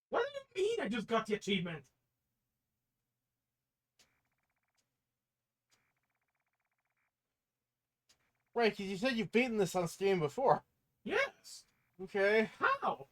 What do you mean I just got the achievement? Right, because you said you've beaten this on Steam before. Yes. Okay. How?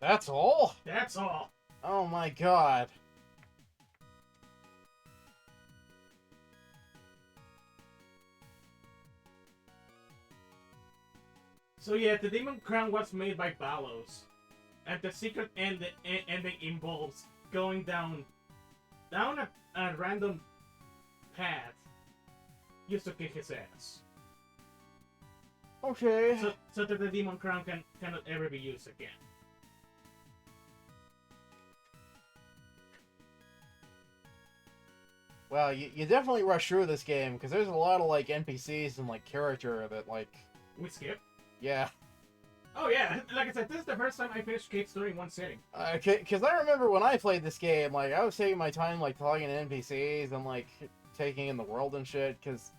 That's all? That's all. Oh my god. So yeah, the Demon Crown was made by Balos, and the secret ending involves going down a random path just to kick his ass, Okay. so that the Demon Crown cannot ever be used again. Well, you definitely rush through this game, because there's a lot of, like, NPCs and, like, character that, like... We skip. Yeah. Oh yeah, like I said, this is the first time I finished Cape Story in one sitting. Because I remember when I played this game, like, I was taking my time, like, talking to NPCs and, like, taking in the world and shit, because...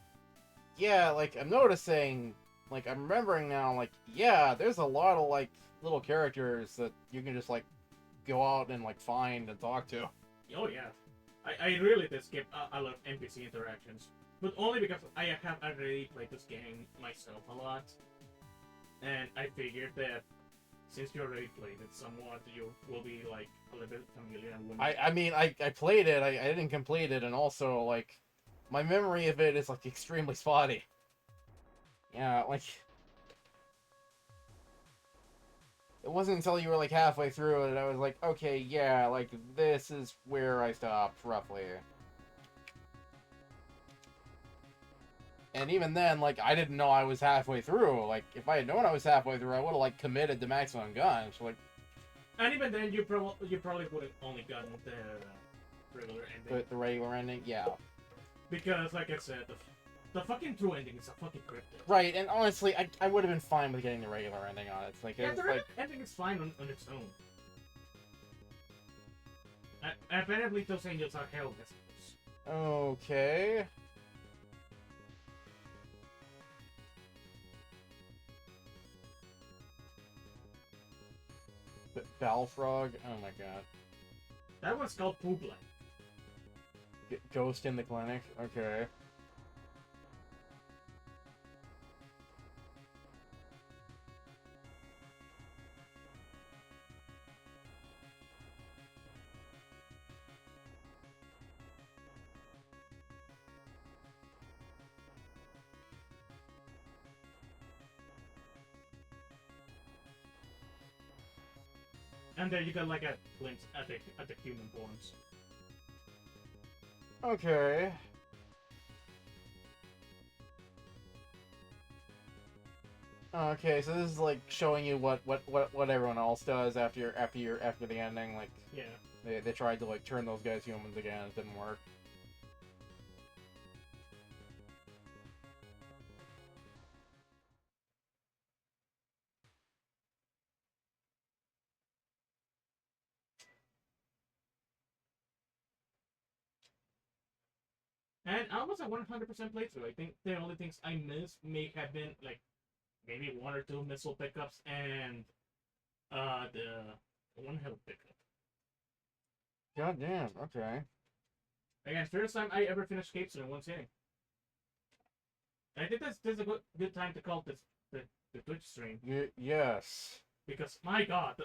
Yeah, like, I'm noticing... Like, I'm remembering now, like, yeah, there's a lot of, like, little characters that you can just, like, go out and, like, find and talk to. Oh yeah, I really did skip a lot of NPC interactions, but only because I have already played this game myself a lot, and I figured that since you already played it somewhat, you will be like a little bit familiar. I mean, I played it, I didn't complete it, and also, like, my memory of it is, like, extremely spotty. Yeah, like... It wasn't until you were, like, halfway through it, I was like, okay, yeah, like, this is where I stopped, roughly. And even then, like, I didn't know I was halfway through. Like, if I had known I was halfway through, I would have, like, committed to maximum guns. Like, and even then, you probably would have only gotten the regular ending. the regular ending, yeah. Because, like I said, the fucking true ending is a fucking cryptid. Right, and honestly, I would have been fine with getting the regular ending on it. It's like, Yeah, it's the like... ending is fine on its own. Apparently, those angels are hell messengers. Okay. Balfrog? Oh my god. That one's called Poobla. Ghost in the clinic? Okay. And there you got like a glimpse at the human forms. Okay. Okay, so this is like showing you what everyone else does after the ending. Like, Yeah. they tried to like turn those guys humans again. It didn't work. And almost a 100% playthrough. I think the only things I missed may have been like maybe one or two missile pickups and the one health pickup. God damn. Okay. Again, first time I ever finished Capes in one sitting. I think this is a good time to call this the Twitch stream. Yes. Because my god,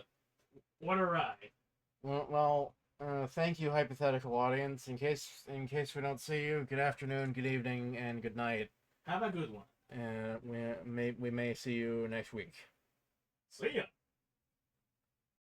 what a ride. Well, Thank you, hypothetical audience. In case we don't see you, good afternoon, good evening, and good night. Have a good one. We may see you next week. See ya.